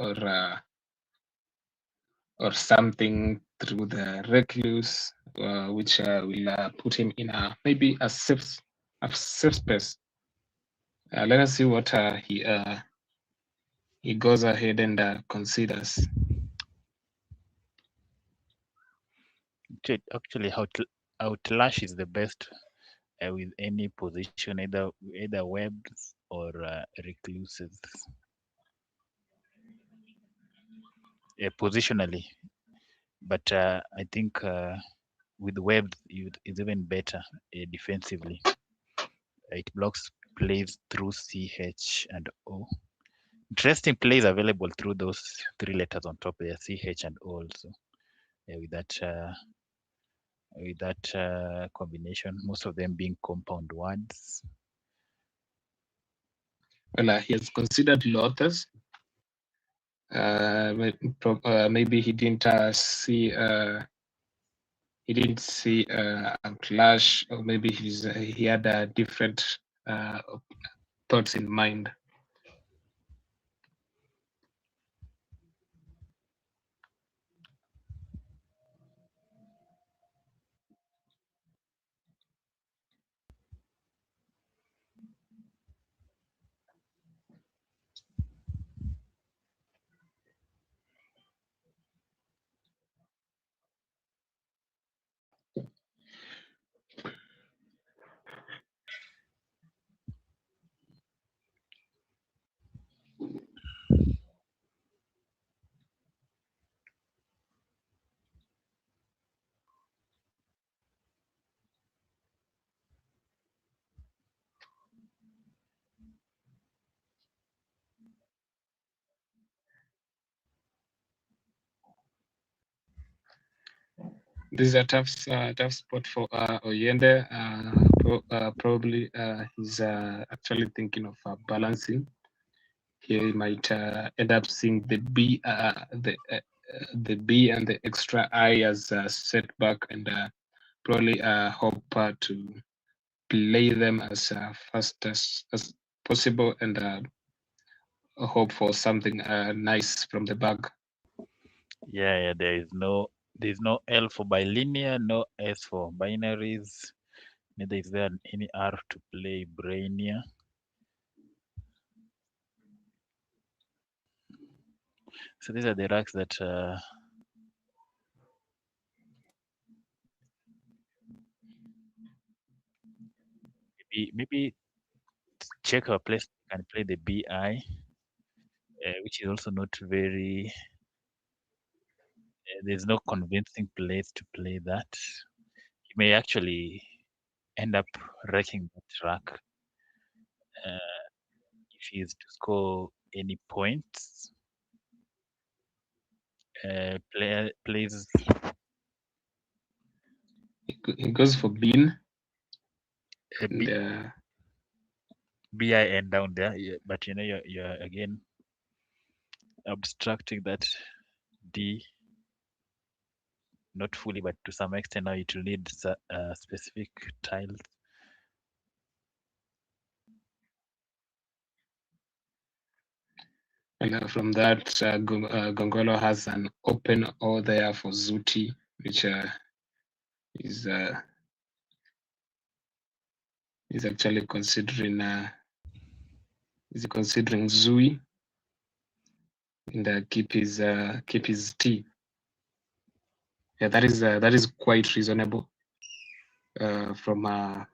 Speaker 1: or something through the recluse, which will put him in maybe a safe space. Let us see what he goes ahead and considers.
Speaker 6: Actually, outlash is the best with any position, either webs or recluses. Positionally, but I think with webs it's even better defensively. It blocks plays through CH and O. Interesting plays available through those three letters on top there, CH and O also. with that combination, most of them being compound words.
Speaker 1: Well, he has considered authors. Maybe he didn't see a clash, or maybe he had different thoughts in mind. This is a tough spot for Oyende. Probably he's actually thinking of balancing. He might end up seeing the B and the extra I as a setback, and probably hope to play them as fast as possible, and hope for something nice from the bag.
Speaker 6: Yeah, there's no L for bilinear, no S for binaries, neither is there any R to play brainier. So these are the racks that maybe check our place and play the BI, which is also not very. There's no convincing place to play that. You may actually end up wrecking that track if he is to score any points. Plays.
Speaker 1: He goes for bean.
Speaker 6: BIN down there, yeah, but you know you're again abstracting that D, not fully, but to some extent. Now it will need specific tiles.
Speaker 1: And from that, Gongolo has an open O there for Zuti, which is actually considering Zui, and keep his T. Yeah, that is quite reasonable from